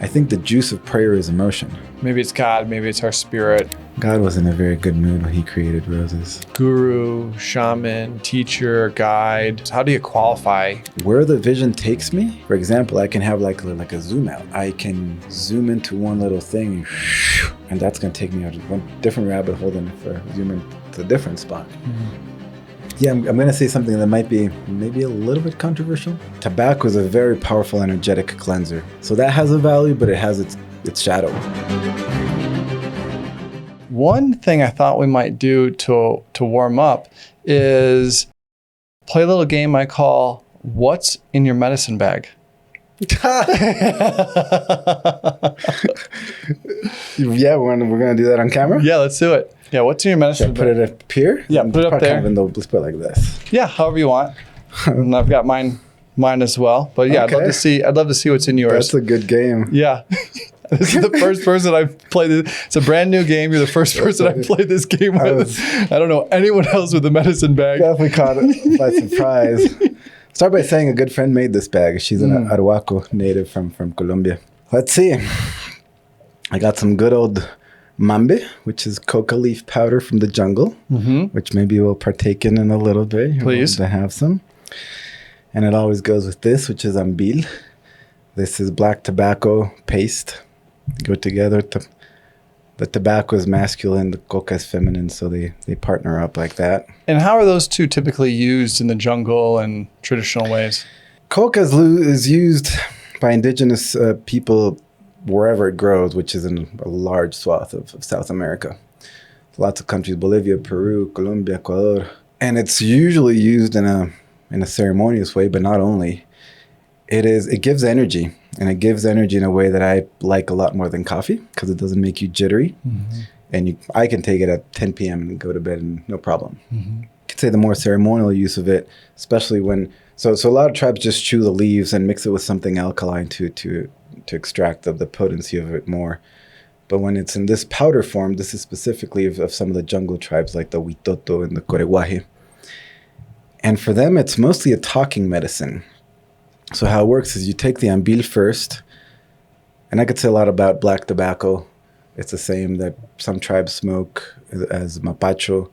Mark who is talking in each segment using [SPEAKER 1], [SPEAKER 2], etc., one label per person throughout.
[SPEAKER 1] I think the juice of prayer is emotion.
[SPEAKER 2] Maybe it's God, maybe it's our spirit.
[SPEAKER 1] God was in a very good mood when he created roses.
[SPEAKER 2] Guru, shaman, teacher, guide. How do you qualify?
[SPEAKER 1] Where the vision takes me, for example, I can have like a zoom out. I can zoom into one little thing and that's going to take me out of one different rabbit hole than if I zoom into a different spot. Mm-hmm. Yeah, I'm going to say something that might be maybe a little bit controversial. Tobacco is a very powerful energetic cleanser. So that has a value, but it has its shadow.
[SPEAKER 2] One thing I thought we might do to warm up is play a little game I call What's in Your Medicine Bag?
[SPEAKER 1] Yeah, we're gonna do that on camera?
[SPEAKER 2] Yeah, let's do it. Yeah, what's in your medicine bag?
[SPEAKER 1] Put it up here?
[SPEAKER 2] Yeah, put it up there.
[SPEAKER 1] Let's put it like this.
[SPEAKER 2] Yeah, however you want. And I've got mine as well. But yeah, okay. I'd love to see what's in yours.
[SPEAKER 1] That's a good game.
[SPEAKER 2] Yeah. This is the first person I've played this. It's a brand new game. You're the first person I've played this game with. I don't know anyone else with a medicine bag.
[SPEAKER 1] Definitely caught it by surprise. Start by saying a good friend made this bag. She's an Arahuaco native from Colombia. Let's see. I got some good old mambe, which is coca leaf powder from the jungle, which maybe we'll partake in a little bit.
[SPEAKER 2] Please.
[SPEAKER 1] To have some. And it always goes with this, which is ambil. This is black tobacco paste. They go together. The tobacco is masculine, the coca is feminine, so they partner up like that.
[SPEAKER 2] And how are those two typically used in the jungle and traditional ways?
[SPEAKER 1] Coca is used by indigenous people wherever it grows, which is in a large swath of South America. Lots of countries, Bolivia, Peru, Colombia, Ecuador. And it's usually used in a ceremonious way, but not only. It gives energy, and it gives energy in a way that I like a lot more than coffee because it doesn't make you jittery. Mm-hmm. And I can take it at 10 p.m. and go to bed and no problem. Mm-hmm. I could say the more ceremonial use of it, especially when, so a lot of tribes just chew the leaves and mix it with something alkaline to extract the potency of it more. But when it's in this powder form, this is specifically of some of the jungle tribes like the Huitoto and the Coreguaje. And for them, it's mostly a talking medicine. So how it works is you take the ambil first, and I could say a lot about black tobacco. It's the same that some tribes smoke as mapacho.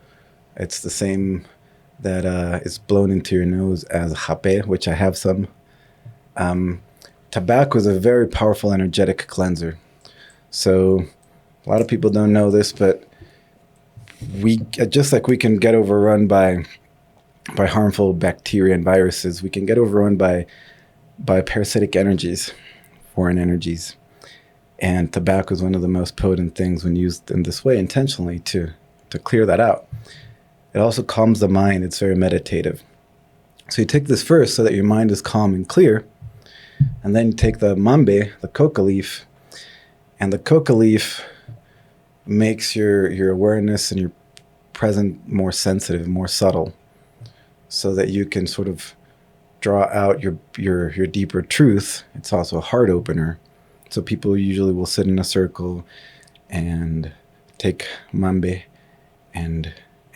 [SPEAKER 1] It's the same that is blown into your nose as jape, which I have some. Tobacco is a very powerful energetic cleanser. So a lot of people don't know this, but we just like we can get overrun by harmful bacteria and viruses, we can get overrun by parasitic energies, foreign energies. And tobacco is one of the most potent things when used in this way intentionally to clear that out. It also calms the mind. It's very meditative. So you take this first so that your mind is calm and clear. And then you take the mambe, the coca leaf, and the coca leaf makes your awareness and your present more sensitive, more subtle, so that you can sort of draw out your deeper truth. It's also a heart opener. So people usually will sit in a circle and take mambe and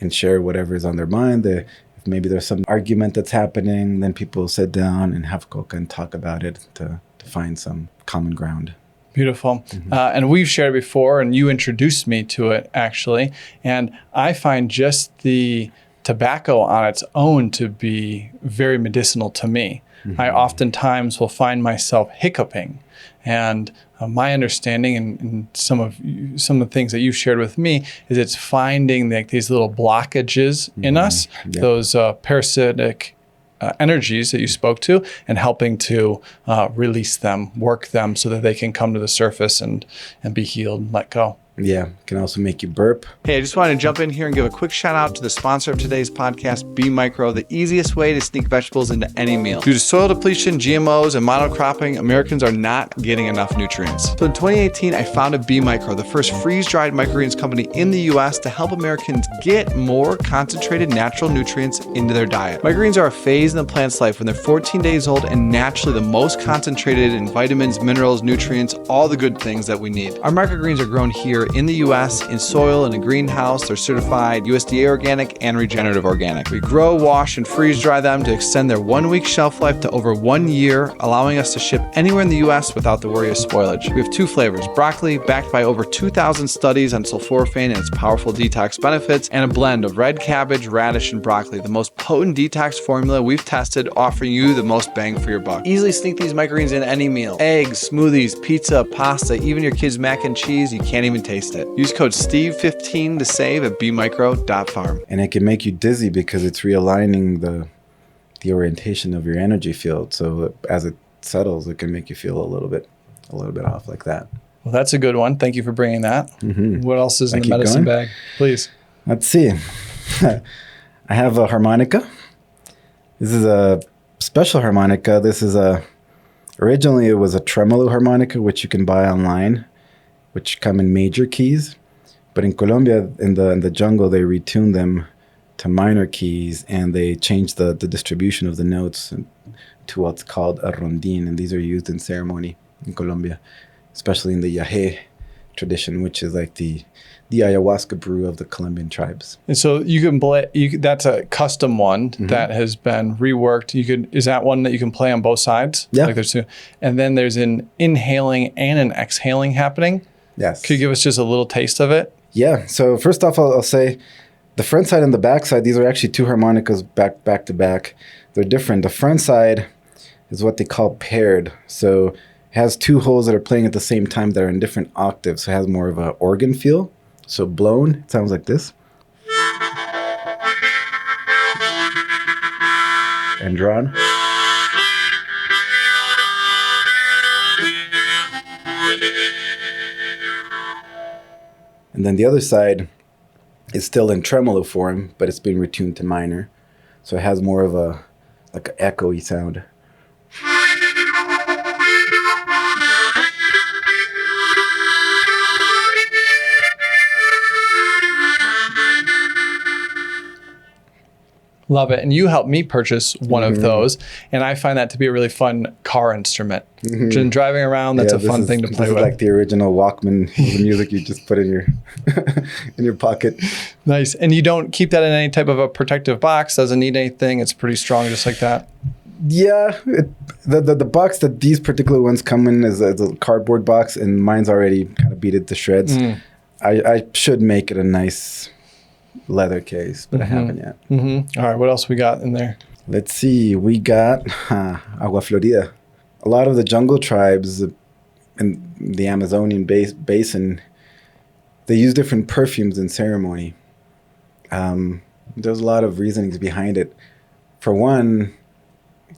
[SPEAKER 1] share whatever is on their mind. If maybe there's some argument that's happening, then people will sit down and have coca and talk about it to find some common ground.
[SPEAKER 2] Beautiful. Mm-hmm. And we've shared before, and you introduced me to it, actually. And I find just the tobacco on its own to be very medicinal to me. Mm-hmm. I oftentimes will find myself hiccuping. And my understanding and some of the things that you've shared with me is it's finding these little blockages in us, those parasitic energies that you spoke to, and helping to release them, work them so that they can come to the surface and be healed and let go.
[SPEAKER 1] Yeah, it can also make you burp.
[SPEAKER 3] Hey, I just wanted to jump in here and give a quick shout out to the sponsor of today's podcast, Be Micro, the easiest way to sneak vegetables into any meal. Due to soil depletion, GMOs, and monocropping, Americans are not getting enough nutrients. So in 2018, I founded Be Micro, the first freeze-dried microgreens company in the US to help Americans get more concentrated natural nutrients into their diet. Microgreens are a phase in the plant's life when they're 14 days old and naturally the most concentrated in vitamins, minerals, nutrients, all the good things that we need. Our microgreens are grown here here in the US, in soil, in a greenhouse. They're certified USDA organic and regenerative organic. We grow, wash, and freeze dry them to extend their 1-week shelf life to over 1 year, allowing us to ship anywhere in the US without the worry of spoilage. We have 2 flavors, broccoli, backed by over 2,000 studies on sulforaphane and its powerful detox benefits, and a blend of red cabbage, radish, and broccoli, the most potent detox formula we've tested, offering you the most bang for your buck. Easily sneak these microgreens in any meal. Eggs, smoothies, pizza, pasta, even your kids' mac and cheese, you can't even taste it. Use code STEVE15 to save at bmicro.farm.
[SPEAKER 1] And it can make you dizzy because it's realigning the orientation of your energy field. So as it settles, it can make you feel a little bit off like that.
[SPEAKER 2] Well, that's a good one. Thank you for bringing that.
[SPEAKER 1] Mm-hmm.
[SPEAKER 2] What else is in
[SPEAKER 1] I
[SPEAKER 2] the
[SPEAKER 1] keep
[SPEAKER 2] medicine
[SPEAKER 1] going?
[SPEAKER 2] bag? Please.
[SPEAKER 1] Let's see. I have a harmonica. This is a special harmonica. Originally it was a tremolo harmonica, which you can buy online, which come in major keys. But in Colombia, in the jungle, they retuned them to minor keys, and they changed the distribution of the notes to what's called a rondín. And these are used in ceremony in Colombia, especially in the Yajé tradition, which is like the ayahuasca brew of the Colombian tribes.
[SPEAKER 2] And so you can play. That's a custom one that has been reworked. Is that one that you can play on both sides?
[SPEAKER 1] Yeah.
[SPEAKER 2] Like there's two, and then there's an inhaling and an exhaling happening.
[SPEAKER 1] Yes.
[SPEAKER 2] Could you give us just a little taste of it?
[SPEAKER 1] Yeah. So first off, I'll say the front side and the back side. These are actually 2 harmonicas back to back. They're different. The front side is what they call paired. So it has 2 holes that are playing at the same time that are in different octaves. So it has more of an organ feel. So blown, it sounds like this. And drawn. And then the other side is still in tremolo form, but it's been retuned to minor. So it has more of a like an echoey sound.
[SPEAKER 2] Love it. And you helped me purchase one of those. And I find that to be a really fun car instrument. Just driving around, that's a fun thing to play with.
[SPEAKER 1] This is like the original Walkman, the music you just put in your in your pocket.
[SPEAKER 2] Nice. And you don't keep that in any type of a protective box. Doesn't need anything. It's pretty strong just like that.
[SPEAKER 1] Yeah. The box that these particular ones come in is a cardboard box, and mine's already kind of beat it to shreds. I should make it a nice leather case, but I haven't yet.
[SPEAKER 2] All right, what else we got in there?
[SPEAKER 1] Let's see. We got Agua Florida. A lot of the jungle tribes in the Amazonian basin, they use different perfumes in ceremony. There's a lot of reasonings behind it. For one,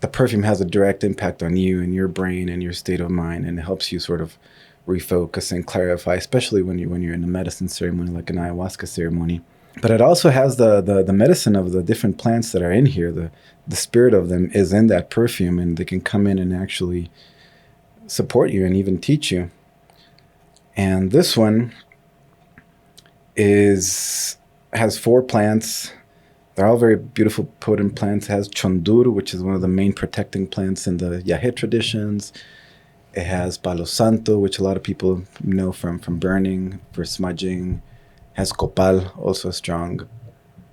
[SPEAKER 1] the perfume has a direct impact on you and your brain and your state of mind, and it helps you sort of refocus and clarify, especially when you're in a medicine ceremony like an ayahuasca ceremony. But it also has the medicine of the different plants that are in here. The spirit of them is in that perfume, and they can come in and actually support you and even teach you. And this one has 4 plants. They're all very beautiful, potent plants. It has chondur, which is one of the main protecting plants in the Yajé traditions. It has palo santo, which a lot of people know from burning, for smudging. Has copal, also a strong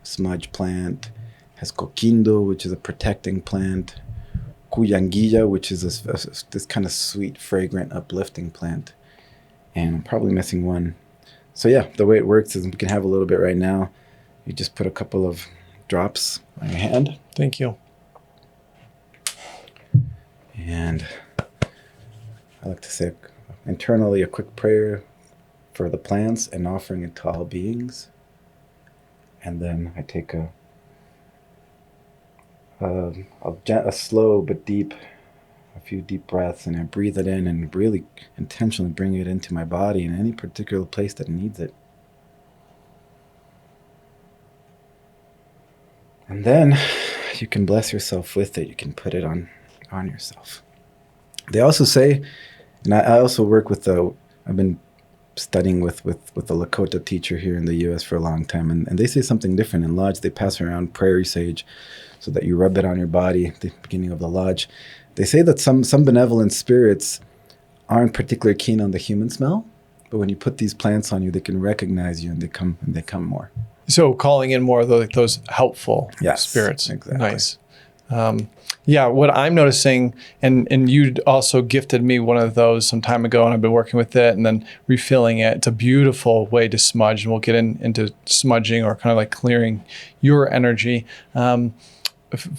[SPEAKER 1] smudge plant. Has coquindo, which is a protecting plant. Cuyanguilla, which is this kind of sweet, fragrant, uplifting plant. And I'm probably missing one. So yeah, the way it works is we can have a little bit right now. You just put a couple of drops on your hand.
[SPEAKER 2] Thank you.
[SPEAKER 1] And I like to say internally a quick prayer for the plants and offering it to all beings. And then I take a slow but deep, a few deep breaths, and I breathe it in and really intentionally bring it into my body in any particular place that needs it. And then you can bless yourself with it. You can put it on yourself. They also say, and I also work with I've been studying with a Lakota teacher here in the U.S. for a long time, and they say something different. In Lodge, they pass around prairie sage so that you rub it on your body at the beginning of the Lodge. They say that some benevolent spirits aren't particularly keen on the human smell, But when you put these plants on you, they can recognize you and they come more.
[SPEAKER 2] So calling in more of those helpful
[SPEAKER 1] Yes,
[SPEAKER 2] spirits.
[SPEAKER 1] exactly.
[SPEAKER 2] Nice. Yeah, what I'm noticing, and you also gifted me one of those some time ago, and I've been working with it and then refilling it. It's a beautiful way to smudge, and we'll get into smudging or kind of like clearing your energy.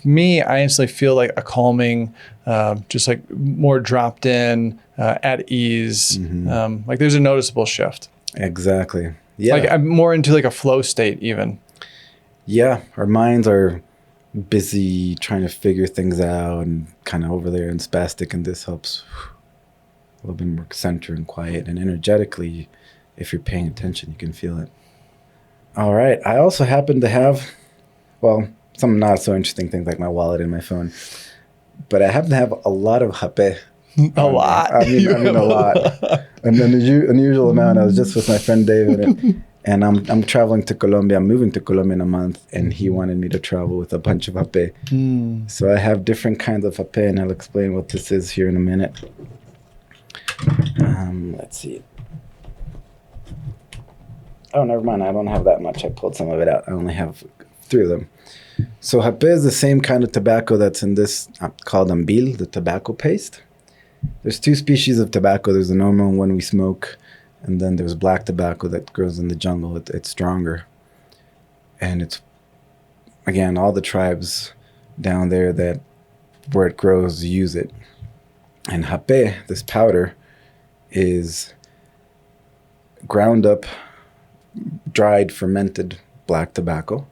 [SPEAKER 2] Me, I instantly feel like a calming, just like more dropped in, at ease. Like there's a noticeable shift.
[SPEAKER 1] Exactly. Yeah.
[SPEAKER 2] Like I'm more into like a flow state even.
[SPEAKER 1] Yeah. Our minds are busy trying to figure things out and kind of over there and spastic, and this helps a little bit more center and quiet, and energetically, if you're paying attention, you can feel it. All right. I also happen to have, well, some not so interesting things like my wallet and my phone, but I happen to have a lot of hape.
[SPEAKER 2] A lot.
[SPEAKER 1] I mean a lot. And an unusual amount. I was just with my friend David, and I'm traveling to Colombia. I'm moving to Colombia in a month, and he wanted me to travel with a bunch of hape. So I have different kinds of hape, and I'll explain what this is here in a minute. Let's see. Oh, never mind. I don't have that much. I pulled some of it out. I only have 3 of them. So hape is the same kind of tobacco that's in this called ambil, the tobacco paste. There's 2 species of tobacco. There's the normal one we smoke, and then there's black tobacco that grows in the jungle. It's stronger. And it's, again, all the tribes down there that where it grows use it. And hape, this powder, is ground up, dried, fermented black tobacco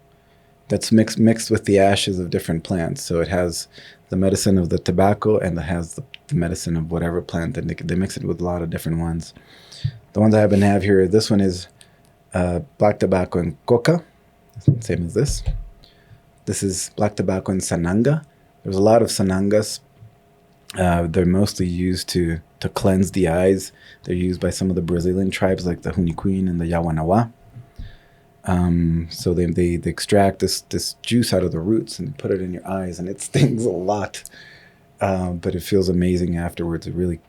[SPEAKER 1] that's mixed with the ashes of different plants. So it has the medicine of the tobacco, and it has the medicine of whatever plant, and they mix it with a lot of different ones. The ones I happen to have here, this one is black tobacco and coca, same as this. This is black tobacco and sananga. There's a lot of sanangas. They're mostly used to cleanse the eyes. They're used by some of the Brazilian tribes like the Huniquin and the Yawanawa. So they extract this juice out of the roots and put it in your eyes, and it stings a lot. But it feels amazing afterwards. It really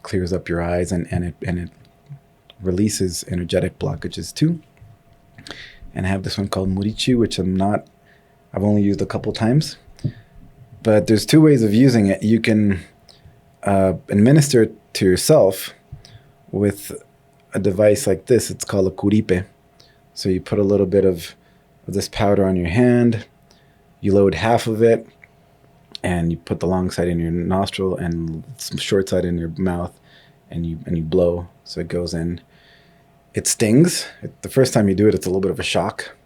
[SPEAKER 1] clears up your eyes, and it releases energetic blockages too. And I have this one called Murichi, which I've only used a couple times. But there's 2 ways of using it. You can administer it to yourself with a device like this. It's called a curipe. So you put a little bit of this powder on your hand. You load half of it, and you put the long side in your nostril and short side in your mouth, and you blow so it goes in. It stings. The first time you do it, it's a little bit of a shock.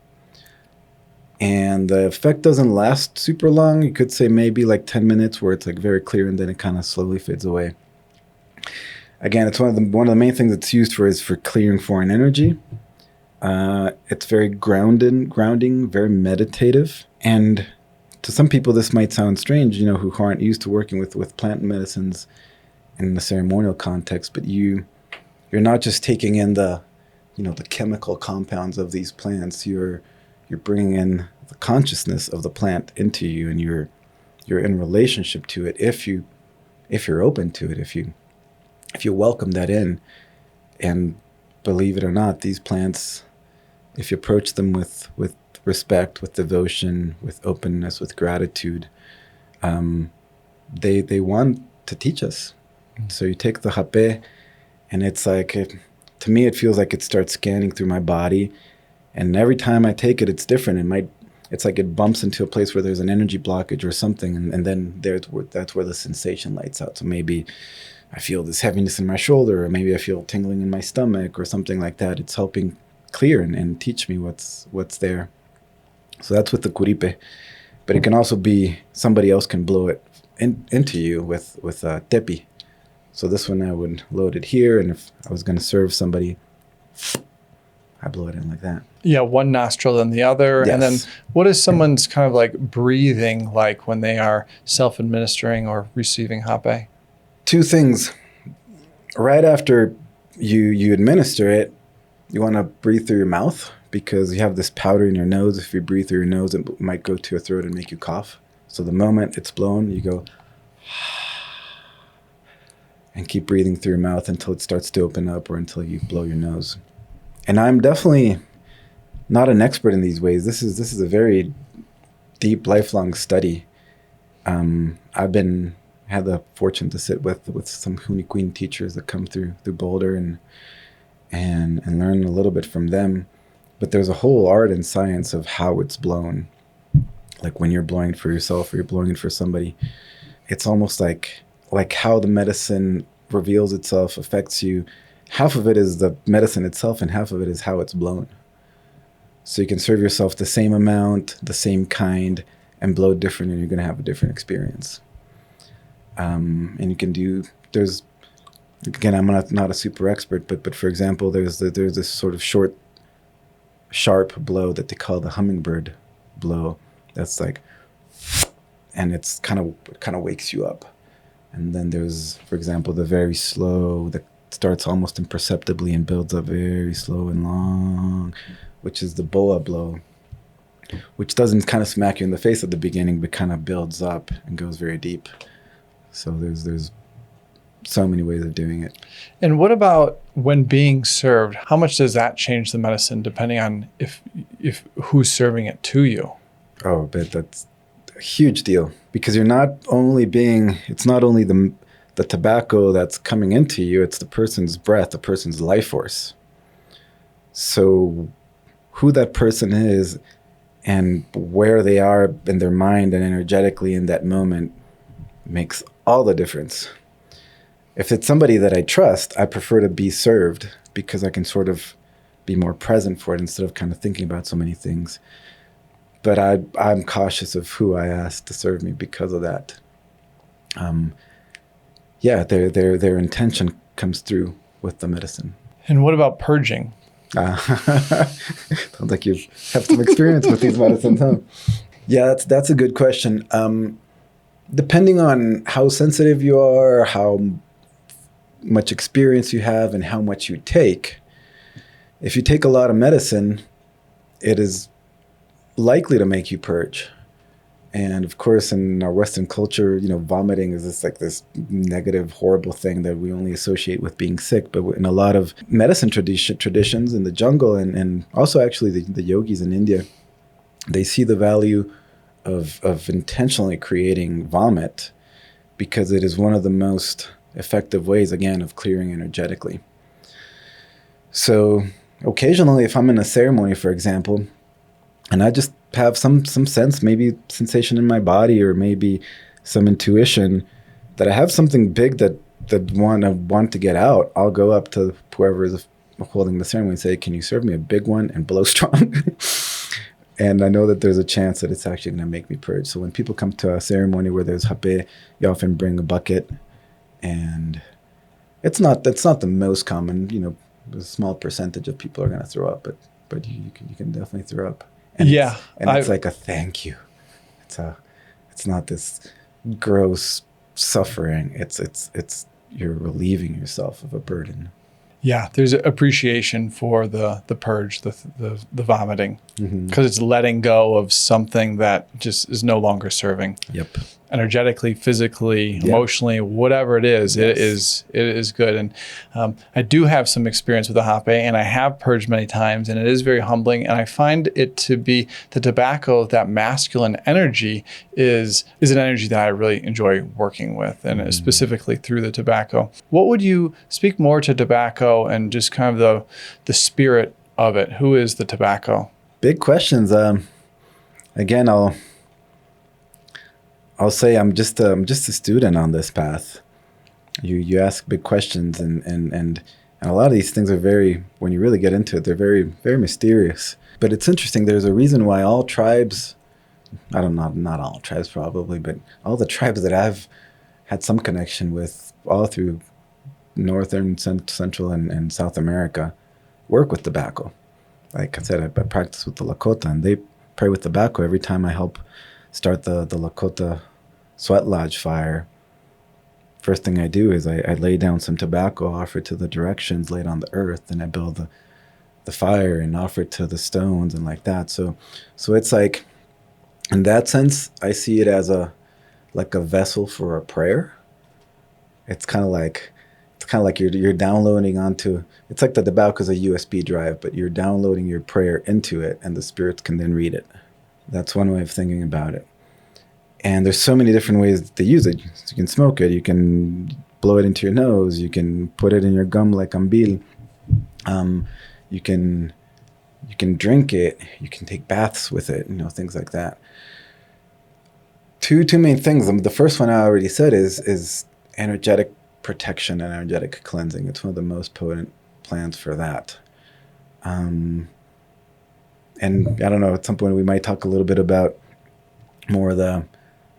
[SPEAKER 1] And the effect doesn't last super long. You could say maybe like 10 minutes where it's like very clear, and then it kind of slowly fades away. Again, it's one of the main things it's used for is for clearing foreign energy. It's very grounding, very meditative. And to some people, this might sound strange, who aren't used to working with plant medicines in the ceremonial context, but you're not just taking in the chemical compounds of these plants. You're bringing in the consciousness of the plant into you, and you're in relationship to it if you're open to it, if you welcome that in. And believe it or not, these plants, if you approach them with respect, with devotion, with openness, with gratitude, they want to teach us. So you take the hape, and it's like, to me, it feels like it starts scanning through my body. And every time I take it, it's different. It's like it bumps into a place where there's an energy blockage or something, and then that's where the sensation lights out. So maybe I feel this heaviness in my shoulder, or maybe I feel tingling in my stomach or something like that. It's helping clear and teach me what's there. So that's with the curipe. But it can also be somebody else can blow it into you with tepi. So this one I would load it here, and if I was going to serve somebody, I blow it in like that.
[SPEAKER 2] Yeah, one nostril then the other.
[SPEAKER 1] Yes.
[SPEAKER 2] And then what is someone's kind of like breathing like when they are self-administering or receiving hape?
[SPEAKER 1] 2 things. Right after you administer it, you want to breathe through your mouth, because you have this powder in your nose. If you breathe through your nose, it might go to your throat and make you cough. So the moment it's blown, you go, and keep breathing through your mouth until it starts to open up or until you blow your nose. And I'm definitely not an expert in these ways. This is a very deep, lifelong study. I've had the fortune to sit with some Huni teachers that come through Boulder and learn a little bit from them. But there's a whole art and science of how it's blown. Like when you're blowing for yourself or you're blowing for somebody, it's almost like how the medicine reveals itself, affects you. Half of it is the medicine itself and half of it is how it's blown. So you can serve yourself the same amount, the same kind, and blow different, and you're going to have a different experience. And you can there's, again, I'm not a super expert, but for example, there's this sort of short, sharp blow that they call the hummingbird blow. That's like, and it's kind of wakes you up. And then there's, for example, the very slow that starts almost imperceptibly and builds up very slow and long, which is the boa blow, which doesn't kind of smack you in the face at the beginning, but kind of builds up and goes very deep. So there's so many ways of doing it.
[SPEAKER 2] And what about when being served? How much does that change the medicine depending on if who's serving it to you?
[SPEAKER 1] Oh, but that's a huge deal, because it's not only the tobacco that's coming into you, it's the person's breath, the person's life force. So who that person is and where they are in their mind and energetically in that moment makes all the difference. If it's somebody that I trust, I prefer to be served because I can sort of be more present for it instead of kind of thinking about so many things. But I'm cautious of who I ask to serve me because of that. Their intention comes through with the medicine.
[SPEAKER 2] And what about purging?
[SPEAKER 1] Sounds like you have some experience with these medicines, huh? Yeah, that's a good question. Depending on how sensitive you are, how much experience you have, and how much you take, if you take a lot of medicine, it is likely to make you purge. And of course, in our Western culture, vomiting is this negative, horrible thing that we only associate with being sick. But in a lot of medicine traditions in the jungle, and also actually the yogis in India, they see the value of intentionally creating vomit because it is one of the most effective ways, again, of clearing energetically. So occasionally, if I'm in a ceremony, for example, and I just have some sense, maybe sensation in my body or maybe some intuition that I have something big that I want to get out, I'll go up to whoever is holding the ceremony and say, can you serve me a big one and blow strong? And I know that there's a chance that it's actually going to make me purge. So when people come to a ceremony where there's hape, you often bring a bucket, and that's not the most common. A small percentage of people are going to throw up, but you can definitely throw up. And it's like a thank you. It's not this gross suffering. It's you're relieving yourself of a burden.
[SPEAKER 2] Yeah, there's appreciation for the purge, the vomiting, because it's letting go of something that just is no longer serving.
[SPEAKER 1] Yep.
[SPEAKER 2] Energetically, physically, emotionally, whatever it is,
[SPEAKER 1] Yes.
[SPEAKER 2] it is good. And I do have some experience with the hape, and I have purged many times, and it is very humbling. And I find it to be the tobacco, that masculine energy is an energy that I really enjoy working with, and specifically through the tobacco. What would you speak more to tobacco and just kind of the spirit of it? Who is the tobacco?
[SPEAKER 1] Big questions. Again, I'll say I'm just a student on this path. You ask big questions, and a lot of these things are very, when you really get into it, they're very, very mysterious. But it's interesting. There's a reason why all tribes, I don't know, not all tribes probably, but all the tribes that I've had some connection with all through Northern, Central, and South America work with tobacco. Like I said, I practice with the Lakota, and they pray with tobacco every time I help start the Lakota sweat lodge fire. First thing I do is I lay down some tobacco, offer it to the directions, lay it on the earth, and I build the fire and offer it to the stones and like that. So it's like, in that sense, I see it as like a vessel for a prayer. It's kind of like kind of like you're downloading onto, it's like the tobacco is a USB drive, but you're downloading your prayer into it and the spirits can then read it. That's one way of thinking about it. And there's so many different ways to use it. You can smoke it, you can blow it into your nose, you can put it in your gum like ambil. You can drink it, you can take baths with it, things like that. Two main things. The first one I already said is energetic protection and energetic cleansing. It's one of the most potent plants for that. And I don't know, at some point we might talk a little bit about more of the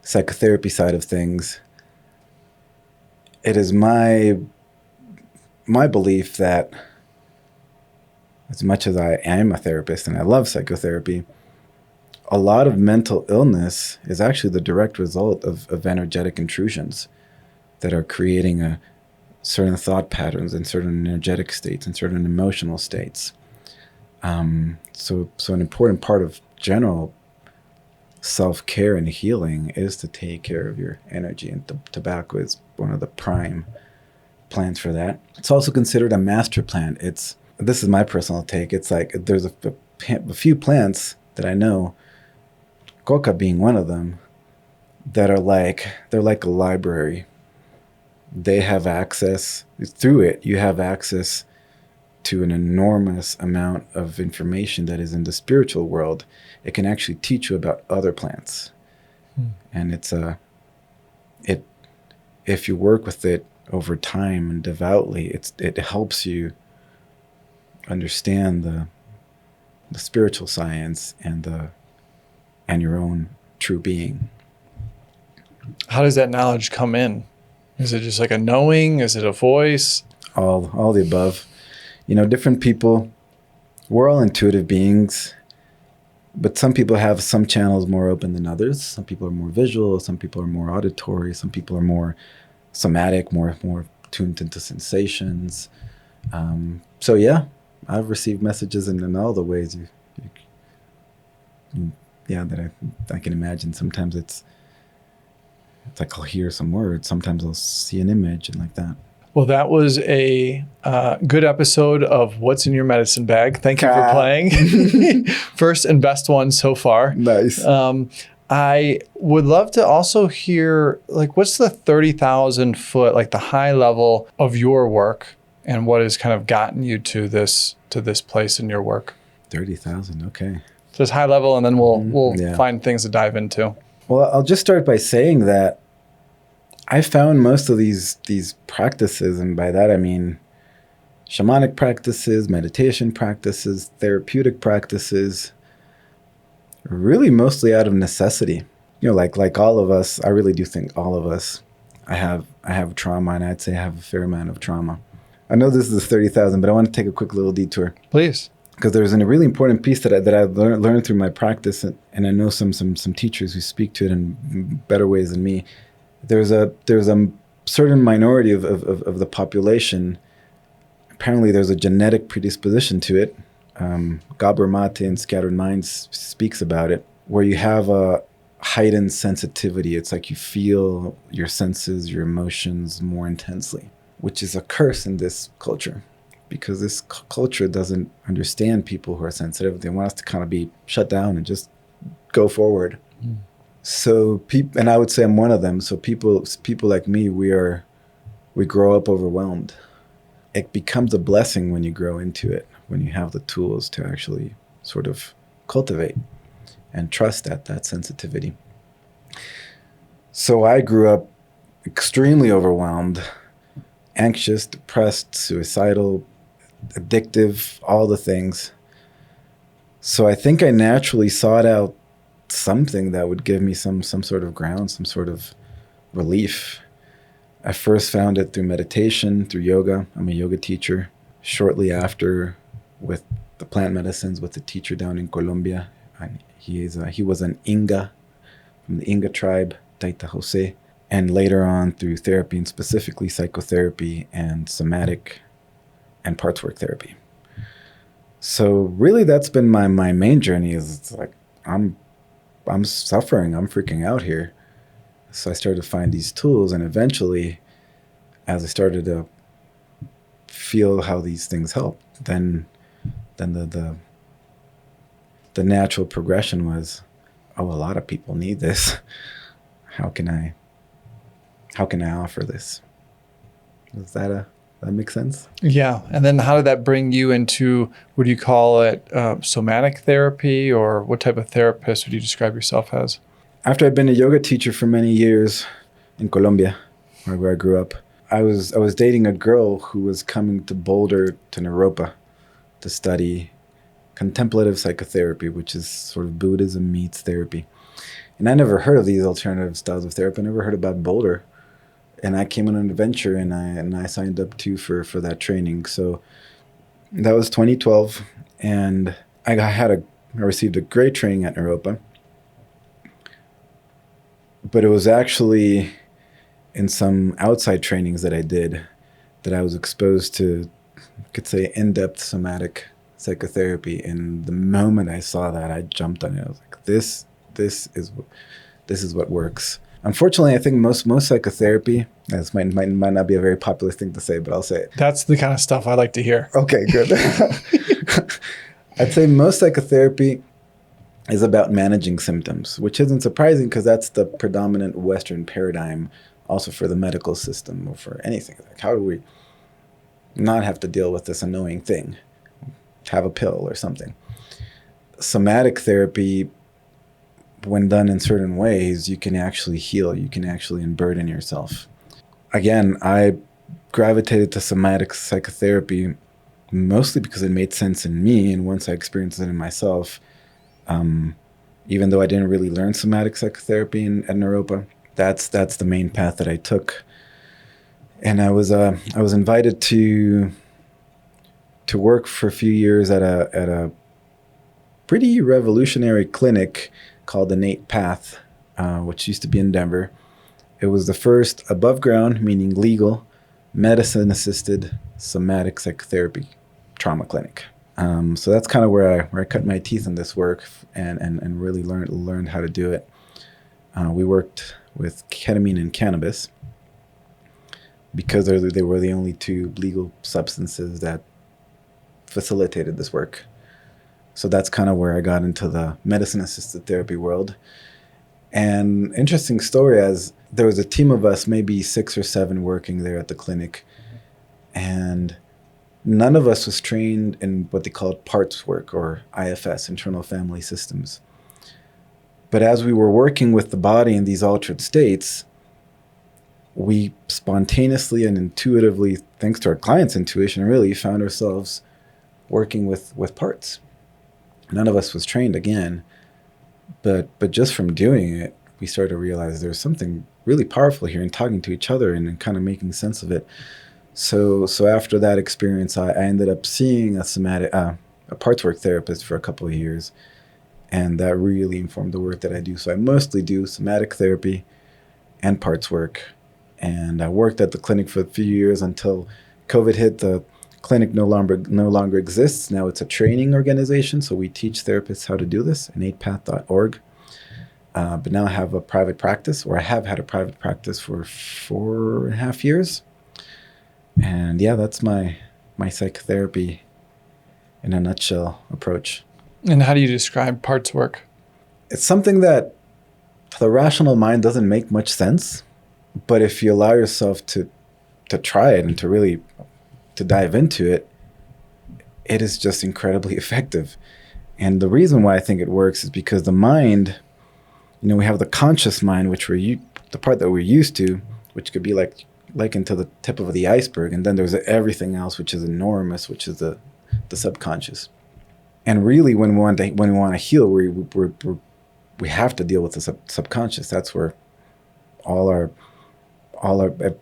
[SPEAKER 1] psychotherapy side of things. It is my belief that as much as I am a therapist and I love psychotherapy, a lot of mental illness is actually the direct result of energetic intrusions that are creating certain thought patterns and certain energetic states and certain emotional states. So an important part of general self-care and healing is to take care of your energy, and tobacco is one of the prime plants for that. It's also considered a master plant. This is my personal take. It's like there's a few plants that I know, coca being one of them, that they're like a library. They have access, through it, you have access to an enormous amount of information that is in the spiritual world. It can actually teach you about other plants. And if you work with it over time and devoutly, it helps you understand the spiritual science and your own true being.
[SPEAKER 2] How does that knowledge come in? Is it just like a knowing? Is it a voice?
[SPEAKER 1] All the above. Different people, we're all intuitive beings, but some people have some channels more open than others. Some people are more visual, some people are more auditory, some people are more somatic, more tuned into sensations. So yeah, I've received messages in all the ways that I can imagine. Sometimes it's like I'll hear some words, sometimes I'll see an image and like that.
[SPEAKER 2] Well, that was a good episode of What's in Your Medicine Bag. Thank you for playing. First and best one so far.
[SPEAKER 1] Nice.
[SPEAKER 2] I would love to also hear, what's the 30,000 foot, the high level of your work and what has kind of gotten you to this place in your work?
[SPEAKER 1] 30,000, okay.
[SPEAKER 2] Just high level, and then we'll find things to dive into.
[SPEAKER 1] Well, I'll just start by saying that I found most of these practices, and by that I mean shamanic practices, meditation practices, therapeutic practices, really mostly out of necessity. Like all of us, I really do think all of us, I have trauma, and I'd say I have a fair amount of trauma. I know this is 30,000, but I want to take a quick little detour.
[SPEAKER 2] Please. Because
[SPEAKER 1] there's a really important piece that I learned through my practice, and I know some teachers who speak to it in better ways than me. There's a certain minority of the population. Apparently, there's a genetic predisposition to it. Gabor Mate in Scattered Minds speaks about it, where you have a heightened sensitivity. It's like you feel your senses, your emotions more intensely, which is a curse in this culture, because this culture doesn't understand people who are sensitive. They want us to kind of be shut down and just go forward. Mm. So and I would say I'm one of them. So people like me, we grow up overwhelmed. It becomes a blessing when you grow into it, when you have the tools to actually sort of cultivate and trust that sensitivity. So I grew up extremely overwhelmed, anxious, depressed, suicidal, addictive, all the things. So I think I naturally sought out something that would give me some sort of ground, some sort of relief. I first found it through meditation, through yoga. I'm a yoga teacher. Shortly after, with the plant medicines, with a teacher down in Colombia. He was an Inga from the Inga tribe, Taita Jose. And later on through therapy, and specifically psychotherapy and somatic and parts work therapy. So really that's been my main journey. Is it's like I'm suffering, I'm freaking out here. So I started to find these tools, and eventually, as I started to feel how these things help, then the natural progression was, oh, a lot of people need this. How can I offer this? Does that make sense?
[SPEAKER 2] Yeah. And then how did that bring you into, would you call it somatic therapy, or what type of therapist would you describe yourself as?
[SPEAKER 1] After I'd been a yoga teacher for many years in Colombia, where I grew up, I was dating a girl who was coming to Boulder to Naropa to study contemplative psychotherapy, which is sort of Buddhism meets therapy. And I never heard of these alternative styles of therapy. I never heard about Boulder. And I came on an adventure, and I signed up too for that training. So that was 2012, and I received a great training at Naropa. But it was actually in some outside trainings that I did that I was exposed to, you could say, in-depth somatic psychotherapy. And the moment I saw that, I jumped on it. I was like, this is what works. Unfortunately, I think most psychotherapy, this might not be a very popular thing to say, but I'll say it.
[SPEAKER 2] That's the kind of stuff I like to hear.
[SPEAKER 1] Okay, good. I'd say most psychotherapy is about managing symptoms, which isn't surprising because that's the predominant Western paradigm also for the medical system or for anything. Like, how do we not have to deal with this annoying thing? Have a pill or something. Somatic therapy, when done in certain ways, you can actually heal. You can actually unburden yourself. Again, I gravitated to somatic psychotherapy mostly because it made sense in me. And once I experienced it in myself, even though I didn't really learn somatic psychotherapy at Naropa, that's the main path that I took. And I was invited to work for a few years at a pretty revolutionary clinic called the Innate Path, which used to be in Denver. It was the first above ground, meaning legal, medicine-assisted somatic psychotherapy trauma clinic. So that's kind of where I cut my teeth in this work and really learned how to do it. We worked with ketamine and cannabis because they were the only two legal substances that facilitated this work. So that's kind of where I got into the medicine-assisted therapy world. And interesting story, as there was a team of us, maybe 6 or 7 working there at the clinic, and none of us was trained in what they called parts work, or IFS, internal family systems. But as we were working with the body in these altered states, we spontaneously and intuitively, thanks to our clients' intuition, really found ourselves working with parts. None of us was trained again, but just from doing it, we started to realize there's something really powerful here in talking to each other and kind of making sense of it. So after that experience, I ended up seeing a parts work therapist for a couple of years, and that really informed the work that I do. So I mostly do somatic therapy and parts work, and I worked at the clinic for a few years until COVID hit. The clinic no longer exists. Now it's a training organization, so we teach therapists how to do this, innatepath.org. But now I have a private practice, or I have had a private practice for 4.5 years. And yeah, that's my psychotherapy in a nutshell approach.
[SPEAKER 2] And how do you describe parts work?
[SPEAKER 1] It's something that the rational mind doesn't make much sense, but if you allow yourself to try it and to really to dive into it, it is just incredibly effective. And the reason why I think it works is because the mind, we have the conscious mind, which the part that we're used to, which could be likened to the tip of the iceberg, and then there's everything else, which is enormous, which is the subconscious. And really, when we want to heal, we have to deal with the subconscious. That's where all our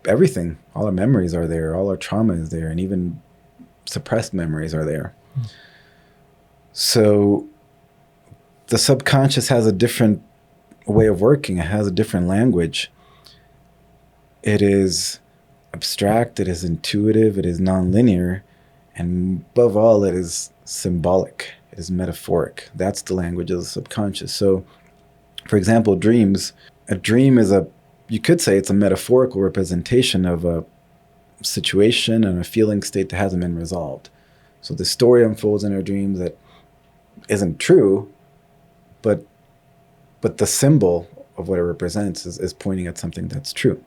[SPEAKER 1] everything, all our memories are there, all our trauma is there, and even suppressed memories are there. So the subconscious has a different way of working. It has a different language. It is abstract, it is intuitive, it is nonlinear, and above all, it is symbolic, it is metaphoric. That's the language of the subconscious. So, for example, dreams. A dream is you could say it's a metaphorical representation of situation and a feeling state that hasn't been resolved. So the story unfolds in our dreams that isn't true, but the symbol of what it represents is pointing at something that's true.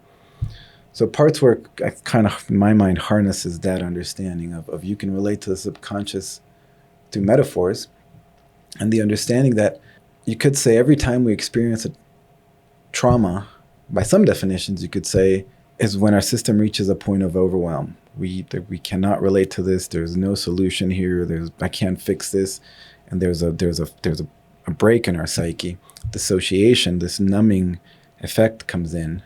[SPEAKER 1] So parts work, I kind of, in my mind, harnesses that understanding of you can relate to the subconscious through metaphors, and the understanding that you could say every time we experience a trauma, by some definitions, you could say, is when our system reaches a point of overwhelm. We cannot relate to this. There's no solution here. I can't fix this, and there's a break in our psyche. Dissociation, this numbing effect comes in,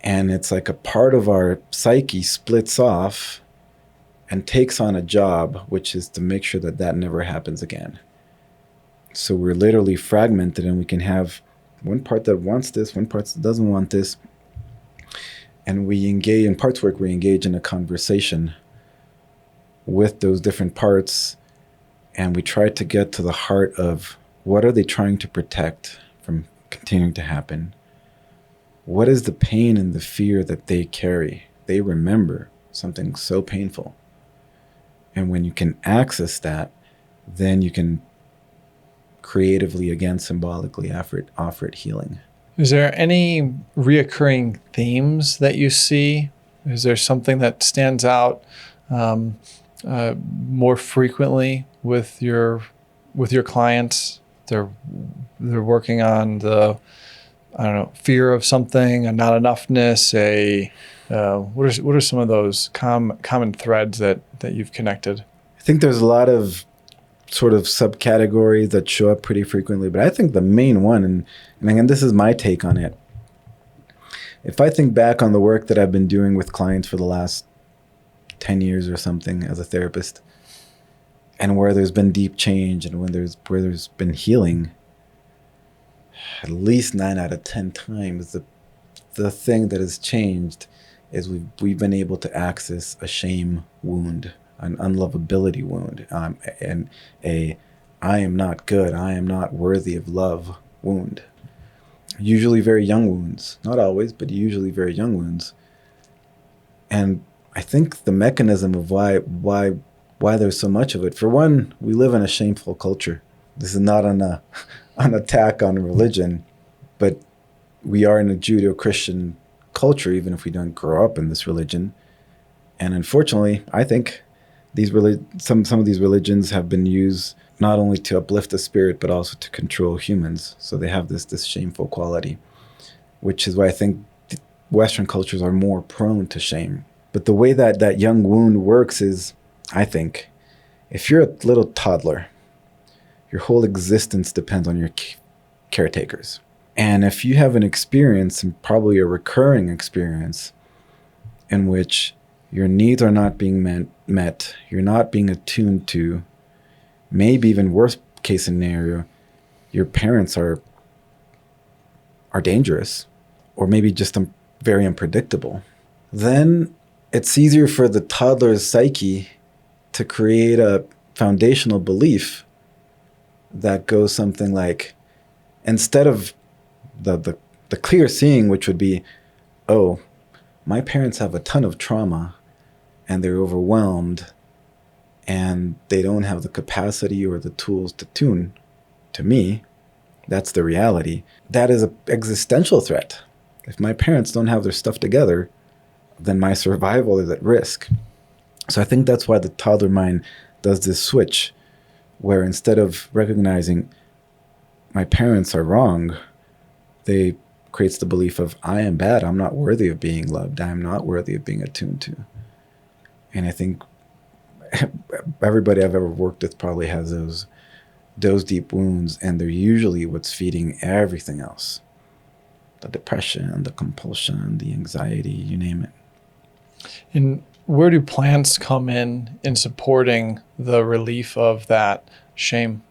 [SPEAKER 1] and it's like a part of our psyche splits off and takes on a job, which is to make sure that never happens again. So we're literally fragmented, and we can have one part that wants this, one part that doesn't want this. And we engage in parts work, we engage in a conversation with those different parts, and we try to get to the heart of what are they trying to protect from continuing to happen? What is the pain and the fear that they carry? They remember something so painful. And when you can access that, then you can creatively, again, symbolically offer it healing.
[SPEAKER 2] Is there any reoccurring themes that you see? Is there something that stands out more frequently with your clients? They're working on the, I don't know, fear of something, a not enoughness, what are some of those common threads that you've connected?
[SPEAKER 1] I think there's a lot of sort of subcategories that show up pretty frequently, but I think the main one, and again, this is my take on it. If I think back on the work that I've been doing with clients for the last 10 years or something as a therapist, and where there's been deep change and where there's been healing, at least 9 out of 10 times, the thing that has changed is we've been able to access a shame wound, an unlovability wound, and I am not good, I am not worthy of love wound. Usually very young wounds, not always, but usually very young wounds. And I think the mechanism of why there's so much of it, for one, we live in a shameful culture. This is not an attack on religion, but we are in a Judeo-Christian culture, even if we don't grow up in this religion. And unfortunately, I think some of these religions have been used not only to uplift the spirit, but also to control humans. So they have this shameful quality, which is why I think Western cultures are more prone to shame. But the way that young wound works is, I think, if you're a little toddler, your whole existence depends on your caretakers. And if you have an experience, and probably a recurring experience, in which your needs are not being met, you're not being attuned to, maybe even worst case scenario, your parents are dangerous, or maybe just very unpredictable, then it's easier for the toddler's psyche to create a foundational belief that goes something like, instead of the clear seeing, which would be, oh, my parents have a ton of trauma and they're overwhelmed and they don't have the capacity or the tools to tune to me. That's the reality. That is an existential threat. If my parents don't have their stuff together, then my survival is at risk. So I think that's why the toddler mind does this switch, where instead of recognizing my parents are wrong, they creates the belief of, I am bad, I'm not worthy of being loved, I am not worthy of being attuned to. And I think everybody I've ever worked with probably has those deep wounds, and they're usually what's feeding everything else. The depression, the compulsion, the anxiety, you name it.
[SPEAKER 2] And where do plants come in supporting the relief of that shame?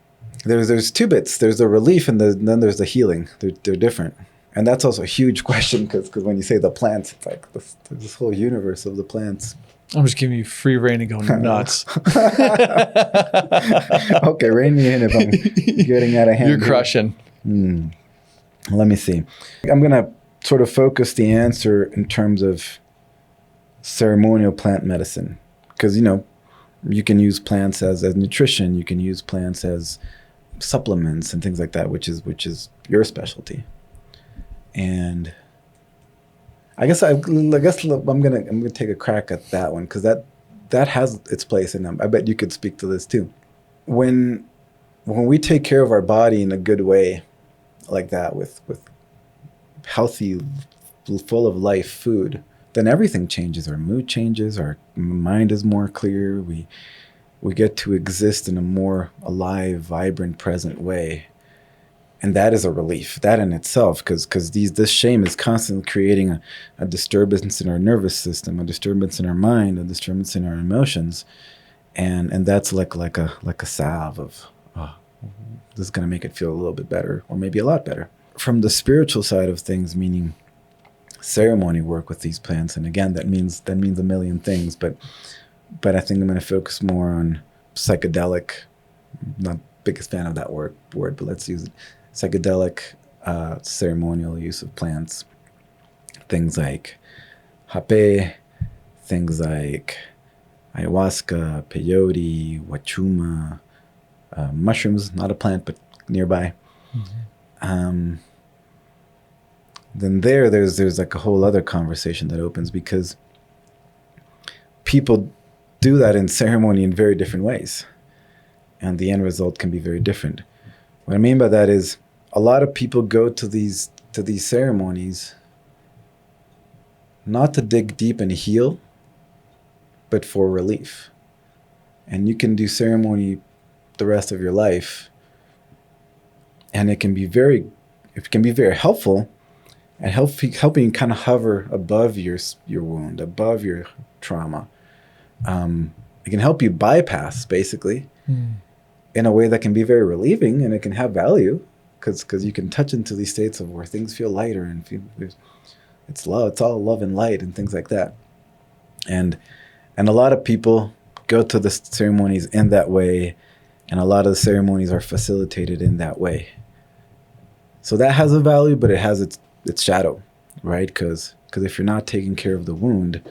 [SPEAKER 1] There's two bits. There's the relief, and then there's the healing. They're different. And that's also a huge question, because when you say the plants, it's like this whole universe of the plants.
[SPEAKER 2] I'm just giving you free rein to go nuts.
[SPEAKER 1] Okay, rein me in if I'm getting out of hand.
[SPEAKER 2] You're crushing.
[SPEAKER 1] Let me see. I'm going to sort of focus the answer in terms of ceremonial plant medicine, because you can use plants as nutrition, you can use plants as supplements and things like that, which is your specialty. And I guess I'm gonna take a crack at that one, because that has its place in them. I bet you could speak to this too. When we take care of our body in a good way, like that, with healthy, full of life food, then everything changes. Our mood changes. Our mind is more clear. We get to exist in a more alive, vibrant, present way. And that is a relief, that in itself, because this shame is constantly creating a disturbance in our nervous system, a disturbance in our mind, a disturbance in our emotions. And that's like a salve of, oh, this is going to make it feel a little bit better, or maybe a lot better. From the spiritual side of things, meaning ceremony work with these plants, and again, that means a million things, but I think I'm going to focus more on psychedelic. Not biggest fan of that word, but let's use it. Psychedelic ceremonial use of plants. Things like hape, things like ayahuasca, peyote, wachuma, mushrooms, not a plant, but nearby. Mm-hmm. Then there's like a whole other conversation that opens, because people do that in ceremony in very different ways, and the end result can be very different. What I mean by that is, a lot of people go to these ceremonies not to dig deep and heal, but for relief. And you can do ceremony the rest of your life, and it can be very helpful, and helping you kind of hover above your wound, above your trauma. It can help you bypass, basically, in a way that can be very relieving, and it can have value, because you can touch into these states of where things feel lighter, and it's love, it's all love and light and things like that. And a lot of people go to the ceremonies in that way, and a lot of the ceremonies are facilitated in that way. So that has a value, but it has its shadow, right? Because if you're not taking care of the wound,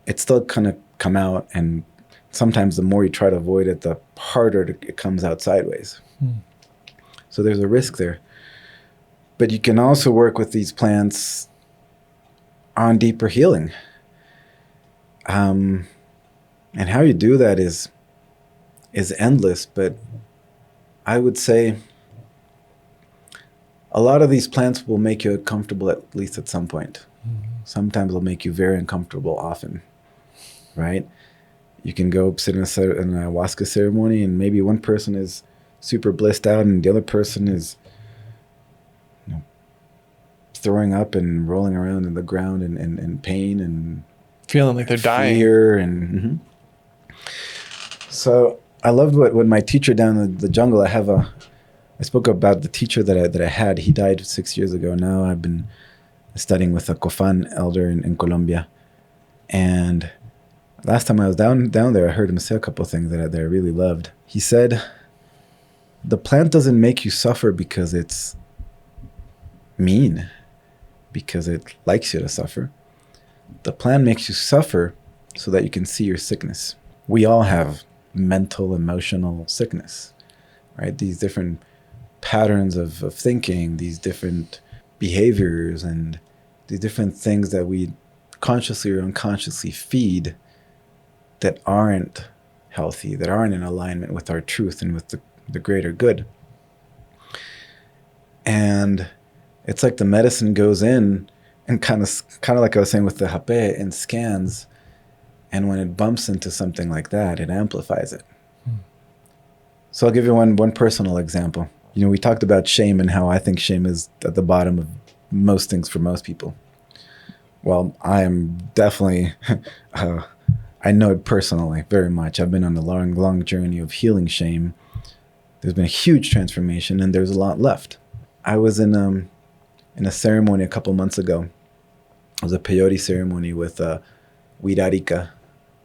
[SPEAKER 1] it's still gonna come out, and sometimes the more you try to avoid it, the harder it comes out sideways. So there's a risk there. But you can also work with these plants on deeper healing. And how you do that is endless, but I would say a lot of these plants will make you uncomfortable, at least at some point. Sometimes they'll make you very uncomfortable often, right? You can go sit in an ayahuasca ceremony, and maybe one person is super blissed out, and the other person is throwing up and rolling around in the ground in pain and
[SPEAKER 2] feeling like they're dying.
[SPEAKER 1] Fear and So I loved what my teacher down in the jungle. I spoke about the teacher that I had. He died 6 years ago now. I've been studying with a Cofan elder in Colombia, and last time I was down there, I heard him say a couple of things that I really loved. He said, the plant doesn't make you suffer because it's mean, because it likes you to suffer. The plant makes you suffer so that you can see your sickness. We all have mental, emotional sickness, right? These different patterns of thinking, these different behaviors, and these different things that we consciously or unconsciously feed that aren't healthy, that aren't in alignment with our truth and with the greater good. And it's like the medicine goes in and kind of like I was saying with the hape, and scans, and when it bumps into something like that, it amplifies it. So I'll give you one personal example. We talked about shame and how I think shame is at the bottom of most things for most people. Well, I am definitely I know it personally very much. I've been on a long journey of healing shame. There's been a huge transformation, and there's a lot left. I was in a ceremony a couple months ago. It was a peyote ceremony with Huirarica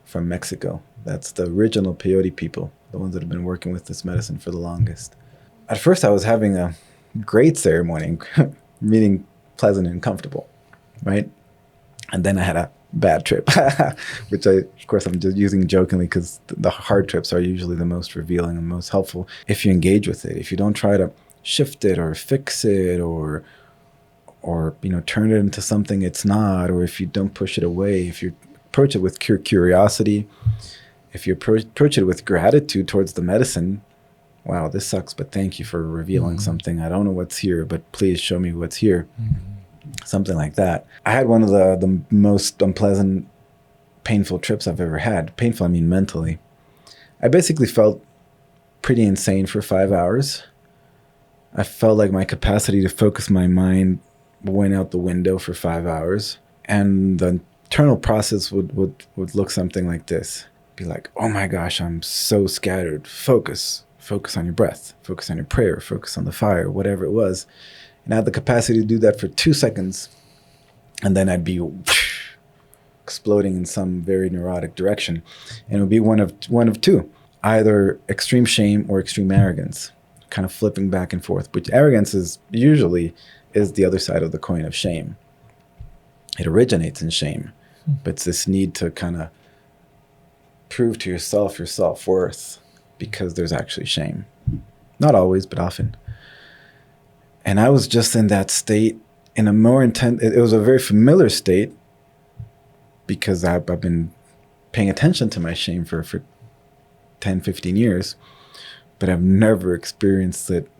[SPEAKER 1] from Mexico. That's the original peyote people, the ones that have been working with this medicine for the longest. At first, I was having a great ceremony, meaning pleasant and comfortable, right? And then I had a bad trip, which of course, I'm just using jokingly because the hard trips are usually the most revealing and most helpful if you engage with it. If you don't try to shift it or fix it or turn it into something it's not, or if you don't push it away, if you approach it with curiosity, if you approach it with gratitude towards the medicine, wow, this sucks, but thank you for revealing something. I don't know what's here, but please show me what's here. Something like that. I had one of the most unpleasant, painful trips I've ever had. Painful, I mean mentally. I basically felt pretty insane for 5 hours. I felt like my capacity to focus my mind went out the window for 5 hours. And the internal process would look something like this. Be like, oh my gosh, I'm so scattered. Focus on your breath, focus on your prayer, focus on the fire, whatever it was. And I had the capacity to do that for 2 seconds. And then I'd be exploding in some very neurotic direction. And it would be one of two, either extreme shame or extreme arrogance, kind of flipping back and forth, which arrogance is usually the other side of the coin of shame. It originates in shame, but it's this need to kind of prove to yourself your self-worth because there's actually shame. Not always, but often. And I was just in that state in a more intense, it was a very familiar state because I've been paying attention to my shame for 10, 15 years, but I've never experienced it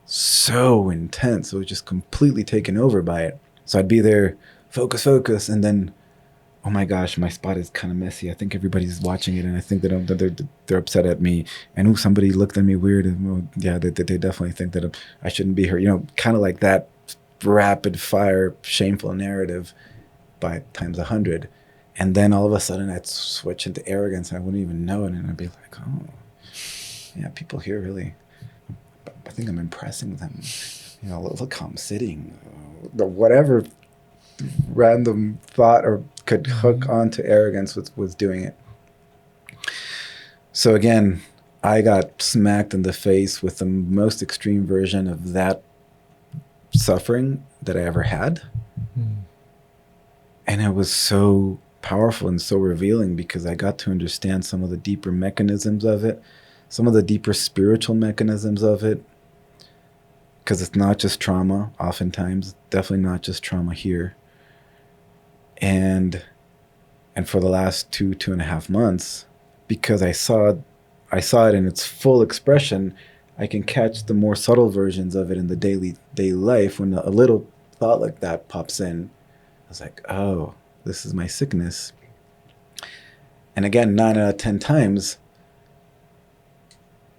[SPEAKER 1] so intense. It was just completely taken over by it. So I'd be there, focus, and then, oh my gosh, my spot is kind of messy. I think everybody's watching it, and I think that they're upset at me. And somebody looked at me weird. And yeah, they definitely think that I shouldn't be here. Kind of like that rapid fire, shameful narrative by times 100. And then all of a sudden I'd switch into arrogance and I wouldn't even know it. And I'd be like, oh, yeah, people here really, I think I'm impressing them. Look how I'm sitting. Whatever random thought or could hook onto arrogance was doing it. So again, I got smacked in the face with the most extreme version of that suffering that I ever had. And it was so powerful and so revealing because I got to understand some of the deeper mechanisms of it, some of the deeper spiritual mechanisms of it, because it's not just trauma, oftentimes, definitely not just trauma here. And for the last 2.5 months, because I saw it in its full expression, I can catch the more subtle versions of it in the daily life. When a little thought like that pops in, I was like, oh, this is my sickness. And again, 9 out of 10 times,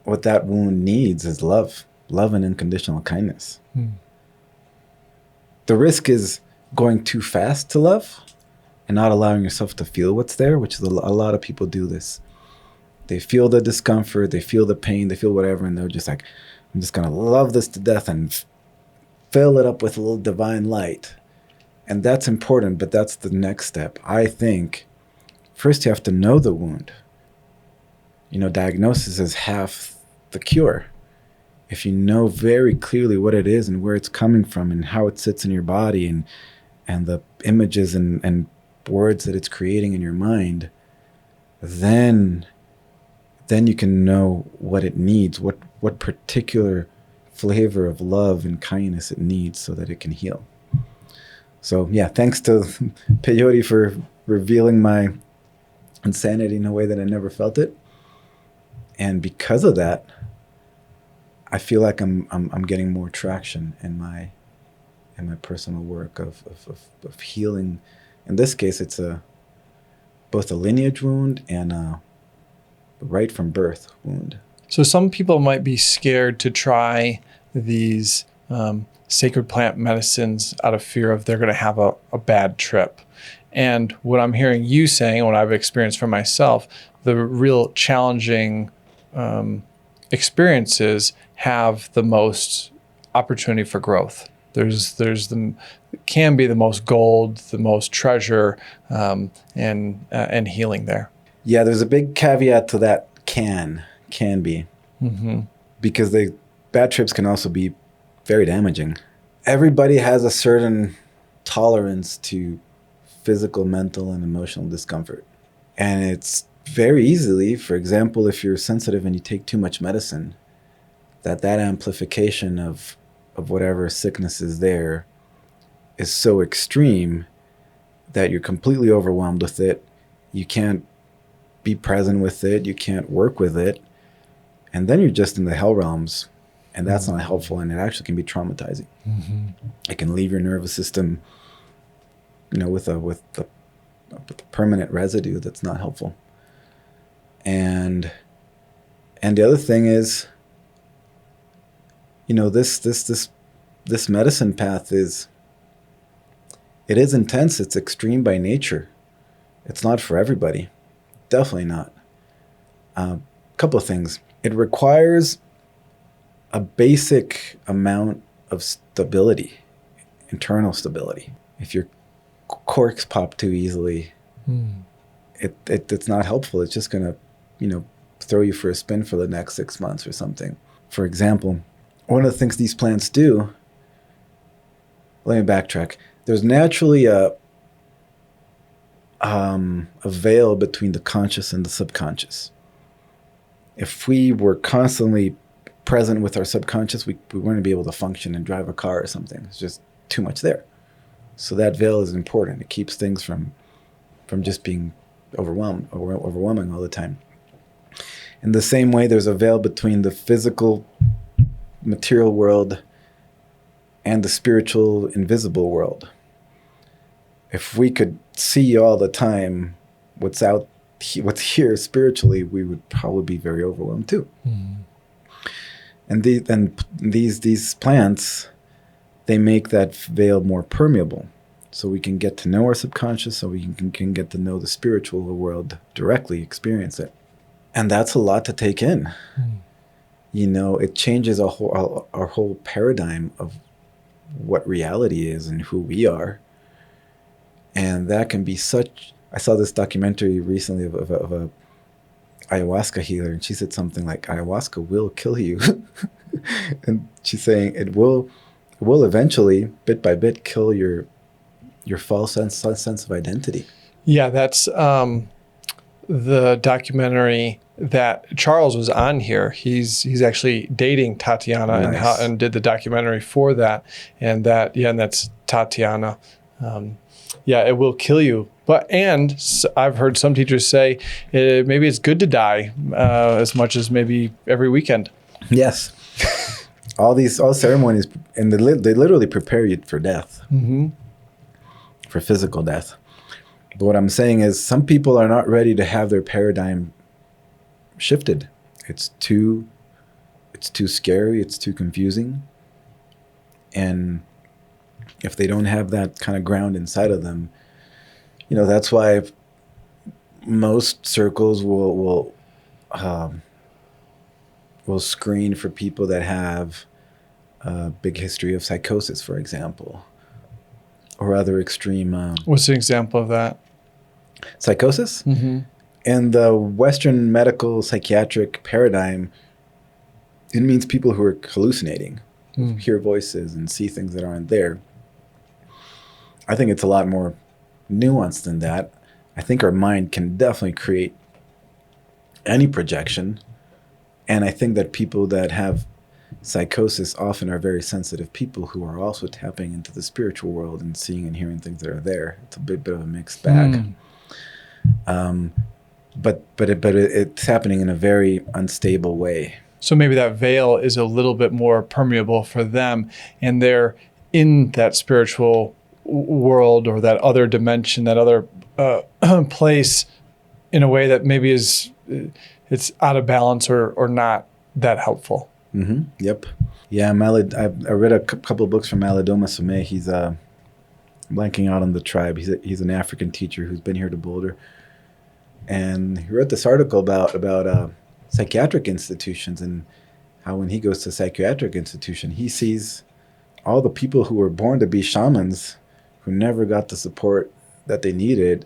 [SPEAKER 1] what that wound needs is love and unconditional kindness. The risk is going too fast to love and not allowing yourself to feel what's there, which is a lot of people do this. They feel the discomfort, they feel the pain, they feel whatever, and they're just like, I'm just going to love this to death and fill it up with a little divine light. And that's important, but that's the next step. I think first you have to know the wound. Diagnosis is half the cure. If you know very clearly what it is and where it's coming from and how it sits in your body and the images and words that it's creating in your mind, then you can know what it needs, what particular flavor of love and kindness it needs so that it can heal. So yeah, thanks to peyote for revealing my insanity in a way that I never felt it. And because of that, I feel like I'm getting more traction in my personal work of healing. In this case, it's both a lineage wound and a right from birth wound.
[SPEAKER 2] So some people might be scared to try these sacred plant medicines out of fear of they're going to have a bad trip. And what I'm hearing you saying, and what I've experienced for myself, the real challenging experiences have the most opportunity for growth. Can be the most gold, the most treasure, and healing there.
[SPEAKER 1] Yeah, there's a big caveat to that. Can be, because the bad trips can also be very damaging. Everybody has a certain tolerance to physical, mental, and emotional discomfort. And it's very easily, for example, if you're sensitive and you take too much medicine, that amplification of whatever sickness is there is so extreme that you're completely overwhelmed with it. You can't be present with it. You can't work with it. And then you're just in the hell realms. And that's not helpful. And it actually can be traumatizing. Mm-hmm. It can leave your nervous system, with the permanent residue that's not helpful. And the other thing is, this medicine path is intense. It's extreme by nature. It's not for everybody. Definitely not. A couple of things. It requires a basic amount of stability, internal stability. If your corks pop too easily, it's not helpful. It's just going to, throw you for a spin for the next 6 months or something. For example, one of the things these plants do, let me backtrack. There's naturally a veil between the conscious and the subconscious. If we were constantly present with our subconscious, we wouldn't be able to function and drive a car or something. It's just too much there. So that veil is important. It keeps things from just being overwhelming all the time. In the same way, there's a veil between the physical, material world and the spiritual, invisible world. If we could see all the time what's here spiritually, we would probably be very overwhelmed too. Mm. And these plants, they make that veil more permeable, so we can get to know our subconscious, so we can get to know the spiritual world directly, experience it. And that's a lot to take in. Mm. It changes our whole paradigm of what reality is and who we are. And that can be I saw this documentary recently of a ayahuasca healer, and she said something like, ayahuasca will kill you. And she's saying it will eventually, bit by bit, kill your false sense of identity.
[SPEAKER 2] Yeah, that's the documentary that Charles was on here. He's actually dating Tatiana. Nice. and did the documentary for that. And that's Tatiana. It will kill you. And I've heard some teachers say maybe it's good to die as much as maybe every weekend.
[SPEAKER 1] Yes. all ceremonies, and they literally prepare you for death, mm-hmm. for physical death. But what I'm saying is some people are not ready to have their paradigm shifted. It's too scary. It's too confusing. And if they don't have that kind of ground inside of them, that's why most circles will screen for people that have a big history of psychosis, for example, or other extreme.
[SPEAKER 2] What's an example of that?
[SPEAKER 1] Psychosis? Mm-hmm. In the Western medical psychiatric paradigm, it means people who are hallucinating, hear voices and see things that aren't there. I think it's a lot more nuanced than that. I think our mind can definitely create any projection. And I think that people that have psychosis often are very sensitive people who are also tapping into the spiritual world and seeing and hearing things that are there. It's a bit of a mixed bag. But it's happening in a very unstable way.
[SPEAKER 2] So maybe that veil is a little bit more permeable for them, and they're in that spiritual world or that other dimension, that other place, in a way that maybe it's out of balance or not that helpful.
[SPEAKER 1] Mm-hmm. Yep. Yeah, I read a couple of books from Malidoma Somé. He's blanking out on the tribe. He's an African teacher who's been here to Boulder, and he wrote this article about psychiatric institutions and how when he goes to a psychiatric institution, he sees all the people who were born to be shamans who never got the support that they needed,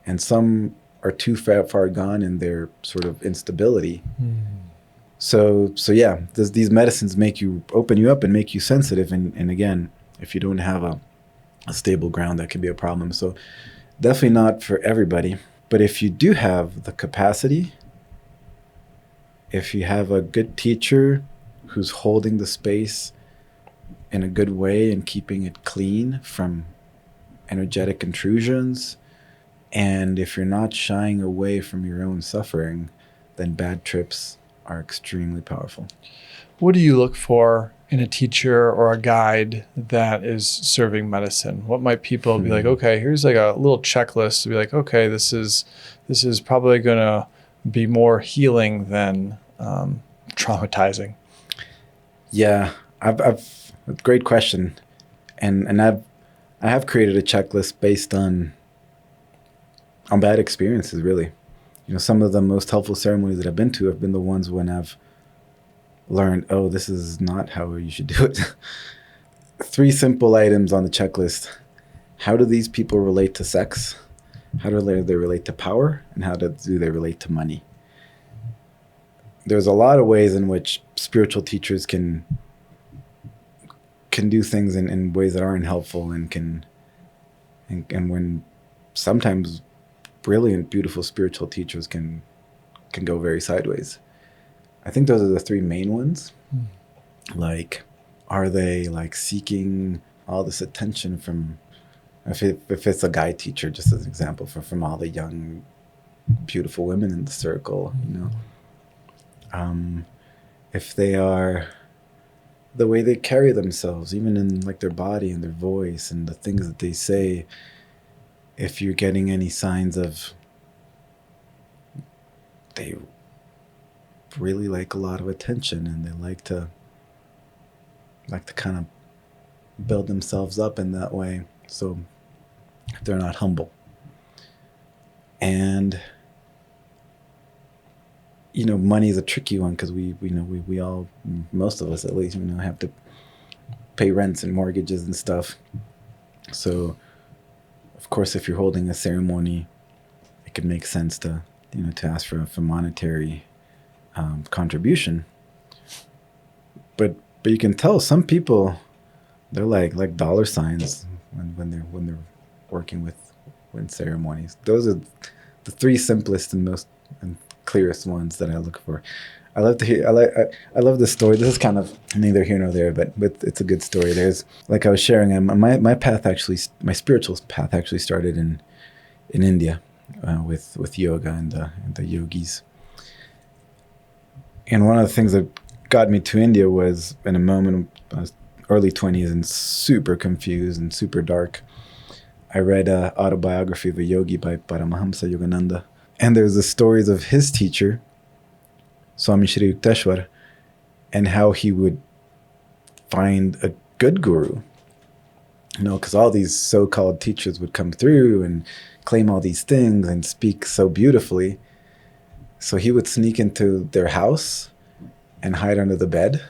[SPEAKER 1] and some are too far gone in their sort of instability. So yeah, these medicines open you up and make you sensitive. And again, if you don't have a stable ground, that can be a problem. So definitely not for everybody. But if you do have the capacity, if you have a good teacher who's holding the space in a good way and keeping it clean from energetic intrusions, and if you're not shying away from your own suffering, then bad trips are extremely powerful.
[SPEAKER 2] What do you look for in a teacher or a guide that is serving medicine? What might people be like, okay, here's like a little checklist to be like, okay, this is probably going to be more healing than traumatizing?
[SPEAKER 1] Yeah, I've great question. And I have created a checklist based on bad experiences, really. Some of the most helpful ceremonies that I've been to have been the ones when I've learned, oh, this is not how you should do it. 3 simple items on the checklist. How do these people relate to sex? How do they relate to power? And how do they relate to money? There's a lot of ways in which spiritual teachers can do things in ways that aren't helpful and when sometimes brilliant, beautiful spiritual teachers can go very sideways. I think those are the 3 main ones. Like, are they like seeking all this attention from, if it's a guy teacher, just as an example, from all the young, beautiful women in the circle, if they are, the way they carry themselves, even in like their body and their voice and the things that they say, if you're getting any signs of they really like a lot of attention and they like to kind of build themselves up in that way, so they're not humble. And money is a tricky one because we all, most of us at least, have to pay rents and mortgages and stuff. So of course, if you're holding a ceremony, it could make sense to ask for monetary contribution. But you can tell some people, they're like dollar signs when they're working with ceremonies. Those are the 3 simplest and most and clearest ones that I look for. I love to hear. I love this story. This is kind of neither here nor there, but it's a good story. There's, like I was sharing, my path actually, my spiritual path actually started in India with yoga and the yogis. And one of the things that got me to India was in a moment, I was early 20s and super confused and super dark. I read an autobiography of a yogi by Paramahamsa Yogananda, and there's the stories of his teacher, Swami Shri Yukteswar, and how he would find a good guru. Because all these so-called teachers would come through and claim all these things and speak so beautifully. So he would sneak into their house and hide under the bed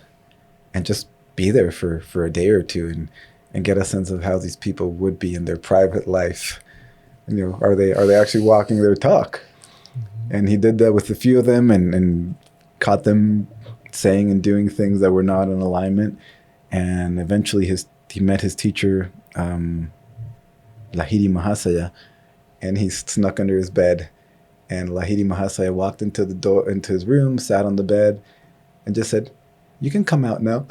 [SPEAKER 1] and just be there for a day or two and get a sense of how these people would be in their private life. Are they actually walking their talk? Mm-hmm. And he did that with a few of them and caught them saying and doing things that were not in alignment. And eventually he met his teacher, Lahiri Mahasaya, and he snuck under his bed. And Lahiri Mahasaya walked into his room, sat on the bed, and just said, "You can come out now."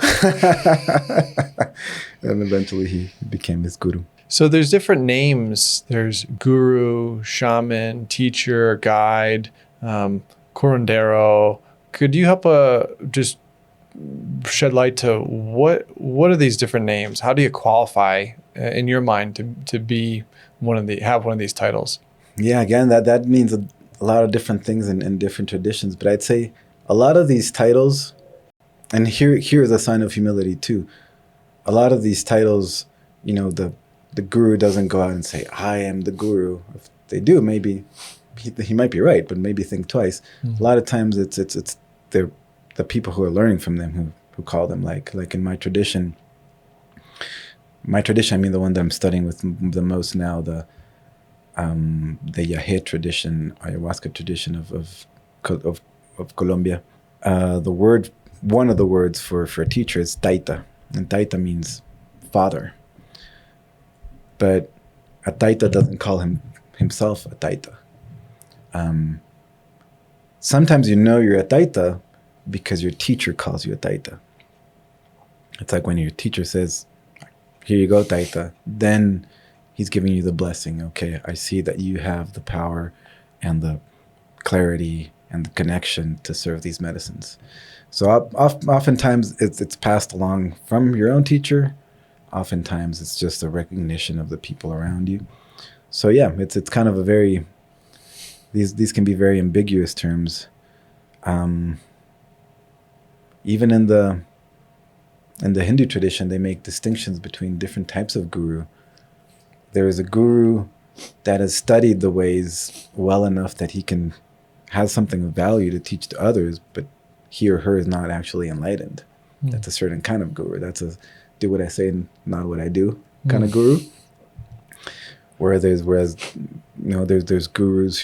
[SPEAKER 1] And eventually he became his guru.
[SPEAKER 2] So there's different names. There's guru, shaman, teacher, guide, curandero. Could you help just shed light to what are these different names? How do you qualify in your mind to be have one of these titles?
[SPEAKER 1] Yeah, again, that means a lot of different things in different traditions. But I'd say a lot of these titles, and here is a sign of humility too. A lot of these titles, the guru doesn't go out and say, "I am the guru." If they do, maybe he might be right, but maybe think twice. Mm-hmm. A lot of times it's the people who are learning from them who call them, like in my tradition. My tradition, I mean the one that I'm studying with the most now, the Yahe tradition, ayahuasca tradition of Colombia. One of the words for a teacher is taita, and taita means father. But a taita doesn't call himself a taita. Sometimes you know you're a taita because your teacher calls you a taita. It's like when your teacher says, here you go, taita. Then he's giving you the blessing. Okay, I see that you have the power and the clarity and the connection to serve these medicines. So oftentimes it's passed along from your own teacher. Oftentimes it's just a recognition of the people around you. So yeah, it's kind of a very, these can be very ambiguous terms. Even in the Hindu tradition, they make distinctions between different types of guru. There is a guru that has studied the ways well enough that he has something of value to teach to others, but he or her is not actually enlightened. That's a certain kind of guru. That's a do what I say and not what I do kind of guru. Whereas there's gurus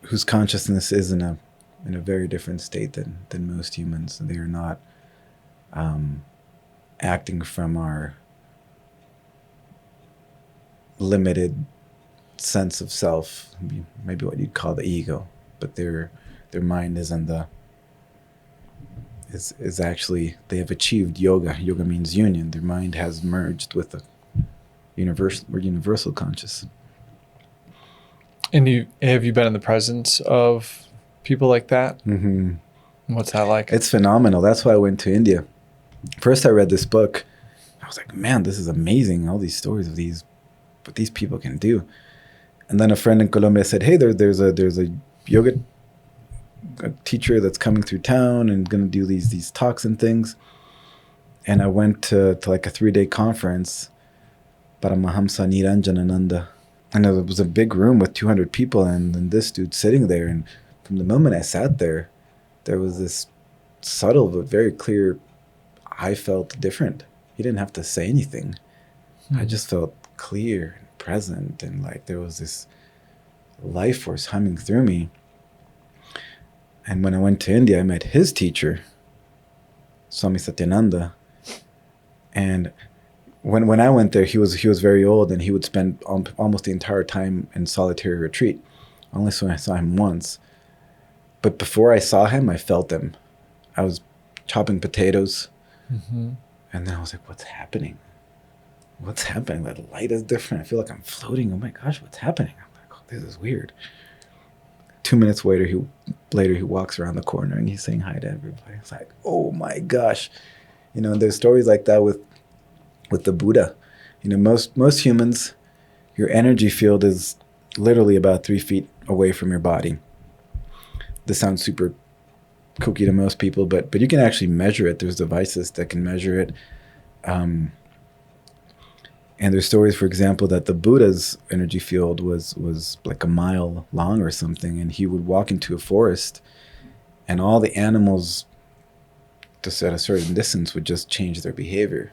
[SPEAKER 1] whose consciousness is in a very different state than most humans. They are not acting from our limited sense of self, maybe what you'd call the ego, but their mind is is actually, they have achieved yoga. Yoga means union. Their mind has merged with the universal conscious.
[SPEAKER 2] And have you been in the presence of people like that?
[SPEAKER 1] Mm-hmm.
[SPEAKER 2] What's that like?
[SPEAKER 1] It's phenomenal. That's why I went to India. First, I read this book. I was like, man, this is amazing. All these stories of what these people can do. And then a friend in Colombia said, hey, there's a yoga teacher that's coming through town and going to do these talks and things. And I went to like a 3-day conference, Paramahamsa Niranjanananda. And it was a big room with 200 people and this dude sitting there. And from the moment I sat there, there was this subtle but very clear, I felt different. He didn't have to say anything. I just felt clear and present, and like there was this life force humming through me. And when I went to India, I met his teacher, Swami Satyananda. And when I went there, he was very old, and he would spend almost the entire time in solitary retreat. Only so I saw him once. But before I saw him, I felt him. I was chopping potatoes. Mm-hmm. And then I was like, what's happening? What's happening? That light is different. I feel like I'm floating. Oh my gosh, what's happening? I'm like, oh, this is weird. 2 minutes later, he walks around the corner and he's saying hi to everybody. It's like, oh my gosh. And there's stories like that with the Buddha. Most humans, your energy field is literally about 3 feet away from your body. This sounds super kooky to most people, but you can actually measure it. There's devices that can measure it. And there's stories, for example, that the Buddha's energy field was like a mile long or something, and he would walk into a forest, and all the animals, just at a certain distance, would just change their behavior.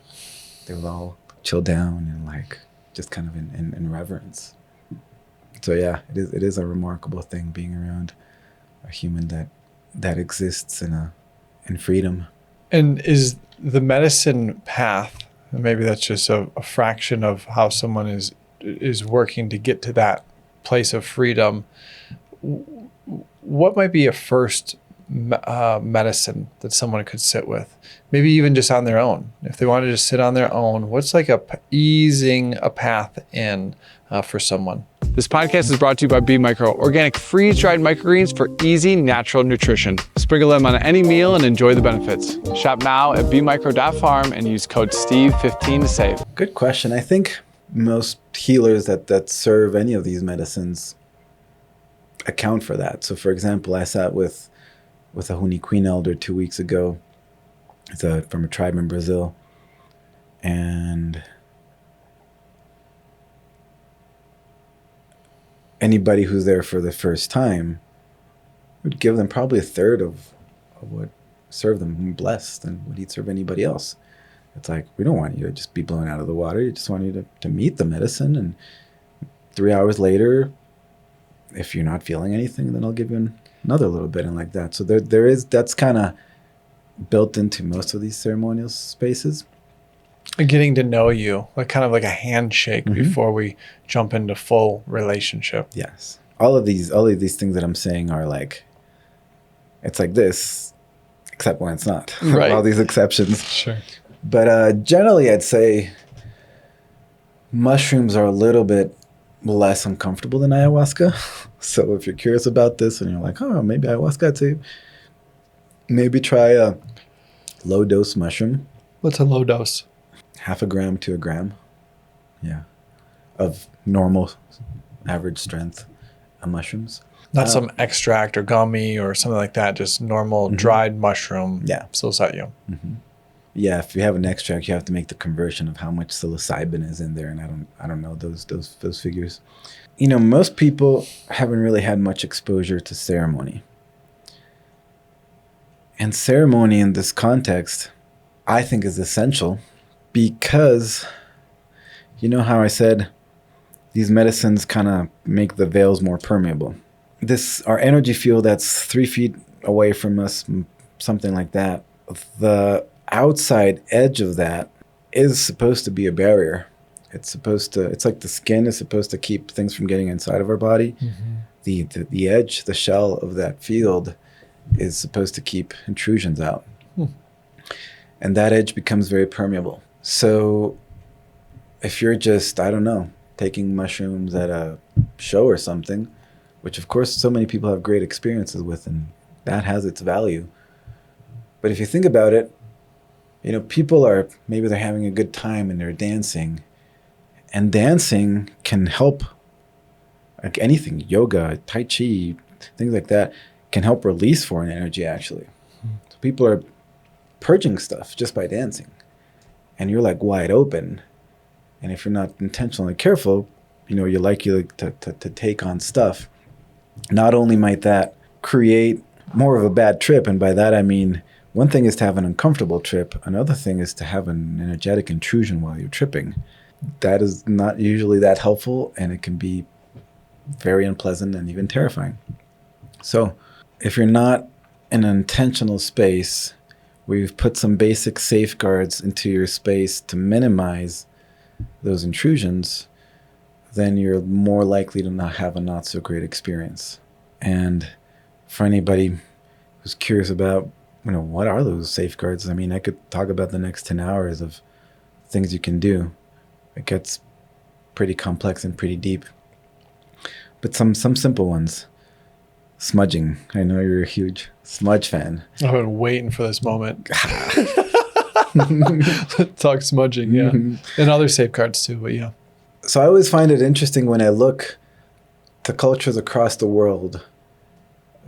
[SPEAKER 1] They would all chill down and like just kind of in reverence. So yeah, it is a remarkable thing being around a human that exists in freedom.
[SPEAKER 2] And is the medicine path, maybe that's just a fraction of how someone is working to get to that place of freedom, what might be a first medicine that someone could sit with? Maybe even just on their own. If they want to just sit on their own, what's like easing a path in for someone?
[SPEAKER 3] This podcast is brought to you by Be Micro, organic freeze-dried microgreens for easy, natural nutrition. Sprinkle them on any meal and enjoy the benefits. Shop now at bemicro.farm and use code STEVE15 to save.
[SPEAKER 1] Good question. I think most healers that serve any of these medicines account for that. So, for example, I sat with a Huni Queen elder 2 weeks ago. It's from a tribe in Brazil. And anybody who's there for the first time would give them probably a third of what served them blessed than what he'd serve anybody else. It's like, we don't want you to just be blown out of the water. You just want you to meet the medicine. And 3 hours later, if you're not feeling anything, then I'll give you another little bit and like that. So that's kind of built into most of these ceremonial spaces.
[SPEAKER 2] Getting to know you, like kind of like a handshake before we jump into full relationship.
[SPEAKER 1] Yes. All of these things that I'm saying are like, it's like this, except when it's not.
[SPEAKER 2] Right.
[SPEAKER 1] All these exceptions.
[SPEAKER 2] Sure.
[SPEAKER 1] But generally, I'd say mushrooms are a little bit less uncomfortable than ayahuasca. So if you're curious about this and you're like, oh, maybe ayahuasca too, maybe try a low dose mushroom.
[SPEAKER 2] What's a low dose?
[SPEAKER 1] 0.5 gram to 1 gram. Yeah. Of normal average strength of mushrooms.
[SPEAKER 2] Not some extract or gummy or something like that, just normal dried mushroom psilocybin.
[SPEAKER 1] Yeah, if you have an extract, you have to make the conversion of how much psilocybin is in there, and I don't know those figures. You know, most people haven't really had much exposure to ceremony. And ceremony in this context, I think, is essential because, you know how I said these medicines kind of make the veils more permeable. Our energy field that's 3 feet away from us, something like that, the outside edge of that is supposed to be a barrier. It's like the skin is supposed to keep things from getting inside of our body. The edge, the shell of that field is supposed to keep intrusions out. And that edge becomes very permeable. So if you're just, I don't know, taking mushrooms at a show or something, which of course so many people have great experiences with, and that has its value. But if you think about it, you know, maybe they're having a good time and they're dancing. And dancing can help, like anything, yoga, tai chi, things like that, can help release foreign energy actually. So people are purging stuff just by dancing. And you're like wide open. And if you're not intentionally careful, you know, you're likely to take on stuff. Not only might that create more of a bad trip, and by that I mean one thing is to have an uncomfortable trip, another thing is to have an energetic intrusion while you're tripping. That is not usually that helpful, and it can be very unpleasant and even terrifying. So if you're not in an intentional space where you've put some basic safeguards into your space to minimize those intrusions, then you're more likely to not have a not so great experience. And for anybody who's curious about, you know, what are those safeguards? I mean, I could talk about the next 10 hours of things you can do. It gets pretty complex and pretty deep. But some simple ones. Smudging. I know you're a huge smudge fan.
[SPEAKER 2] I've been waiting for this moment. Talk smudging, yeah. And other safeguards too, but yeah.
[SPEAKER 1] So I always find it interesting when I look to cultures across the world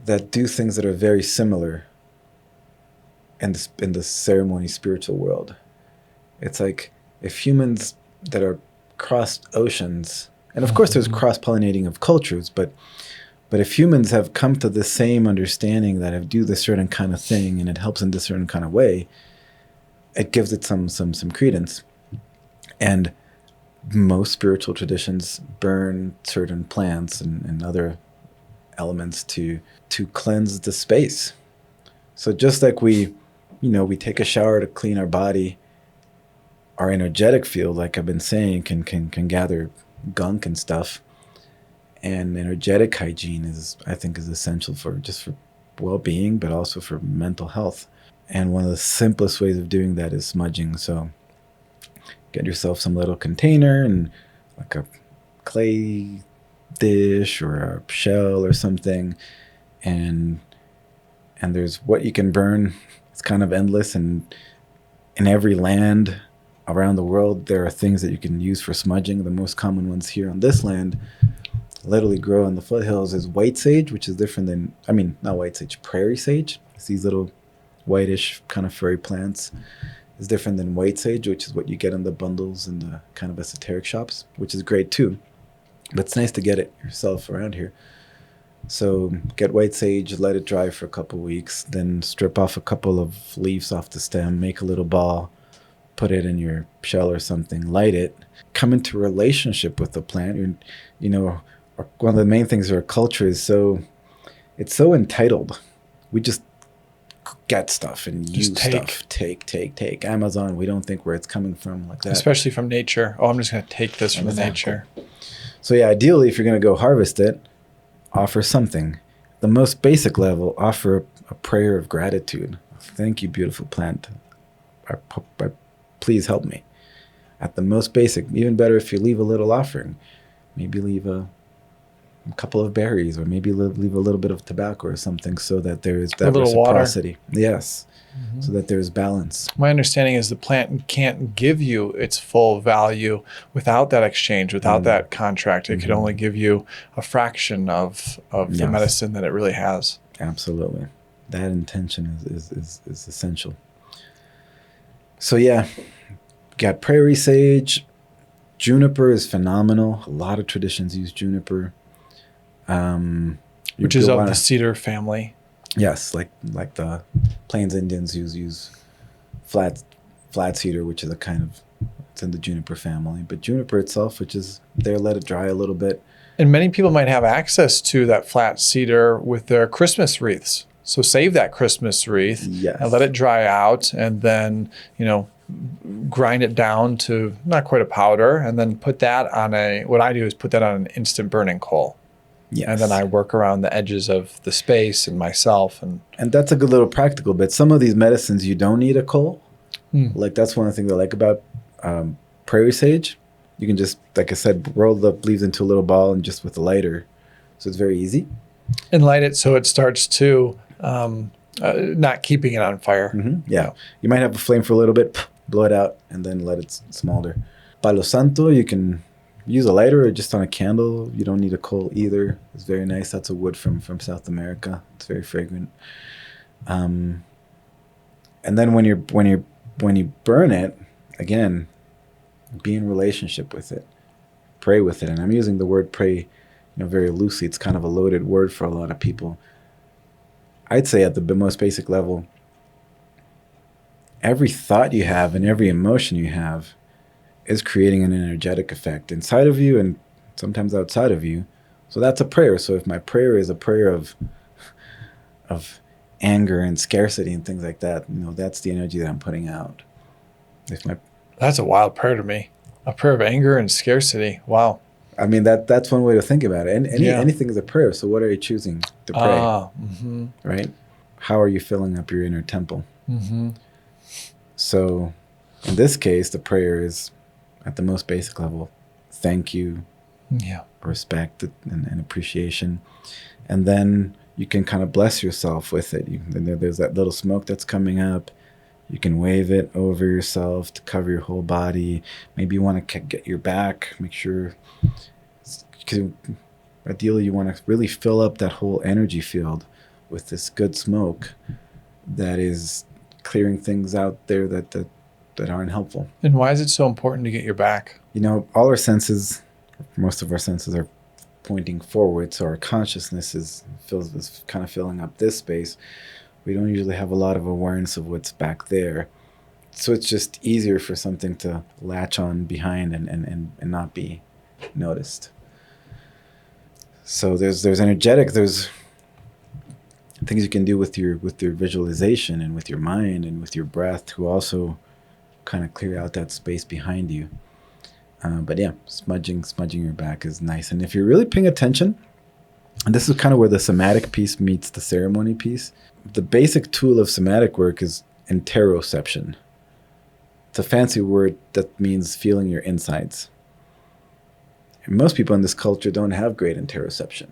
[SPEAKER 1] that do things that are very similar in the ceremony spiritual world. It's like if humans that are crossed oceans, and of course there's cross-pollinating of cultures, but if humans have come to the same understanding that if do this certain kind of thing and it helps in this certain kind of way, it gives it some credence. And most spiritual traditions burn certain plants and other elements to cleanse the space. So just like we take a shower to clean our body, our energetic field, like I've been saying, can gather gunk and stuff. And energetic hygiene I think is essential for well-being, but also for mental health. And one of the simplest ways of doing that is smudging. So get yourself some little container and like a clay dish or a shell or something. And there's what you can burn. It's kind of endless. And in every land around the world, there are things that you can use for smudging. The most common ones here on this land literally grow in the foothills is white sage, which is different than, not white sage, prairie sage. It's these little whitish kind of furry plants. It's different than white sage, which is what you get in the bundles in the kind of esoteric shops, which is great too. But it's nice to get it yourself around here. So get white sage, let it dry for a couple weeks, then strip off a couple of leaves off the stem, make a little ball, put it in your shell or something, light it, come into a relationship with the plant. One of the main things of our culture is it's so entitled. We just get stuff and
[SPEAKER 2] Just
[SPEAKER 1] use stuff. Take. Amazon, we don't think where it's coming from like that.
[SPEAKER 2] Especially from nature. Oh, I'm just going to take this from nature.
[SPEAKER 1] So yeah, ideally, if you're going to go harvest it, offer something. The most basic level, offer a prayer of gratitude. Thank you, beautiful plant. Please help me. At the most basic, even better if you leave a little offering. Maybe leave a couple of berries, or maybe leave a little bit of tobacco or something, so that there is that reciprocity. Water. Yes, so that there's balance.
[SPEAKER 2] My understanding is the plant can't give you its full value without that exchange, without that contract. It could only give you a fraction of the medicine that it really has.
[SPEAKER 1] Absolutely. That intention is essential. So yeah, got prairie sage. Juniper is phenomenal. A lot of traditions use juniper.
[SPEAKER 2] Which is of the cedar family.
[SPEAKER 1] Yes, like the Plains Indians use flat cedar, which is it's in the juniper family. But juniper itself, which is there, let it dry a little bit.
[SPEAKER 2] And many people might have access to that flat cedar with their Christmas wreaths. So save that Christmas wreath and let it dry out, and then, grind it down to not quite a powder, and then put that on what I do is put that on an instant burning coal. Yes. And then I work around the edges of the space and myself. And
[SPEAKER 1] that's a good little practical bit. Some of these medicines, you don't need a coal. Like that's one of the things I like about prairie sage. You can just, like I said, roll the leaves into a little ball and just with a lighter. So it's very easy.
[SPEAKER 2] And light it so it starts to, not keeping it on fire.
[SPEAKER 1] Yeah. You might have a flame for a little bit, blow it out, and then let it smolder. Palo Santo, you can use a lighter or just on a candle. You don't need a coal either. It's very nice. That's a wood from South America. It's very fragrant. And then when you burn it, again, be in relationship with it. Pray with it. And I'm using the word pray, very loosely. It's kind of a loaded word for a lot of people. I'd say at the most basic level, every thought you have and every emotion you have is creating an energetic effect inside of you and sometimes outside of you. So that's a prayer. So if my prayer is a prayer of anger and scarcity and things like that, that's the energy that I'm putting out.
[SPEAKER 2] That's a wild prayer to me. A prayer of anger and scarcity. Wow.
[SPEAKER 1] I mean, that's one way to think about it. And anything is a prayer. So what are you choosing to pray? Right? How are you filling up your inner temple? So in this case, the prayer is at the most basic level, thank you, respect and appreciation. And then you can kind of bless yourself with it. There's that little smoke that's coming up. You can wave it over yourself to cover your whole body. Maybe you want to get your back, make sure, because ideally you want to really fill up that whole energy field with this good smoke that is clearing things out there that aren't helpful.
[SPEAKER 2] And why is it so important to get your back?
[SPEAKER 1] All our senses, most of our senses are pointing forward, so our consciousness is kind of filling up this space. We don't usually have a lot of awareness of what's back there. So it's just easier for something to latch on behind and not be noticed. So there's energetic, there's things you can do with your visualization and with your mind and with your breath to also kind of clear out that space behind you. But yeah, smudging your back is nice. And if you're really paying attention, and this is kind of where the somatic piece meets the ceremony piece, the basic tool of somatic work is interoception. It's a fancy word that means feeling your insides. And most people in this culture don't have great interoception.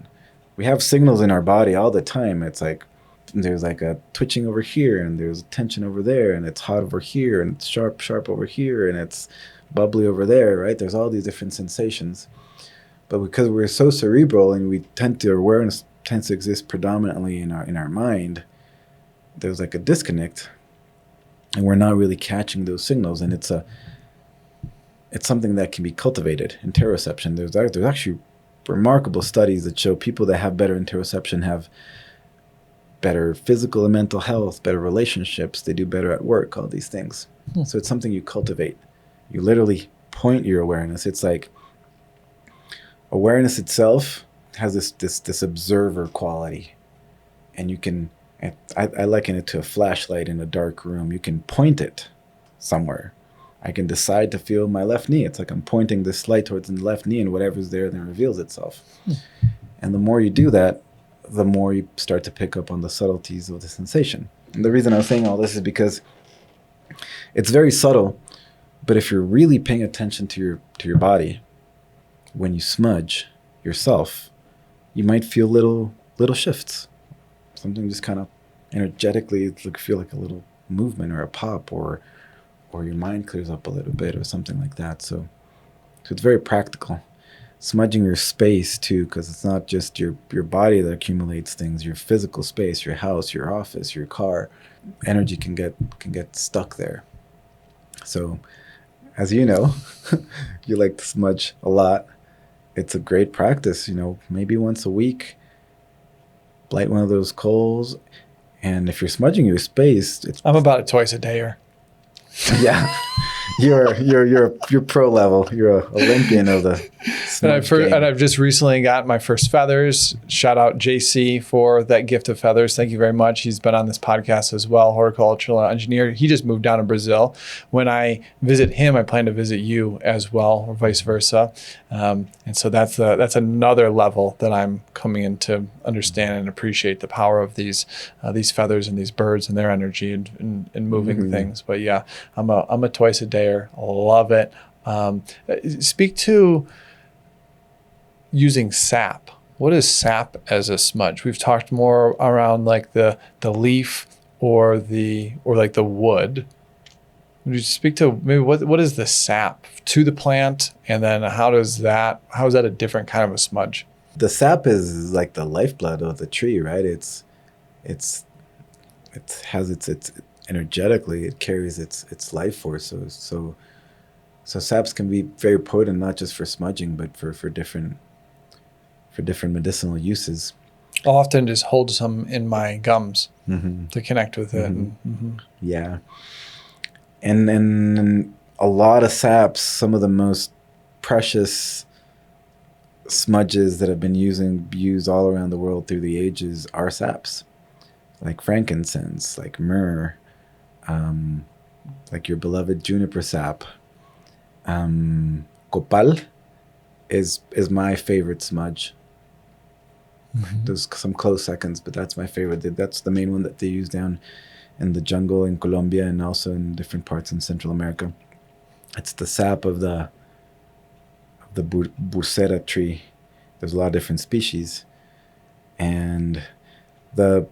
[SPEAKER 1] We have signals in our body all the time. It's like there's like a twitching over here, and there's tension over there, and it's hot over here, and it's sharp over here, and it's bubbly over there, right? There's all these different sensations. But because we're so cerebral and awareness tends to exist predominantly in our mind, there's like a disconnect, and we're not really catching those signals. And it's something that can be cultivated. Interoception. There's actually remarkable studies that show people that have better interoception have better physical and mental health, better relationships. They do better at work. All these things. So it's something you cultivate. You literally point your awareness. It's like awareness itself has this observer quality, and you can I liken it to a flashlight in a dark room. You can point it somewhere. I can decide to feel my left knee. It's like I'm pointing this light towards the left knee, and whatever's there then reveals itself. And the more you do that, the more you start to pick up on the subtleties of the sensation. And the reason I was saying all this is because it's very subtle, but if you're really paying attention to your body, when you smudge yourself, you might feel little shifts. Something just kind of energetically feel like a little movement or a pop, or your mind clears up a little bit or something like that. So it's very practical. Smudging your space too, because it's not just your body that accumulates things. Your physical space, your house, your office, your car, energy can get stuck there. So, as you know, you like to smudge a lot. It's a great practice. Maybe once a week, light one of those coals, and if you're smudging your space,
[SPEAKER 2] I'm about it twice a day.
[SPEAKER 1] Yeah. You're pro level. You're a Olympian of the smudge game.
[SPEAKER 2] And I've just recently got my first feathers. Shout out JC for that gift of feathers. Thank you very much. He's been on this podcast as well, horticultural engineer. He just moved down to Brazil. When I visit him, I plan to visit you as well, or vice versa. And so that's another level that I'm coming in to understand and appreciate the power of these feathers and these birds and their energy and moving things. But yeah, I'm a twice a day. Love it. Speak to using sap. What is sap as a smudge? We've talked more around like the leaf or like the wood. Would you speak to maybe what is the sap to the plant, and then how is that a different kind of a smudge?
[SPEAKER 1] The sap is like the lifeblood of the tree, right? It has its energetically, it carries its life force. So saps can be very potent, not just for smudging, but for different medicinal uses.
[SPEAKER 2] I'll often just hold some in my gums to connect with it.
[SPEAKER 1] Yeah. And a lot of saps, some of the most precious smudges that have been used all around the world through the ages are saps, like frankincense, like myrrh, like your beloved juniper sap. Copal is my favorite smudge. There's some close seconds, but that's my favorite. That's the main one that they use down in the jungle in Colombia and also in different parts in Central America. It's the sap of the bursera tree. There's a lot of different species, and the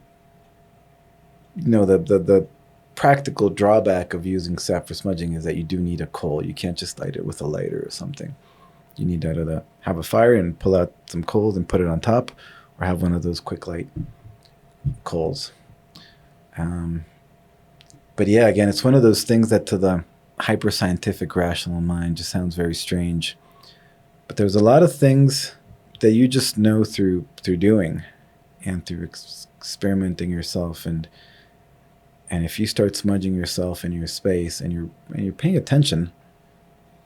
[SPEAKER 1] practical drawback of using sap for smudging is that you do need a coal. You can't just light it with a lighter or something. You need either to have a fire and pull out some coals and put it on top, or have one of those quick light coals. But yeah, again, it's one of those things that to the hyper scientific rational mind just sounds very strange. But there's a lot of things that you just know through doing and through experimenting yourself, and if you start smudging yourself in your space and you're paying attention,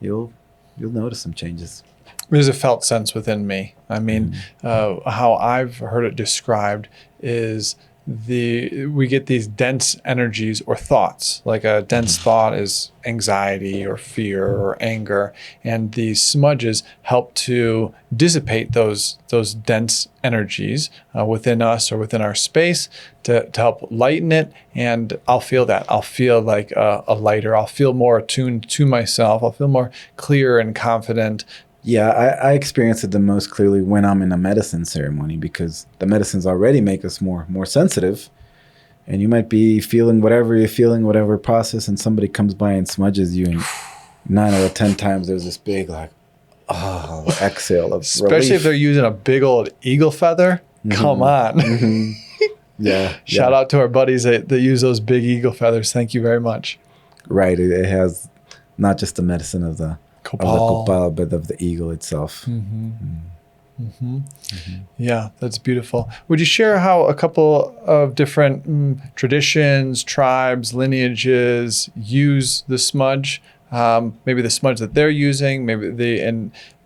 [SPEAKER 1] you'll notice some changes.
[SPEAKER 2] There's a felt sense within me. I mean, how I've heard it described is we get these dense energies or thoughts. Like a dense thought is anxiety or fear or anger, and these smudges help to dissipate those dense energies within us or within our space to help lighten it. And I'll feel that. I'll feel like a lighter. I'll feel more attuned to myself. I'll feel more clear and confident.
[SPEAKER 1] Yeah, I experience it the most clearly when I'm in a medicine ceremony, because the medicines already make us more sensitive. And you might be feeling whatever you're feeling, whatever process, and somebody comes by and smudges you, and 9 out of 10 times there's this big exhale of
[SPEAKER 2] Especially
[SPEAKER 1] relief.
[SPEAKER 2] if they're using a big old eagle feather. Come on.
[SPEAKER 1] Yeah.
[SPEAKER 2] Shout out to our buddies that use those big eagle feathers. Thank you very much.
[SPEAKER 1] Right. It has not just the medicine of the copal, but of the eagle itself.
[SPEAKER 2] Yeah, that's beautiful. Would you share how a couple of different traditions, tribes, lineages use the smudge? Maybe the smudge that they're using, maybe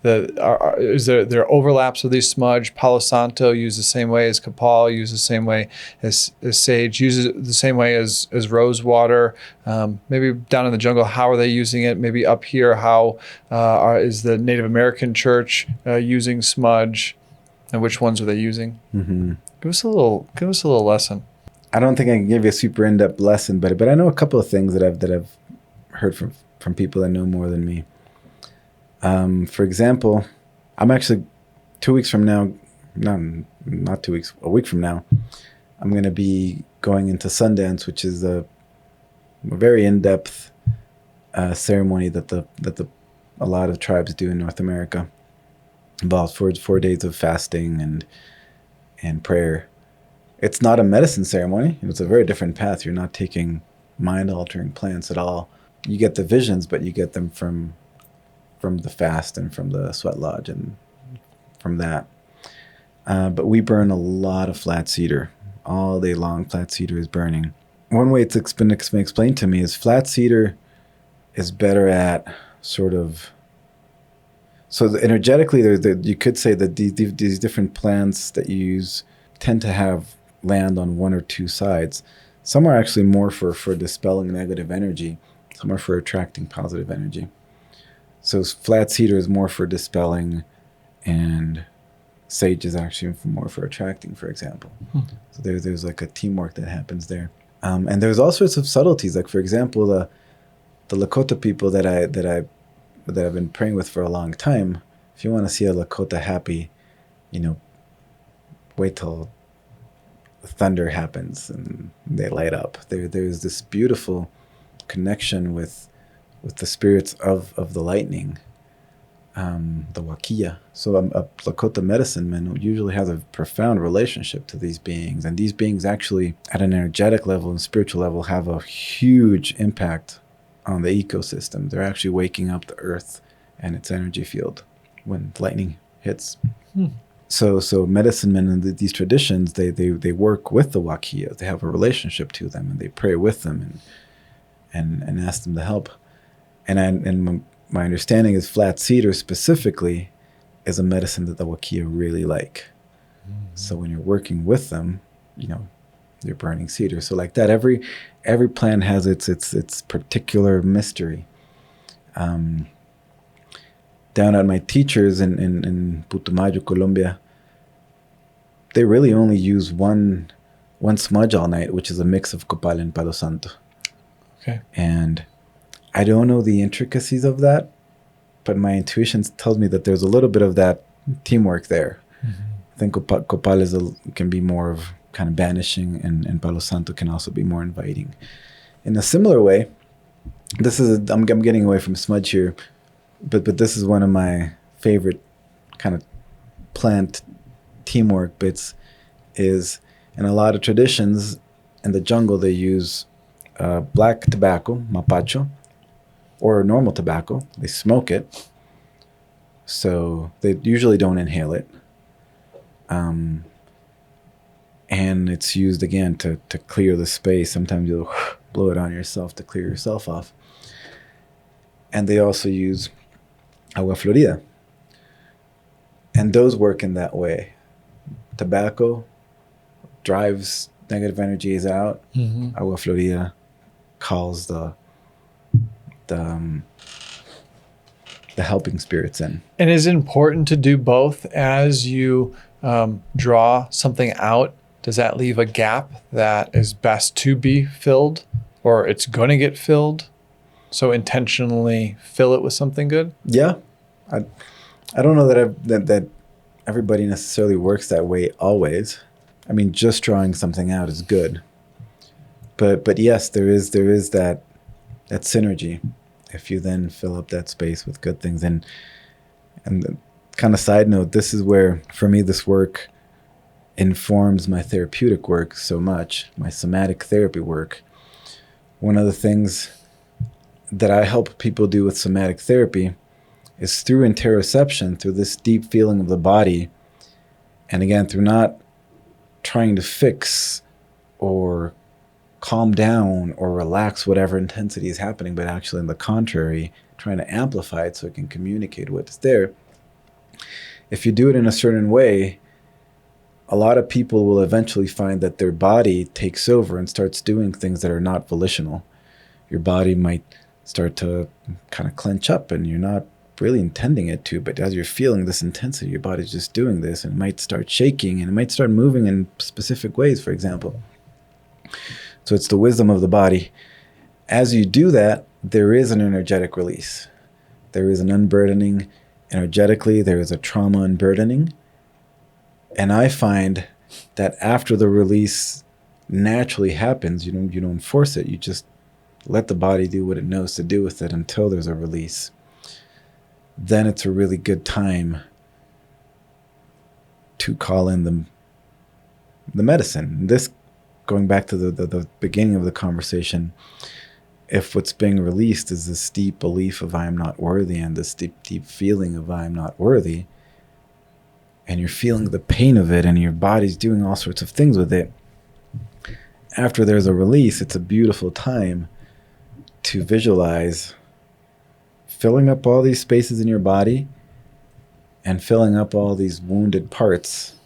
[SPEAKER 2] is there overlaps with these smudge? Palo Santo used the same way as Copal, used the same way as sage, uses it the same way as rose water. Maybe down in the jungle, how are they using it? Maybe up here, how is the Native American church using smudge, and which ones are they using?
[SPEAKER 1] Mm-hmm.
[SPEAKER 2] Give us a little lesson.
[SPEAKER 1] I don't think I can give you a super in-depth lesson, but I know a couple of things that I've heard from people that know more than me. For example, I'm actually 2 weeks from now, no, not 2 weeks, a week from now, I'm going to be going into Sundance, which is a very in-depth ceremony that a lot of tribes do in North America. Involves 4 days of fasting and prayer. It's not a medicine ceremony. It's a very different path. You're not taking mind-altering plants at all. You get the visions, but you get them from the fast and from the sweat lodge and from that. But we burn a lot of flat cedar. All day long, flat cedar is burning. One way it's been explained to me is flat cedar is better at sort of... So energetically, you could say that these different plants that you use tend to have land on one or two sides. Some are actually more for dispelling negative energy. Some are for attracting positive energy. So flat cedar is more for dispelling, and sage is actually more for attracting, for example. So there's like a teamwork that happens there. And there's all sorts of subtleties. Like, for example, the Lakota people that I've been praying with for a long time. If you want to see a Lakota happy, wait till thunder happens and they light up. There's this beautiful connection with the spirits of the lightning, the Wakia. So a Lakota medicine man usually has a profound relationship to these beings, and these beings actually, at an energetic level and spiritual level, have a huge impact on the ecosystem. They're actually waking up the earth and its energy field when lightning hits. So medicine men in these traditions, they work with the Wakia. They have a relationship to them, and they pray with them and ask them to help. And my understanding is flat cedar specifically is a medicine that the Wakia really like. So when you're working with them, you're burning cedar. So like that, every plant has its particular mystery. Down at my teachers in Putumayo, Colombia, they really only use one smudge all night, which is a mix of copal and palo santo.
[SPEAKER 2] Okay.
[SPEAKER 1] And I don't know the intricacies of that, but my intuition tells me that there's a little bit of that teamwork there. I think copal can be more of kind of banishing, and palo santo can also be more inviting. In a similar way, I'm getting away from smudge here, but this is one of my favorite kind of plant teamwork bits. Is in a lot of traditions in the jungle they use black tobacco, mapacho, or normal tobacco. They smoke it, so they usually don't inhale it. And it's used again to clear the space. Sometimes you'll blow it on yourself to clear yourself off. And they also use agua florida. And those work in that way. Tobacco drives negative energies out. Agua florida calls the helping spirits in.
[SPEAKER 2] And is it important to do both as you draw something out? Does that leave a gap that is best to be filled, or it's going to get filled? So intentionally fill it with something good?
[SPEAKER 1] Yeah. I don't know that everybody necessarily works that way always. I mean, just drawing something out is good. But yes, there is that synergy if you then fill up that space with good things. And the kind of side note, this is where, for me, this work informs my therapeutic work so much, my somatic therapy work. One of the things that I help people do with somatic therapy is through interoception, through this deep feeling of the body, and again, through not trying to fix or calm down or relax whatever intensity is happening, but actually, on the contrary, trying to amplify it so it can communicate what's there. If you do it in a certain way, a lot of people will eventually find that their body takes over and starts doing things that are not volitional. Your body might start to kind of clench up, and you're not really intending it to, but as you're feeling this intensity, your body's just doing this, and it might start shaking, and it might start moving in specific ways, for example. So it's the wisdom of the body. As you do that, there is an energetic release. There is an unburdening energetically. There is a trauma unburdening. And I find that after the release naturally happens, you don't force it. You just let the body do what it knows to do with it until there's a release. Then it's a really good time to call in the medicine. This, going back to the beginning of the conversation, if what's being released is this deep belief of I am not worthy, and this deep feeling of I am not worthy, and you're feeling the pain of it, and your body's doing all sorts of things with it, after there's a release, it's a beautiful time to visualize filling up all these spaces in your body and filling up all these wounded parts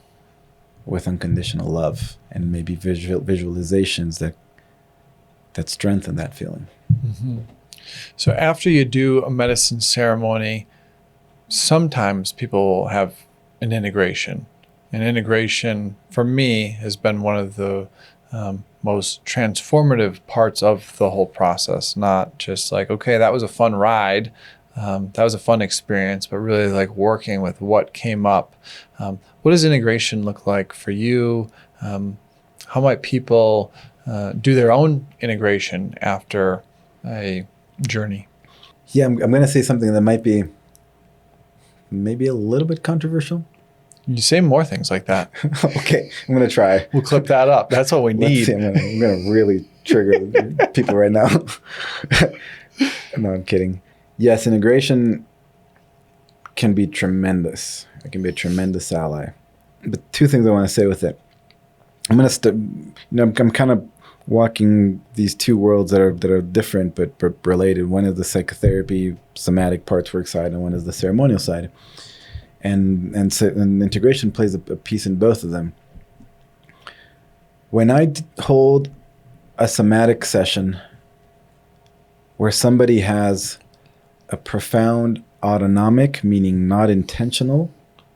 [SPEAKER 1] with unconditional love, and maybe visualizations that strengthen that feeling.
[SPEAKER 2] Mm-hmm. So after you do a medicine ceremony, sometimes people have an integration. And integration, for me, has been one of the most transformative parts of the whole process. Not just like, okay, that was a fun ride, that was a fun experience, but really like working with what came up. What does integration look like for you? How might people do their own integration after a journey?
[SPEAKER 1] Yeah, I'm going to say something that might be maybe a little bit controversial.
[SPEAKER 2] You say more things like that.
[SPEAKER 1] Okay, I'm going to try.
[SPEAKER 2] We'll clip that up. That's what we need.
[SPEAKER 1] I'm going to really trigger people right now. No, I'm kidding. Yes, integration can be tremendous. It can be a tremendous ally. But two things I want to say with it. I'm going to I'm kind of walking these two worlds that are different but related. One is the psychotherapy, somatic parts work side, and one is the ceremonial side. And integration plays a piece in both of them. When I hold a somatic session where somebody has a profound autonomic, meaning not intentional,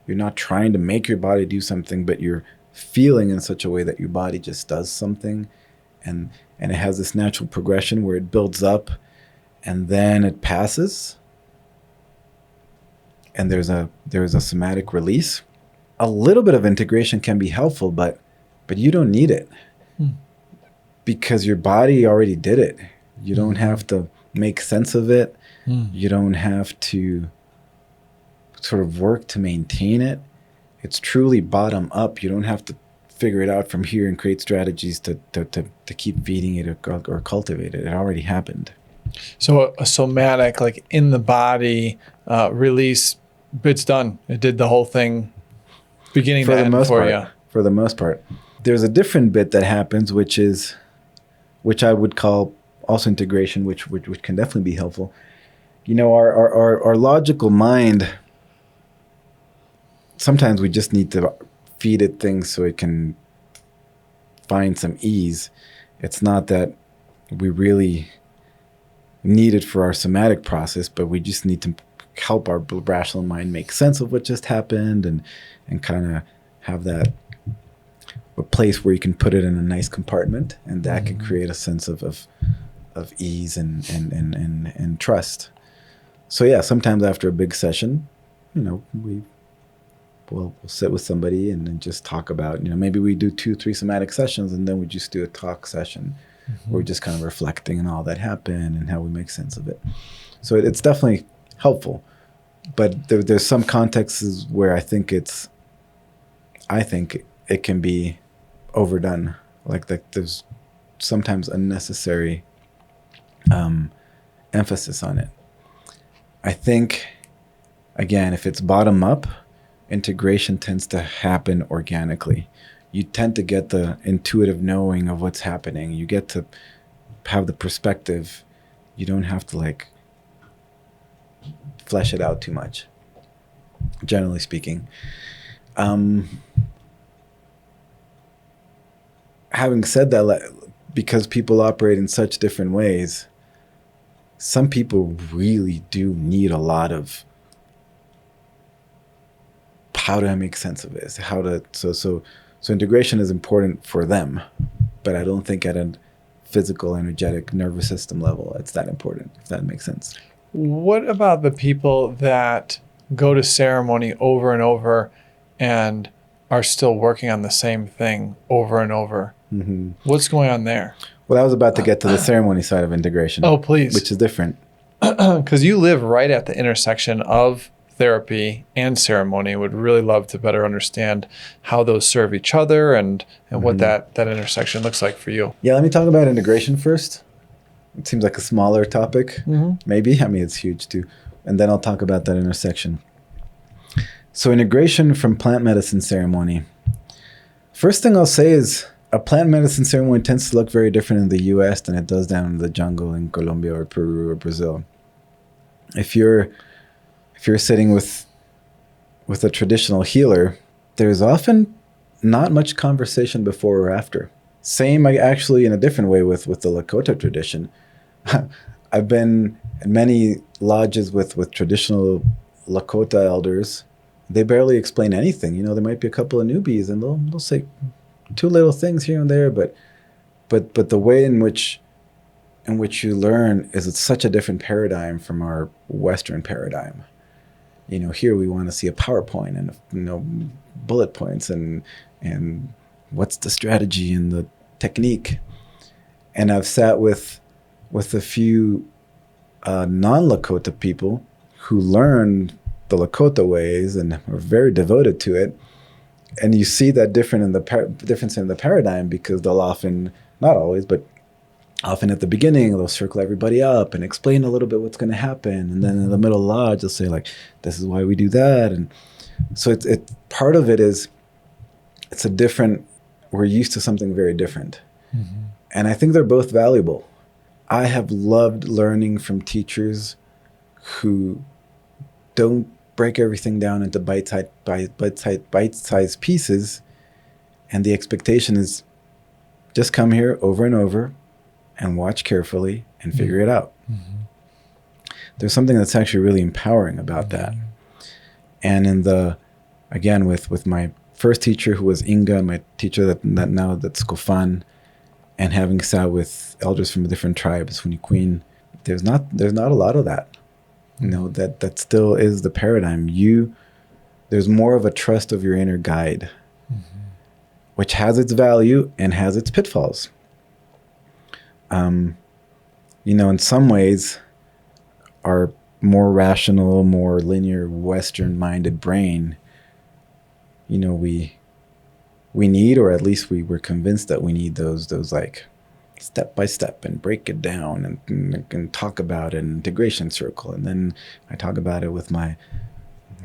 [SPEAKER 1] you're not trying to make your body do something, but you're feeling in such a way that your body just does something, and it has this natural progression where it builds up and then it passes, and there's a somatic release. A little bit of integration can be helpful, but you don't need it because your body already did it. You don't have to make sense of it. You don't have to sort of work to maintain it. It's truly bottom up. You don't have to figure it out from here and create strategies to keep feeding it or cultivate it. It already happened.
[SPEAKER 2] So a somatic, like in the body release, it's done. It did the whole thing, beginning to end for you.
[SPEAKER 1] For the most part. There's a different bit that happens, which I would call also integration, which can definitely be helpful. You know, our logical mind, sometimes we just need to feed it things so it can find some ease. It's not that we really need it for our somatic process, but we just need to help our rational mind make sense of what just happened and kind of have that a place where you can put it in a nice compartment, and that can create a sense of ease and trust. So yeah, sometimes after a big session, you know, we'll sit with somebody and then just talk about, you know, maybe we do 2-3 somatic sessions, and then we just do a talk session where we're just kind of reflecting on all that happened and how we make sense of it. So it's definitely helpful, but there's some contexts where I think it can be overdone. Like there's sometimes unnecessary emphasis on it. I think, again, if it's bottom up, integration tends to happen organically. You tend to get the intuitive knowing of what's happening. You get to have the perspective. You don't have to like flesh it out too much. generally speaking. Having said that, because people operate in such different ways, some people really do need a lot of how do I make sense of this? So integration is important for them, but I don't think at a physical, energetic, nervous system level it's that important, if that makes sense.
[SPEAKER 2] What about the people that go to ceremony over and over and are still working on the same thing over and over?
[SPEAKER 1] Mm-hmm.
[SPEAKER 2] What's going on there?
[SPEAKER 1] Well, I was about to get to the ceremony side of integration.
[SPEAKER 2] Oh, please.
[SPEAKER 1] Which is different.
[SPEAKER 2] Because you live right at the intersection of therapy and ceremony. Would really love to better understand how those serve each other and what that intersection looks like for you.
[SPEAKER 1] Yeah, let me talk about integration first. It seems like a smaller topic, maybe. I mean, it's huge too. And then I'll talk about that intersection. So integration from plant medicine ceremony. First thing I'll say is a plant medicine ceremony tends to look very different in the US than it does down in the jungle in Colombia or Peru or Brazil. If you're sitting with a traditional healer, there's often not much conversation before or after. Same actually in a different way with the Lakota tradition. I've been in many lodges with traditional Lakota elders. They barely explain anything. You know, there might be a couple of newbies and they'll say two little things here and there, but the way in which you learn is it's such a different paradigm from our Western paradigm. You know, here we want to see a PowerPoint and, you know, bullet points and what's the strategy and the technique. And I've sat with a few non-Lakota people who learned the Lakota ways and are very devoted to it. And you see that difference in the paradigm, because they'll often, not always, but often at the beginning, they'll circle everybody up and explain a little bit what's going to happen. And then in the middle of the lodge, they'll say like, this is why we do that. And so it's part of it is, we're used to something very different. Mm-hmm. And I think they're both valuable. I have loved learning from teachers who don't break everything down into bite-sized pieces. And the expectation is just come here over and over and watch carefully and figure it out. Mm-hmm. There's something that's actually really empowering about that. And again, with my first teacher, who was Inga, my teacher that's Kofan, and having sat with elders from different tribes, Queen, there's not a lot of that. You know, that still is the paradigm. There's more of a trust of your inner guide, which has its value and has its pitfalls. You know, in some ways, our more rational, more linear, Western-minded brain, you know, we need, or at least we're convinced that we need those like step by step and break it down and talk about it in integration circle. And then I talk about it with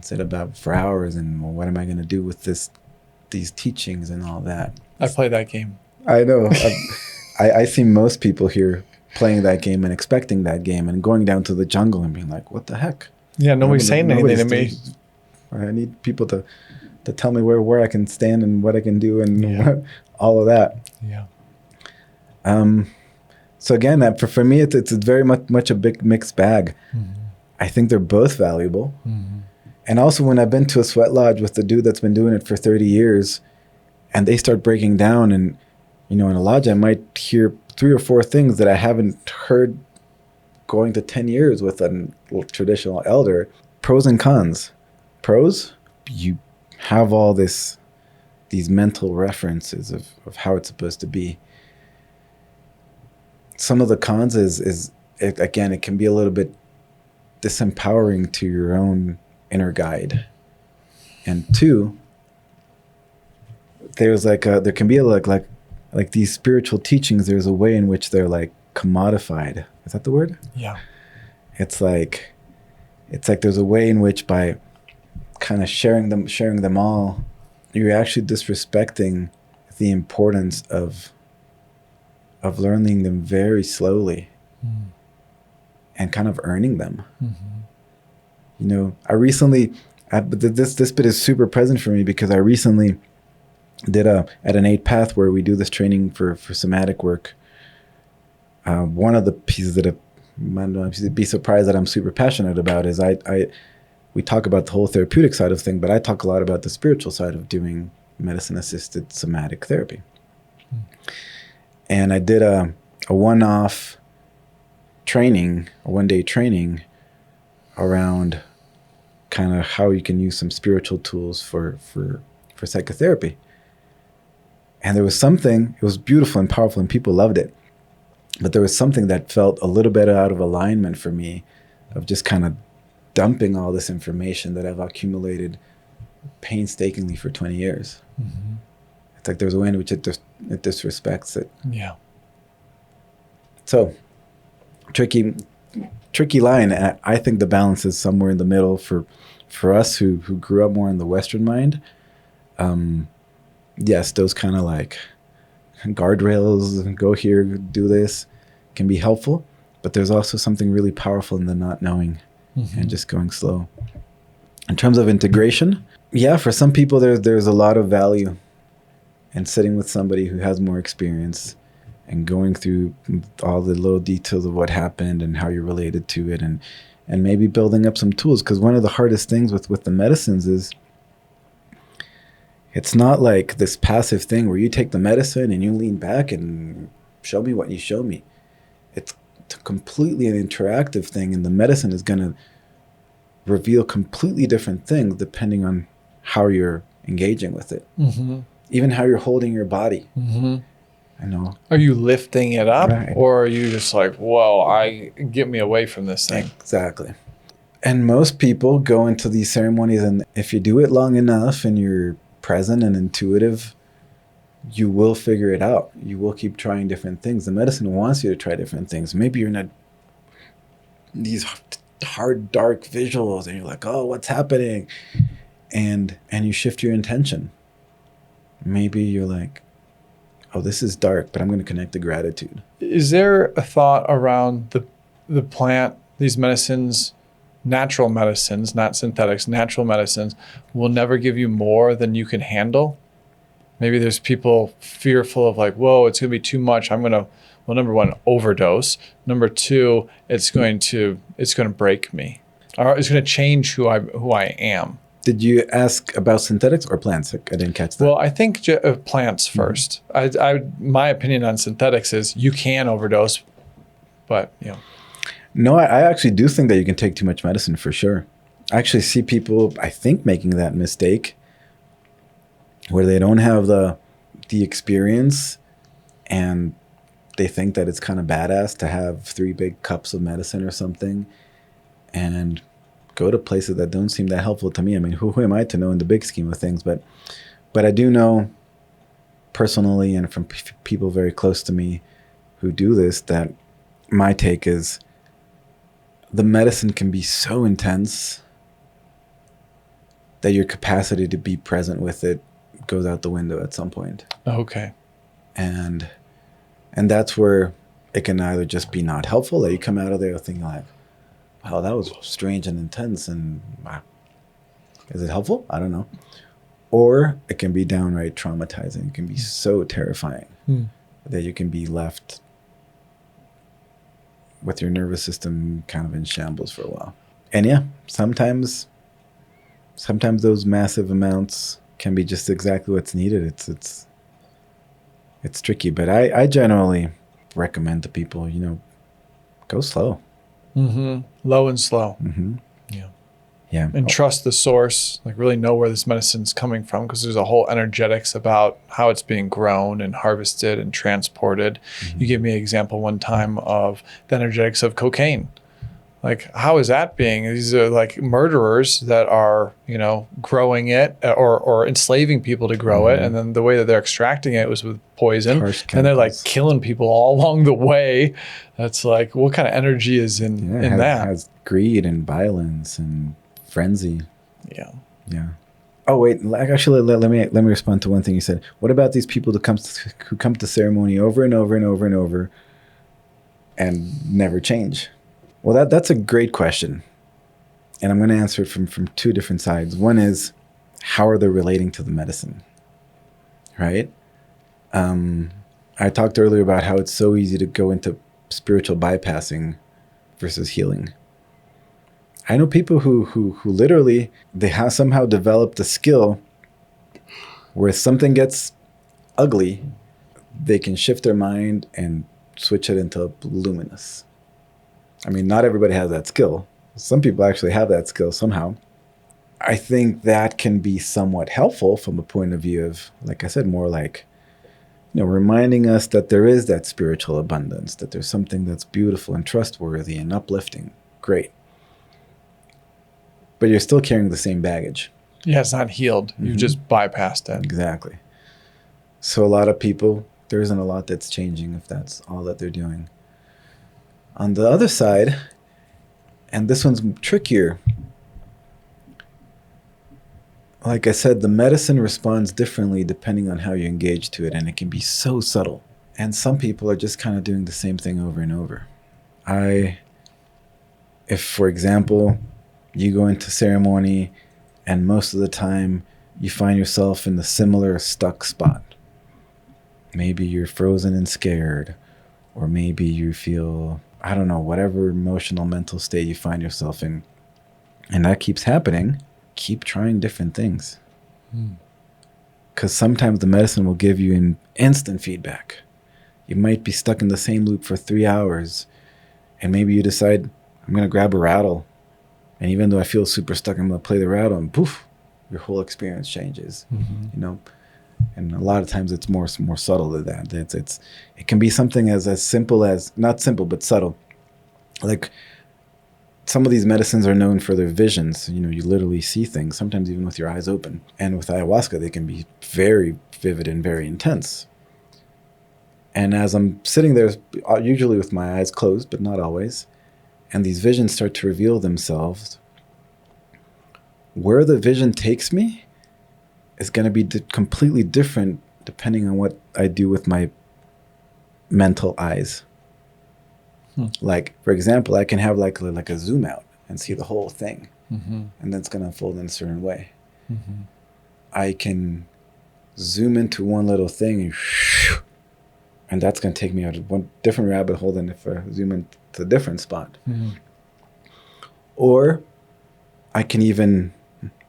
[SPEAKER 1] sit about for hours and, well, what am I going to do with these teachings and all that.
[SPEAKER 2] I play that game.
[SPEAKER 1] I know. I see most people here playing that game and expecting that game and going down to the jungle and being like, what the heck?
[SPEAKER 2] Yeah, nobody's saying anything to me.
[SPEAKER 1] I need people to tell me where I can stand and what I can do and all of that.
[SPEAKER 2] Yeah.
[SPEAKER 1] So again, for me, it's very much a big mixed bag. Mm-hmm. I think they're both valuable. Mm-hmm. And also when I've been to a sweat lodge with the dude that's been doing it for 30 years and they start breaking down, and, you know, in a lodge, I might hear 3 or 4 things that I haven't heard going to 10 years with a traditional elder. Pros and cons. Pros, you have all these mental references of how it's supposed to be. Some of the cons is again, it can be a little bit disempowering to your own inner guide. And 2, there's there can be like these spiritual teachings. There's a way in which they're like commodified. Is that the word? Yeah. It's like there's a way in which by kind of sharing them all, you're actually disrespecting the importance of learning them very slowly and kind of earning them. Mm-hmm. You know, I recently But this bit is super present for me because I recently did at an 8 path where we do this training for somatic work. One of the pieces that you'd be surprised that I'm super passionate about is we talk about the whole therapeutic side of things, but I talk a lot about the spiritual side of doing medicine-assisted somatic therapy. And I did a one-off training, a one-day training around kind of how you can use some spiritual tools for psychotherapy. And there was something, it was beautiful and powerful and people loved it. But there was something that felt a little bit out of alignment for me of just kind of dumping all this information that I've accumulated painstakingly for 20 years. Mm-hmm. It's like there's a way in which it disrespects it.
[SPEAKER 2] Yeah.
[SPEAKER 1] So, tricky line. And I think the balance is somewhere in the middle for us who grew up more in the Western mind. Yes, those kind of like guardrails, go here, do this, can be helpful. But there's also something really powerful in the not knowing and just going slow. In terms of integration, yeah, for some people there's a lot of value in sitting with somebody who has more experience and going through all the little details of what happened and how you're related to it, and maybe building up some tools. Because one of the hardest things with the medicines is it's not like this passive thing where you take the medicine and you lean back and show me what you show me. It's completely an interactive thing, and the medicine is going to reveal completely different things depending on how you're engaging with it. Mm-hmm. Even how you're holding your body. Mm-hmm. I know.
[SPEAKER 2] Are you lifting it up,
[SPEAKER 1] right,
[SPEAKER 2] or are you just like, whoa, get me away from this thing?
[SPEAKER 1] Exactly. And most people go into these ceremonies, and if you do it long enough and you're present and intuitive, you will figure it out. You will keep trying different things. The medicine wants you to try different things. Maybe you're in these hard, dark visuals, and you're like, oh, what's happening? And you shift your intention. Maybe you're like, oh, this is dark, but I'm going to connect to gratitude.
[SPEAKER 2] Is there a thought around the plant, these medicines, natural medicines, not synthetics, natural medicines, will never give you more than you can handle? Maybe there's people fearful of like, whoa, it's going to be too much. I'm going to, well, number one, overdose. Number two, it's going to break me, or it's going to change who I am.
[SPEAKER 1] Did you ask about synthetics or plants? I didn't catch that.
[SPEAKER 2] Well, I think plants first. Mm-hmm. My opinion on synthetics is you can overdose, but
[SPEAKER 1] No, I actually do think that you can take too much medicine for sure. I actually see people, I think, making that mistake where they don't have the experience and they think that it's kind of badass to have 3 big cups of medicine or something and go to places that don't seem that helpful to me. I mean, who am I to know in the big scheme of things? But I do know personally and from people very close to me who do this that my take is the medicine can be so intense that your capacity to be present with it goes out the window at some point.
[SPEAKER 2] Okay.
[SPEAKER 1] And that's where it can either just be not helpful, that you come out of there thinking like, wow, that was strange and intense, and wow, is it helpful? I don't know. Or it can be downright traumatizing. It can be so terrifying that you can be left with your nervous system kind of in shambles for a while. And yeah, sometimes those massive amounts can be just exactly what's needed. It's tricky, but I generally recommend to people, go slow.
[SPEAKER 2] Mm-hmm. Low and slow.
[SPEAKER 1] Mm-hmm. Yeah.
[SPEAKER 2] And trust the source, like really know where this medicine's coming from, because there's a whole energetics about how it's being grown and harvested and transported. Mm-hmm. You gave me an example one time of the energetics of cocaine. Like, how is that being? These are like murderers that are, growing it or enslaving people to grow it. And then the way that they're extracting it was with poison. And they're like killing people all along the way. That's like, what kind of energy is in that?
[SPEAKER 1] It has greed and violence and frenzy.
[SPEAKER 2] Yeah.
[SPEAKER 1] Oh, wait. Actually, let me respond to one thing you said. What about these people who come to ceremony over and over and over and over and never change? Well, that's a great question. And I'm going to answer it from two different sides. One is, how are they relating to the medicine, right? I talked earlier about how it's so easy to go into spiritual bypassing versus healing. I know people who literally, they have somehow developed a skill where if something gets ugly, they can shift their mind and switch it into luminous. I mean, not everybody has that skill. Some people actually have that skill somehow. I think that can be somewhat helpful from a point of view of, like I said, more like, reminding us that there is that spiritual abundance, that there's something that's beautiful and trustworthy and uplifting. Great. But you're still carrying the same baggage.
[SPEAKER 2] Yeah, it's not healed. You just bypassed it.
[SPEAKER 1] Exactly. So a lot of people, there isn't a lot that's changing if that's all that they're doing. On the other side, and this one's trickier, like I said, the medicine responds differently depending on how you engage to it, and it can be so subtle. And some people are just kind of doing the same thing over and over. If, for example, you go into ceremony and most of the time you find yourself in the similar stuck spot. Maybe you're frozen and scared, or maybe you feel, I don't know, whatever emotional, mental state you find yourself in, and that keeps happening, keep trying different things. Because sometimes the medicine will give you an instant feedback. You might be stuck in the same loop for 3 hours, and maybe you decide, I'm going to grab a rattle. And even though I feel super stuck, I'm going to play the rattle, and poof, your whole experience changes. And a lot of times it's more subtle than that. It can be something as simple as, not simple, but subtle. Like some of these medicines are known for their visions. You literally see things, sometimes even with your eyes open. And with ayahuasca, they can be very vivid and very intense. And as I'm sitting there, usually with my eyes closed, but not always, and these visions start to reveal themselves, where the vision takes me is going to be completely different depending on what I do with my mental eyes. Like, for example, I can have like a zoom out and see the whole thing, and then it's going to unfold in a certain way. I can zoom into one little thing and that's going to take me out of one different rabbit hole than if I zoom into a different spot. Or I can even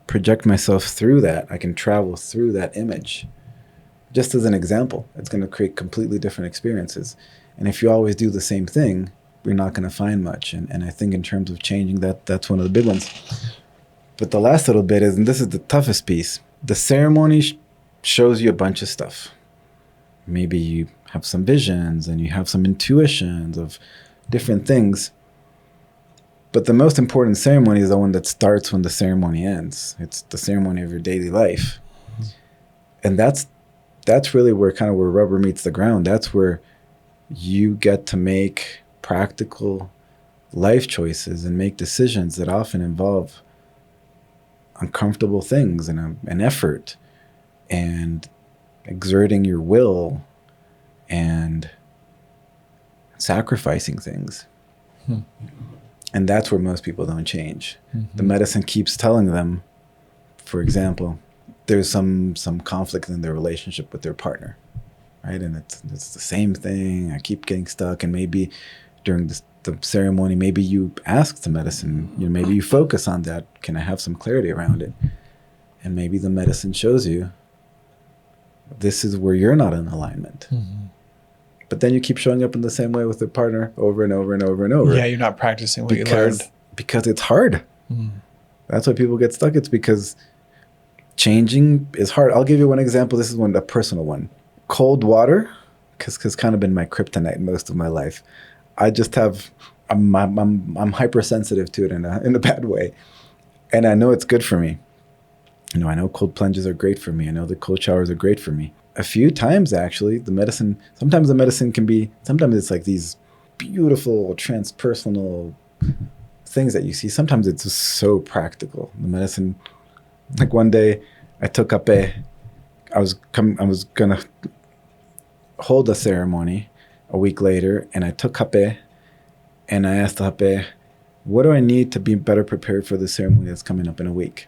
[SPEAKER 1] project myself through that. I can travel through that image. Just as an example, it's going to create completely different experiences. And if you always do the same thing, you're not going to find much. And I think in terms of changing that's one of the big ones. But the last little bit is, and this is the toughest piece, the ceremony shows you a bunch of stuff. Maybe you have some visions and you have some intuitions of different things. But the most important ceremony is the one that starts when the ceremony ends. It's the ceremony of your daily life. And that's really where rubber meets the ground. That's where you get to make practical life choices and make decisions that often involve uncomfortable things and an effort and exerting your will and sacrificing things. And that's where most people don't change. The medicine keeps telling them, for example, there's some conflict in their relationship with their partner, right? And it's the same thing. I keep getting stuck. And maybe during the ceremony, maybe you ask the medicine, maybe you focus on that. Can I have some clarity around it? And maybe the medicine shows you this is where you're not in alignment. But then you keep showing up in the same way with the partner over and over and over and over.
[SPEAKER 2] Yeah, you're not practicing what you learned.
[SPEAKER 1] Because it's hard. That's why people get stuck. It's because changing is hard. I'll give you one example. This is a personal one. Cold water, because it's kind of been my kryptonite most of my life. I'm hypersensitive to it in a bad way. And I know it's good for me. I know cold plunges are great for me. I know the cold showers are great for me. A few times, actually, sometimes the medicine can be, sometimes it's like these beautiful transpersonal things that you see. Sometimes it's just so practical. The medicine, like one day I took hape. I was going to hold a ceremony a week later, and I took hape, and I asked the hape, what do I need to be better prepared for the ceremony that's coming up in a week?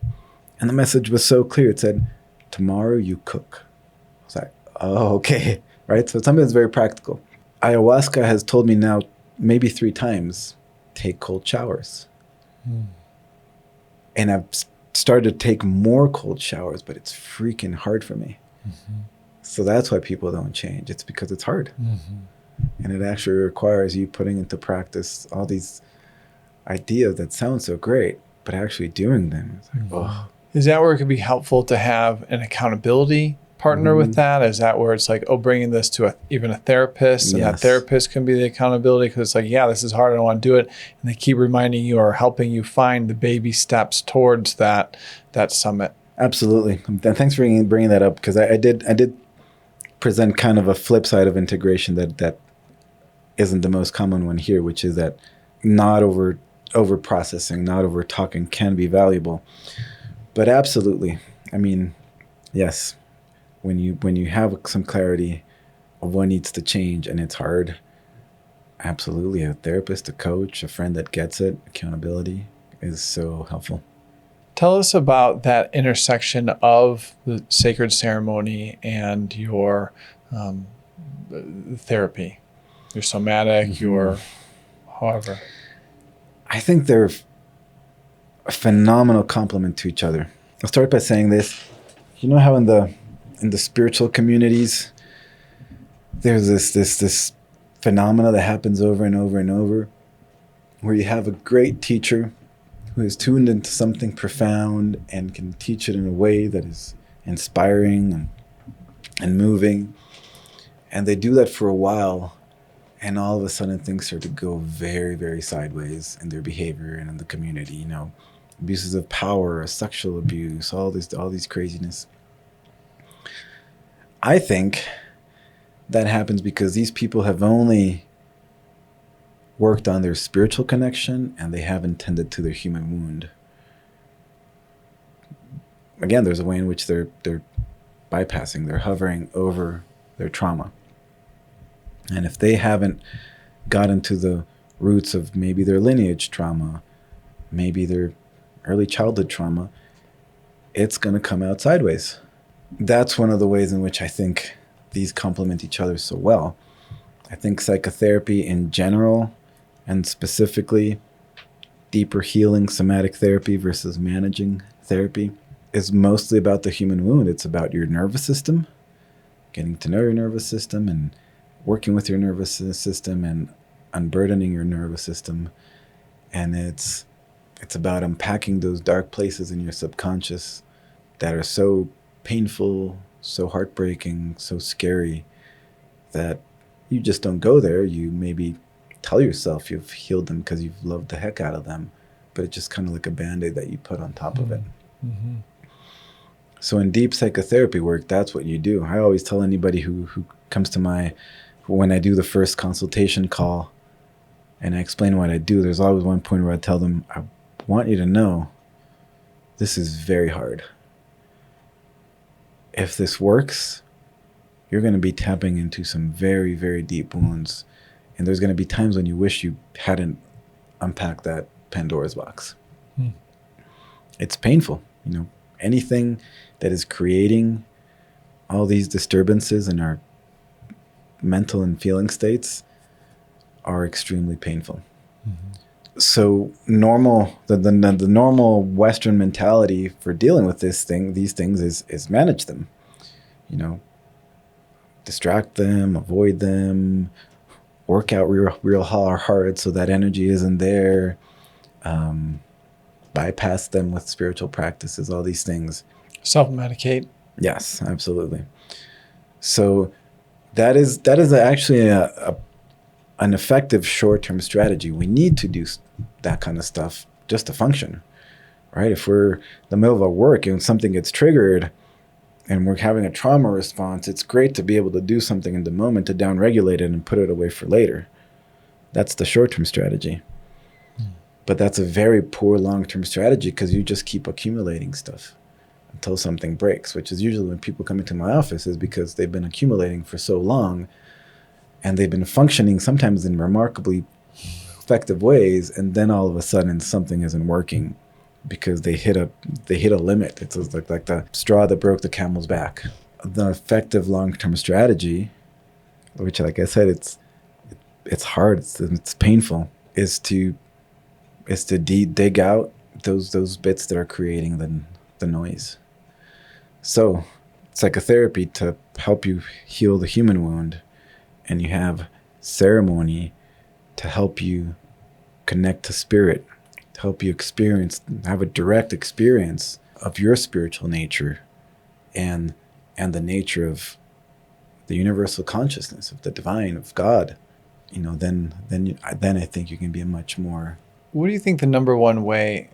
[SPEAKER 1] And the message was so clear. It said, tomorrow you cook. I was like, oh, okay. Right? So it's something that's very practical. Ayahuasca has told me now maybe 3 times, take cold showers. And I've started to take more cold showers, but it's freaking hard for me. So that's why people don't change. It's because it's hard. And it actually requires you putting into practice all these ideas that sound so great, but actually doing them. It's like, oh.
[SPEAKER 2] Is that where it could be helpful to have an accountability partner with that? Is that where it's like, oh, bringing this to even a therapist, and that therapist can be the accountability, because it's like, yeah, this is hard, I don't want to do it, and they keep reminding you or helping you find the baby steps towards that summit.
[SPEAKER 1] Absolutely. And thanks for bringing that up, because I did present kind of a flip side of integration that isn't the most common one here, which is that not over processing, not over talking can be valuable. But absolutely, I mean, yes. When you have some clarity of what needs to change and it's hard, absolutely, a therapist, a coach, a friend that gets it, accountability is so helpful.
[SPEAKER 2] Tell us about that intersection of the sacred ceremony and your therapy, your somatic, your however.
[SPEAKER 1] I think they're a phenomenal complement to each other. I'll start by saying this. You know how in the spiritual communities, there's this phenomena that happens over and over and over, where you have a great teacher who is tuned into something profound and can teach it in a way that is inspiring and moving. And they do that for a while, and all of a sudden things start to go very, very sideways in their behavior and in the community. You know, abuses of power, sexual abuse, all these craziness. I think that happens because these people have only worked on their spiritual connection and they haven't tended to their human wound. Again, there's a way in which they're bypassing, they're hovering over their trauma. And if they haven't gotten to the roots of maybe their lineage trauma, maybe their early childhood trauma, it's going to come out sideways. That's one of the ways in which I think these complement each other so well. I think psychotherapy in general, and specifically deeper healing somatic therapy versus managing therapy, is mostly about the human wound. It's about your nervous system, getting to know your nervous system and working with your nervous system and unburdening your nervous system. And it's about unpacking those dark places in your subconscious that are so painful, so heartbreaking, so scary that you just don't go there. You maybe tell yourself you've healed them because you've loved the heck out of them, but it's just kind of like a Band-Aid that you put on top of it. So in deep psychotherapy work, that's what you do. I always tell anybody who comes to when I do the first consultation call and I explain what I do, there's always one point where I tell them, I want you to know this is very hard. If this works, you're going to be tapping into some very, very deep wounds. And there's going to be times when you wish you hadn't unpacked that Pandora's box. It's painful. You know, anything that is creating all these disturbances in our mental and feeling states are extremely painful. So the normal Western mentality for dealing with these things is manage them, you know, distract them, avoid them, work out real hard so that energy isn't there, bypass them with spiritual practices, all these things.
[SPEAKER 2] Self-medicate.
[SPEAKER 1] Yes, absolutely. So that is actually an effective short-term strategy. We need to do that kind of stuff just to function, right? If we're in the middle of our work and something gets triggered and we're having a trauma response, it's great to be able to do something in the moment to downregulate it and put it away for later. That's the short-term strategy. But that's a very poor long-term strategy because you just keep accumulating stuff until something breaks, which is usually when people come into my office is because they've been accumulating for so long and they've been functioning sometimes in remarkably effective ways, and then all of a sudden something isn't working because they hit a limit. It's like the straw that broke the camel's back. The effective long-term strategy, which, like I said, it's hard, it's painful, is to dig out those bits that are creating the noise. So psychotherapy to help you heal the human wound, and you have ceremony to help you connect to spirit, to help you have a direct experience of your spiritual nature and the nature of the universal consciousness, of the divine, of God. Then I think you can be a much more.
[SPEAKER 2] What do you think the number one way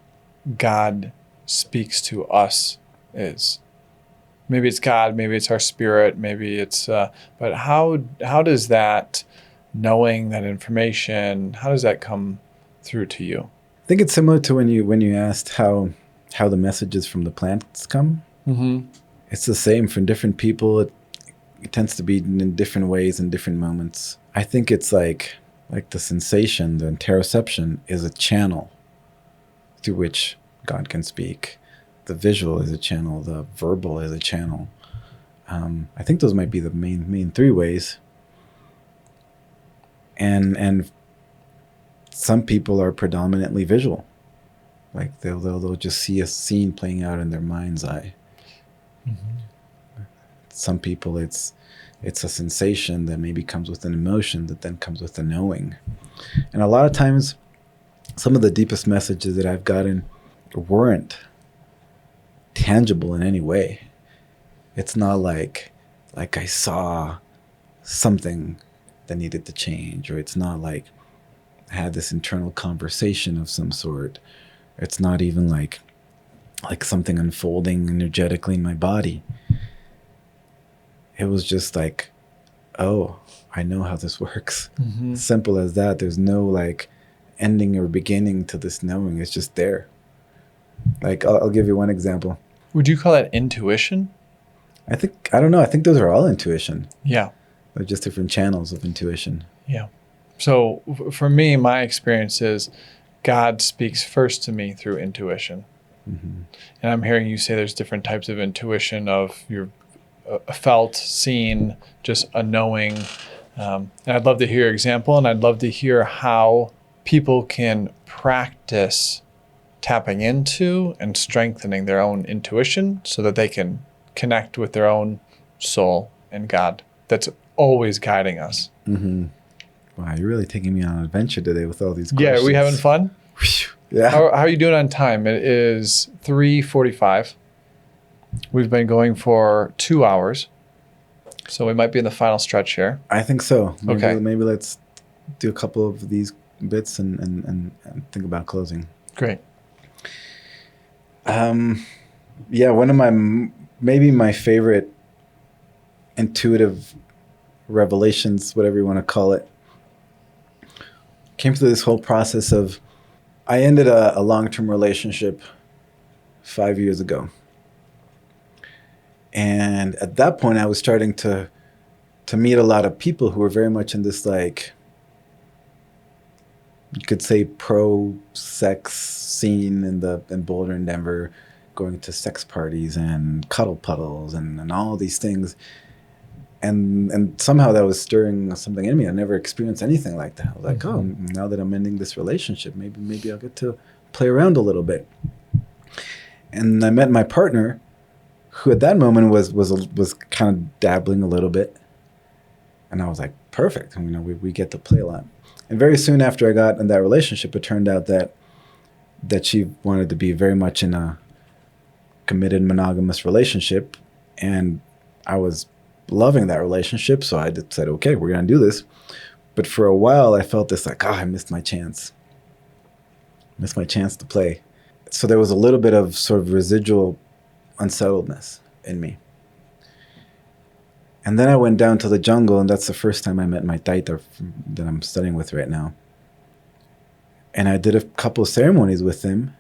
[SPEAKER 2] God speaks to us is? Maybe it's God, maybe it's our spirit, maybe it's, but how does that, knowing that information, how does that come through to you?
[SPEAKER 1] I think it's similar to when you asked how the messages from the plants come.
[SPEAKER 2] Mm-hmm.
[SPEAKER 1] It's the same for different people. It tends to be in different ways in different moments. I think it's like the sensation, the interoception is a channel through which God can speak. The visual is a channel. The verbal is a channel. I think those might be the main three ways. And some people are predominantly visual. Like they'll just see a scene playing out in their mind's eye. Mm-hmm. Some people it's a sensation that maybe comes with an emotion that then comes with a knowing. And a lot of times, some of the deepest messages that I've gotten weren't tangible in any way. It's not like I saw something that needed to change, or it's not like I had this internal conversation of some sort. It's not even like something unfolding energetically in my body. It was just like, oh, I know how this works. Mm-hmm. Simple as that. There's no like ending or beginning to this knowing. It's just there. Like I'll give you one example.
[SPEAKER 2] Would you call that intuition?
[SPEAKER 1] I don't know. I think those are all intuition.
[SPEAKER 2] Yeah.
[SPEAKER 1] They're just different channels of intuition.
[SPEAKER 2] Yeah. So for me, my experience is God speaks first to me through intuition. Mm-hmm. And I'm hearing you say there's different types of intuition, of your felt, seen, just a knowing. And I'd love to hear your example, and I'd love to hear how people can practice tapping into and strengthening their own intuition so that they can connect with their own soul and God that's always guiding us.
[SPEAKER 1] Mm-hmm. Wow, you're really taking me on an adventure today with all these questions.
[SPEAKER 2] Yeah, are we having fun?
[SPEAKER 1] Yeah.
[SPEAKER 2] How are you doing on time? It is 3:45. We've been going for 2 hours. So we might be in the final stretch here.
[SPEAKER 1] I think so.
[SPEAKER 2] Okay.
[SPEAKER 1] Maybe let's do a couple of these bits and think about closing.
[SPEAKER 2] Great.
[SPEAKER 1] Yeah, one of my favorite intuitive revelations, whatever you want to call it, came through this whole process of, I ended a long-term relationship 5 years ago. And at that point, I was starting to meet a lot of people who were very much in this, like, you could say pro-sex scene in Boulder and Denver, going to sex parties and cuddle puddles and all these things. And somehow that was stirring something in me. I never experienced anything like that. I was like, mm-hmm. Oh, now that I'm ending this relationship, maybe I'll get to play around a little bit. And I met my partner, who at that moment was kind of dabbling a little bit. And I was like, perfect. We get to play a lot. And very soon after I got in that relationship, it turned out that she wanted to be very much in a committed monogamous relationship. And I was loving that relationship. So I said, okay, we're going to do this. But for a while, I felt this like, I missed my chance. Missed my chance to play. So there was a little bit of sort of residual unsettledness in me. And then I went down to the jungle, and that's the first time I met my taita that I'm studying with right now. And I did a couple of ceremonies with him.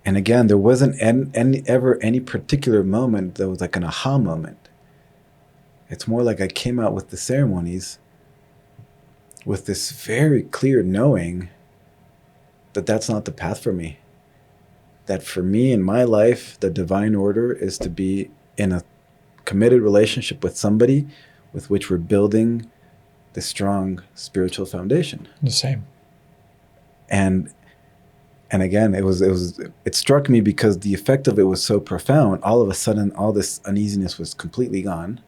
[SPEAKER 1] And again, there wasn't any particular moment that was like an aha moment. It's more like I came out with the ceremonies, with this very clear knowing that that's not the path for me. That for me in my life, the divine order is to be in a committed relationship with somebody with which we're building the strong spiritual foundation.
[SPEAKER 2] The same.
[SPEAKER 1] And again, it struck me because the effect of it was so profound. All of a sudden, all this uneasiness was completely gone.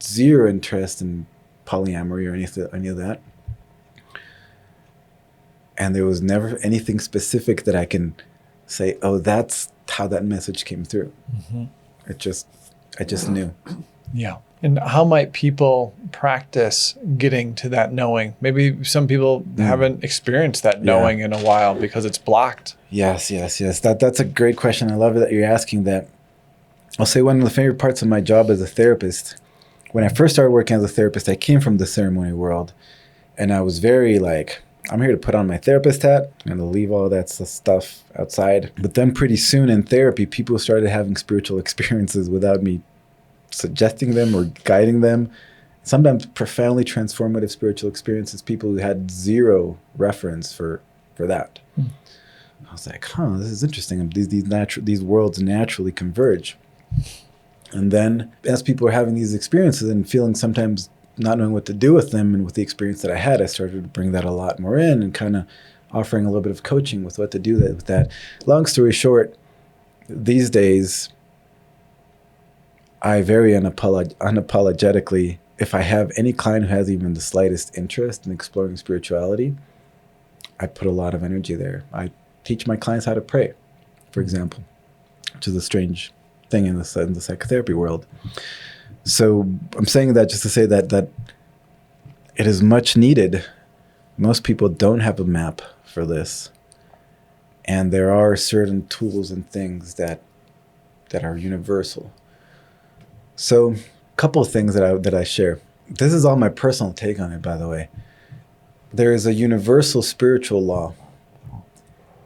[SPEAKER 1] Zero interest in polyamory or any of that. And there was never anything specific that I can say, oh, that's how that message came through. I just knew.
[SPEAKER 2] Yeah. And how might people practice getting to that knowing? Maybe some people haven't experienced that knowing in a while because it's blocked.
[SPEAKER 1] Yes. That's a great question. I love it that you're asking that. I'll say one of the favorite parts of my job as a therapist, when I first started working as a therapist, I came from the ceremony world. And I was very like, I'm here to put on my therapist hat and to leave all that stuff outside. But then pretty soon in therapy, people started having spiritual experiences without me suggesting them or guiding them. Sometimes profoundly transformative spiritual experiences, people who had zero reference for that. I was like, this is interesting. These worlds naturally converge. And then as people are having these experiences and feeling sometimes not knowing what to do with them, and with the experience that I had, I started to bring that a lot more in and kind of offering a little bit of coaching with what to do with that. Long story short, these days, I very unapologetically, if I have any client who has even the slightest interest in exploring spirituality, I put a lot of energy there. I teach my clients how to pray, for example, which is a strange thing in the psychotherapy world. So I'm saying that just to say that it is much needed. Most people don't have a map for this. And there are certain tools and things that are universal. So a couple of things that I share. This is all my personal take on it, by the way. There is a universal spiritual law.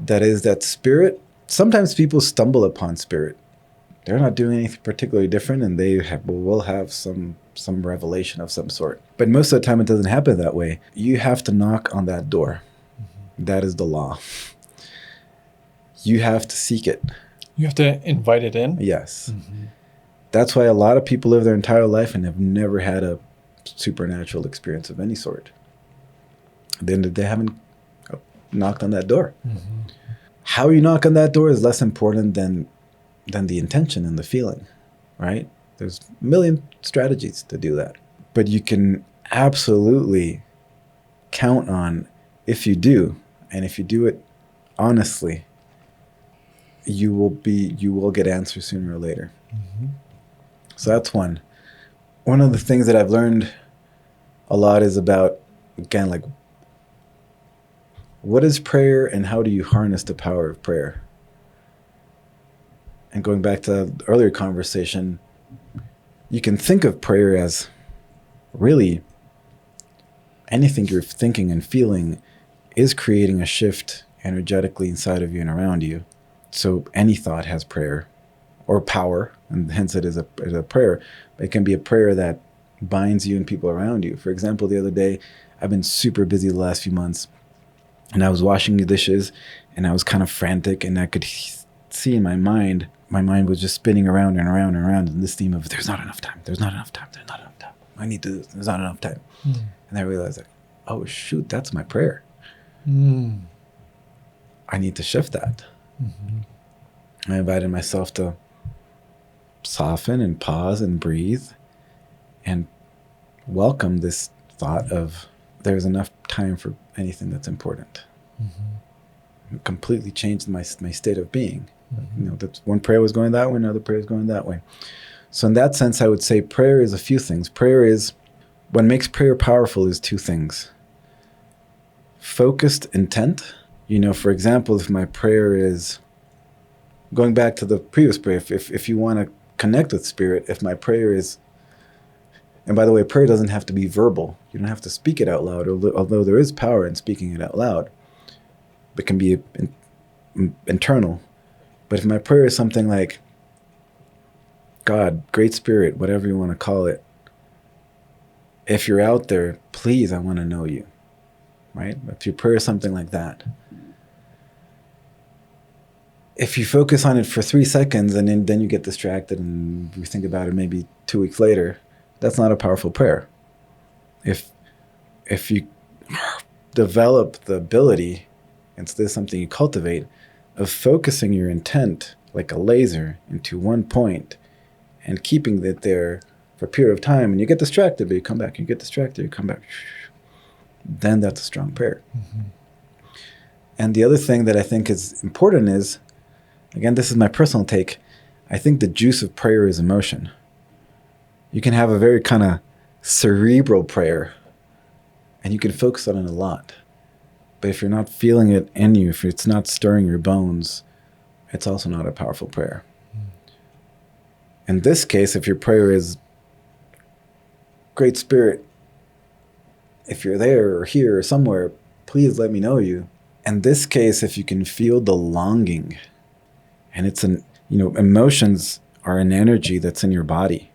[SPEAKER 1] That is that spirit, sometimes people stumble upon spirit. They're not doing anything particularly different, and they will have some revelation of some sort. But most of the time, it doesn't happen that way. You have to knock on that door. That is the law. You have to seek it.
[SPEAKER 2] You have to invite it in?
[SPEAKER 1] Yes. That's why a lot of people live their entire life and have never had a supernatural experience of any sort. Then they haven't knocked on that door. How you knock on that door is less important than the intention and the feeling, right? There's a million strategies to do that. But you can absolutely count on, if you do, and if you do it honestly, you will get answers sooner or later. So that's one. One of the things that I've learned a lot is about, again, like, what is prayer and how do you harness the power of prayer? And going back to the earlier conversation, you can think of prayer as really anything you're thinking and feeling is creating a shift energetically inside of you and around you. So any thought has prayer or power, and hence it is a prayer. It can be a prayer that binds you and people around you. For example, the other day, I've been super busy the last few months, and I was washing the dishes, and I was kind of frantic, and I could see in my mind was just spinning around and around and around in this theme of there's not enough time. I need to do this. There's not enough time. And I realized, like, oh, shoot, that's my prayer. I need to shift that. I invited myself to soften and pause and breathe and welcome this thought of there's enough time for anything that's important. It completely changed my state of being. That's one prayer was going that way, another prayer is going that way. So in that sense, I would say prayer is a few things. What makes prayer powerful is two things. Focused intent. For example, if my prayer is, going back to the previous prayer, if you want to connect with spirit, if my prayer is, and by the way, prayer doesn't have to be verbal. You don't have to speak it out loud, although there is power in speaking it out loud. It can be internal. But if my prayer is something like, God, Great Spirit, whatever you want to call it, if you're out there, please, I want to know you. right? If your prayer is something like that, if you focus on it for 3 seconds and then you get distracted and you think about it maybe 2 weeks later, that's not a powerful prayer. If you develop the ability, and so this is something you cultivate, of focusing your intent like a laser into one point and keeping it there for a period of time, and you get distracted, but you come back, you get distracted, you come back, then that's a strong prayer. Mm-hmm. And the other thing that I think is important is, again, this is my personal take, I think the juice of prayer is emotion. You can have a very kind of cerebral prayer, and you can focus on it a lot. But if you're not feeling it in you, if it's not stirring your bones, it's also not a powerful prayer. In this case, if your prayer is, Great Spirit, if you're there or here or somewhere, please let me know you. In this case, if you can feel the longing, and it's emotions are an energy that's in your body.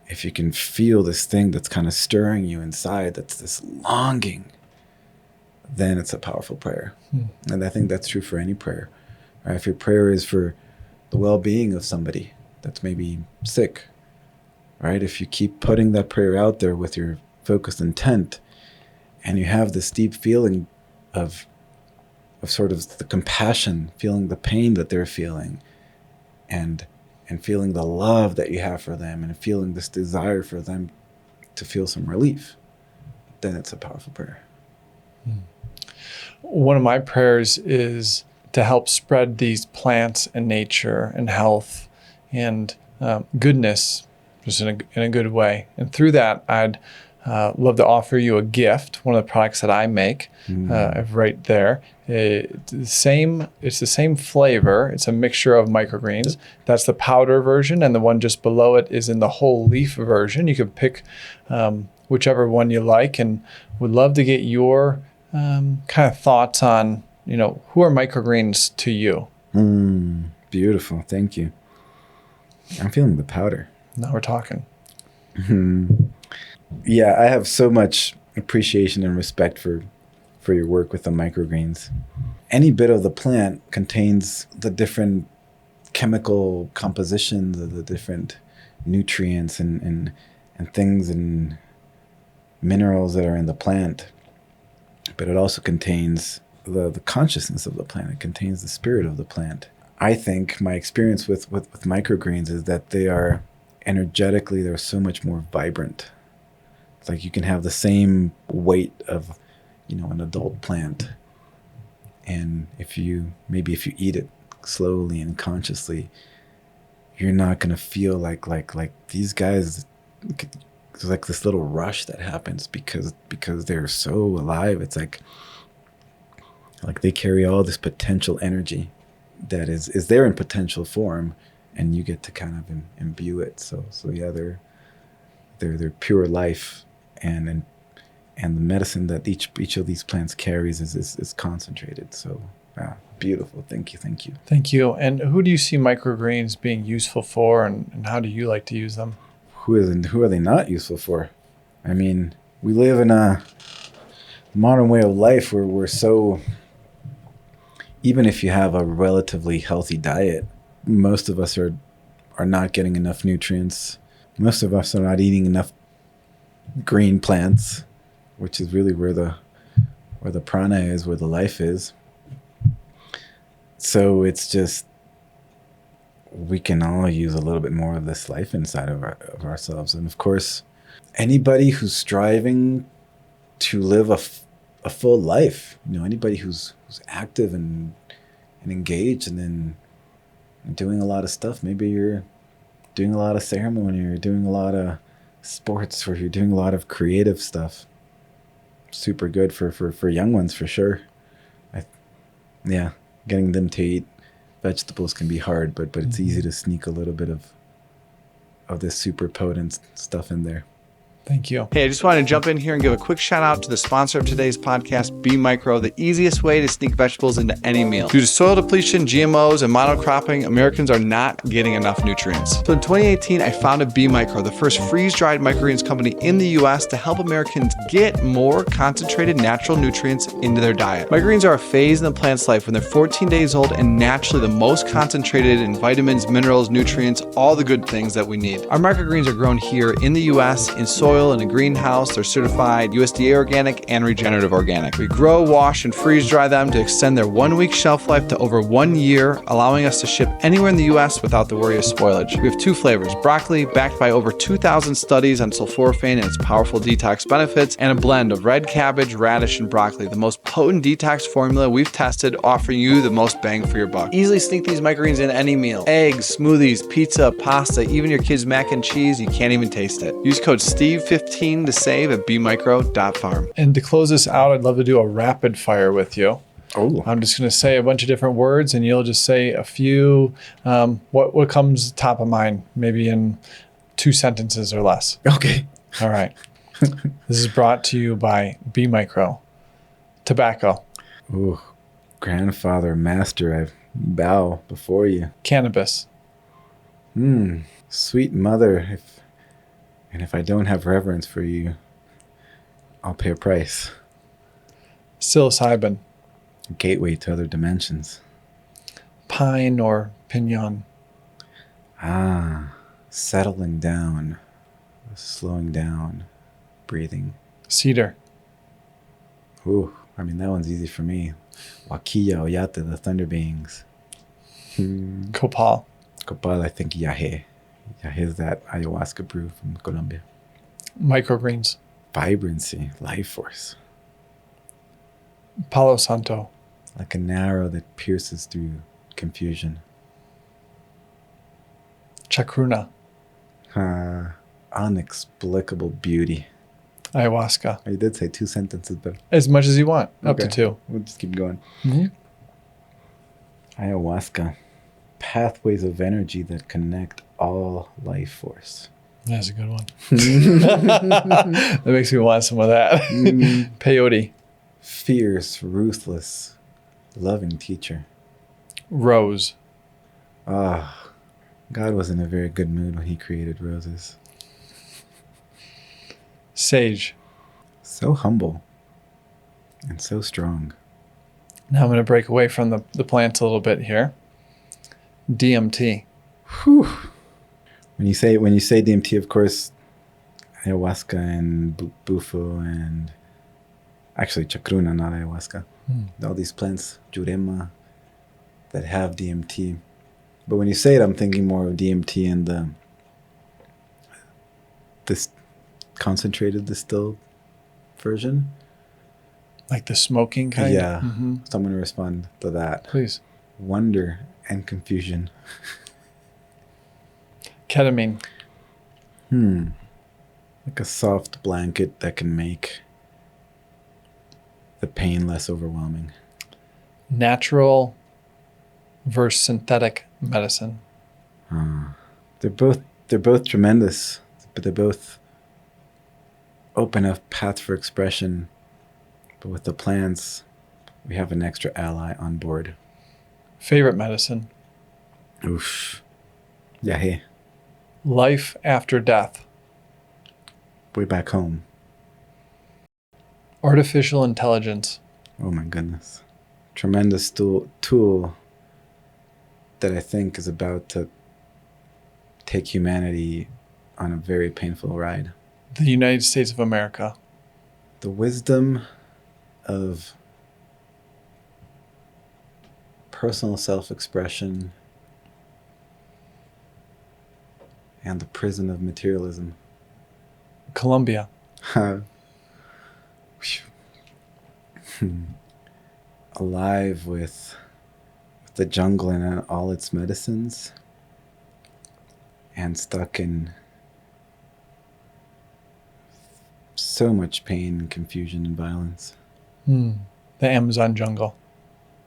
[SPEAKER 1] If you can feel this thing that's kind of stirring you inside, that's this longing, then it's a powerful prayer. And I think that's true for any prayer. Right? If your prayer is for the well-being of somebody that's maybe sick, right? If you keep putting that prayer out there with your focused intent, and you have this deep feeling of sort of the compassion, feeling the pain that they're feeling, and feeling the love that you have for them, and feeling this desire for them to feel some relief, then it's a powerful prayer.
[SPEAKER 2] One of my prayers is to help spread these plants and nature and health and goodness, just in a good way. And through that, I'd love to offer you a gift. One of the products that I make, right there. It's the same flavor. It's a mixture of microgreens. That's the powder version, and the one just below it is in the whole leaf version. You can pick whichever one you like, and would love to get your kind of thoughts on, who are microgreens to you?
[SPEAKER 1] Beautiful. Thank you. I'm feeling the powder.
[SPEAKER 2] Now we're talking.
[SPEAKER 1] Yeah, I have so much appreciation and respect for your work with the microgreens. Any bit of the plant contains the different chemical compositions of the different nutrients and things and minerals that are in the plant. But it also contains the consciousness of the plant. It contains the spirit of the plant. I think my experience with microgreens is that they are energetically, they're so much more vibrant. It's like you can have the same weight of, an adult plant. And if you eat it slowly and consciously, you're not going to feel like these guys, there's like this little rush that happens because they're so alive. It's like they carry all this potential energy that is there in potential form, and you get to kind of imbue it. So yeah, they're pure life, and the medicine that each of these plants carries is concentrated. So beautiful. Thank you.
[SPEAKER 2] Thank you. And who do you see microgreens being useful for, and how do you like to use them?
[SPEAKER 1] Who are they not useful for? I mean, we live in a modern way of life where we're so, even if you have a relatively healthy diet, most of us are not getting enough nutrients. Most of us are not eating enough green plants, which is really where the prana is, where the life is. So it's just, we can all use a little bit more of this life inside of ourselves. And of course, anybody who's striving to live a full life, anybody who's active and engaged and then doing a lot of stuff. Maybe you're doing a lot of ceremony, or you're doing a lot of sports, or you're doing a lot of creative stuff. Super good for young ones, for sure. Getting them to eat vegetables can be hard, but it's easy to sneak a little bit of this super potent stuff in there.
[SPEAKER 2] Thank you.
[SPEAKER 3] Hey, I just wanted to jump in here and give a quick shout out to the sponsor of today's podcast, Be Micro, the easiest way to sneak vegetables into any meal. Due to soil depletion, GMOs, and monocropping, Americans are not getting enough nutrients. So in 2018, I founded Be Micro, the first freeze-dried microgreens company in the US to help Americans get more concentrated natural nutrients into their diet. Microgreens are a phase in the plant's life when they're 14 days old and naturally the most concentrated in vitamins, minerals, nutrients, all the good things that we need. Our microgreens are grown here in the US in soil in a greenhouse. They're certified USDA organic and regenerative organic. We grow, wash, and freeze dry them to extend their 1 week shelf life to over 1 year, allowing us to ship anywhere in the US without the worry of spoilage. We have 2 flavors, broccoli, backed by over 2,000 studies on sulforaphane and its powerful detox benefits, and a blend of red cabbage, radish, and broccoli, the most potent detox formula we've tested, offering you the most bang for your buck. Easily sneak these microgreens in any meal. Eggs, smoothies, pizza, pasta, even your kids' mac and cheese, you can't even taste it. Use code STEVE15 to save at bmicro.farm.
[SPEAKER 2] And to close this out, I'd love to do a rapid fire with you.
[SPEAKER 1] Oh,
[SPEAKER 2] I'm just going to say a bunch of different words, and you'll just say a few. What comes top of mind, maybe in 2 sentences or less.
[SPEAKER 1] okay.
[SPEAKER 2] All right. This is brought to you by Be Micro. Tobacco,
[SPEAKER 1] Ooh, grandfather, master, I bow before you.
[SPEAKER 2] cannabis,
[SPEAKER 1] Sweet mother, if I don't have reverence for you, I'll pay a price.
[SPEAKER 2] psilocybin,
[SPEAKER 1] Gateway to other dimensions.
[SPEAKER 2] pine or pinon,
[SPEAKER 1] Settling down, slowing down, breathing.
[SPEAKER 2] cedar,
[SPEAKER 1] Ooh, I mean, that one's easy for me. Wakiya, Oyate, the Thunder Beings.
[SPEAKER 2] copal,
[SPEAKER 1] Copal, I think Yahe. Yahe is that ayahuasca brew from Colombia.
[SPEAKER 2] microgreens,
[SPEAKER 1] Vibrancy, life force.
[SPEAKER 2] palo santo,
[SPEAKER 1] Like an arrow that pierces through confusion.
[SPEAKER 2] chacruna,
[SPEAKER 1] Unexplicable beauty.
[SPEAKER 2] ayahuasca.
[SPEAKER 1] I did say 2 sentences, but
[SPEAKER 2] As much as you want, up to
[SPEAKER 1] okay.
[SPEAKER 2] 2.
[SPEAKER 1] We'll just keep going.
[SPEAKER 2] Mhm.
[SPEAKER 1] Ayahuasca. Pathways of energy that connect all life force.
[SPEAKER 2] That's a good one. That makes me want some of that. Peyote,
[SPEAKER 1] Fierce, ruthless, loving teacher.
[SPEAKER 2] rose,
[SPEAKER 1] God was in a very good mood when he created roses.
[SPEAKER 2] sage.
[SPEAKER 1] So humble and so strong.
[SPEAKER 2] Now I'm going to break away from the plants a little bit here. DMT,
[SPEAKER 1] Whew. When you say DMT, of course, ayahuasca and bufo and actually chacruna, not ayahuasca. All these plants, jurema, that have DMT. But when you say it, I'm thinking more of DMT and this concentrated distilled version.
[SPEAKER 2] like the smoking kind?
[SPEAKER 1] Yeah.
[SPEAKER 2] Mm-hmm.
[SPEAKER 1] So I'm going to respond to that.
[SPEAKER 2] Please.
[SPEAKER 1] Wonder and confusion.
[SPEAKER 2] Ketamine,
[SPEAKER 1] Like a soft blanket that can make the pain less overwhelming.
[SPEAKER 2] natural versus synthetic medicine.
[SPEAKER 1] They're both tremendous, but they both open a path for expression. But with the plants, we have an extra ally on board.
[SPEAKER 2] Favorite medicine,
[SPEAKER 1] Oof. Yeah, hey,
[SPEAKER 2] life after death,
[SPEAKER 1] way back home.
[SPEAKER 2] artificial intelligence,
[SPEAKER 1] Oh my goodness. Tremendous tool that I think is about to take humanity on a very painful ride.
[SPEAKER 2] the United States of America,
[SPEAKER 1] The wisdom of personal self-expression and the prison of materialism.
[SPEAKER 2] Colombia,
[SPEAKER 1] Alive with the jungle and all its medicines, and stuck in so much pain and confusion and violence.
[SPEAKER 2] the Amazon jungle,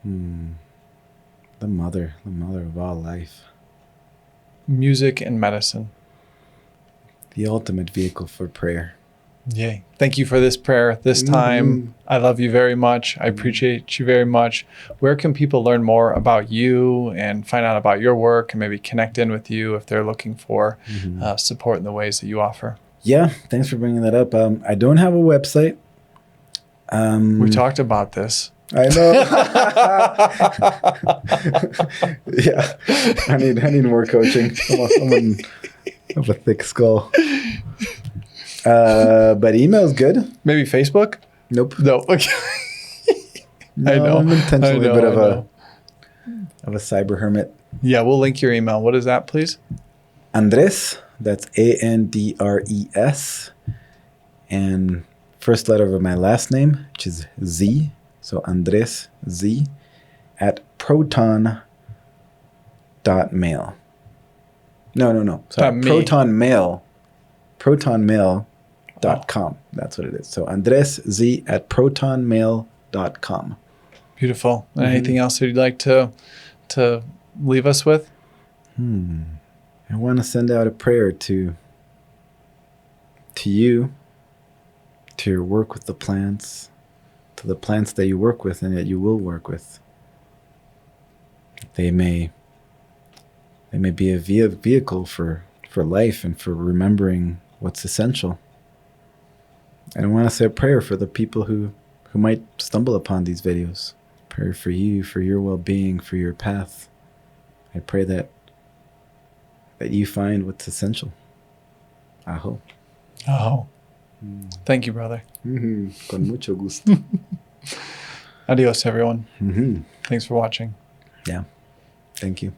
[SPEAKER 1] The mother of all life.
[SPEAKER 2] music and medicine,
[SPEAKER 1] The ultimate vehicle for prayer.
[SPEAKER 2] Yay. Thank you for this prayer this time. I love you very much. I appreciate you very much. Where can people learn more about you and find out about your work and maybe connect in with you if they're looking for support in the ways that you offer?
[SPEAKER 1] Yeah, thanks for bringing that up. I don't have a website.
[SPEAKER 2] We talked about this.
[SPEAKER 1] I know. Yeah, I need more coaching. I have a thick skull. But email's good.
[SPEAKER 2] Maybe Facebook?
[SPEAKER 1] Nope.
[SPEAKER 2] No. Okay.
[SPEAKER 1] No,
[SPEAKER 2] I know.
[SPEAKER 1] I'm intentionally a bit of
[SPEAKER 2] know.
[SPEAKER 1] a cyber hermit.
[SPEAKER 2] Yeah, we'll link your email. What is that, please?
[SPEAKER 1] Andresz, that's Andres, and first letter of my last name, which is Z. So Andresz Z at proton.mail. No. Sorry, protonmail. Protonmail.com. That's what it is. So Andresz Z at protonmail.com.
[SPEAKER 2] Beautiful. Anything else that you'd like to leave us with?
[SPEAKER 1] I want to send out a prayer to you, to your work with the plants, to the plants that you work with and that you will work with. They may be a vehicle for life and for remembering what's essential. And I want to say a prayer for the people who might stumble upon these videos. Prayer for you, for your well-being, for your path. I pray that you find what's essential. Aho.
[SPEAKER 2] Oh. Thank you, brother.
[SPEAKER 1] Con mucho gusto.
[SPEAKER 2] Adios, everyone. Thanks for watching.
[SPEAKER 1] Yeah. Thank you.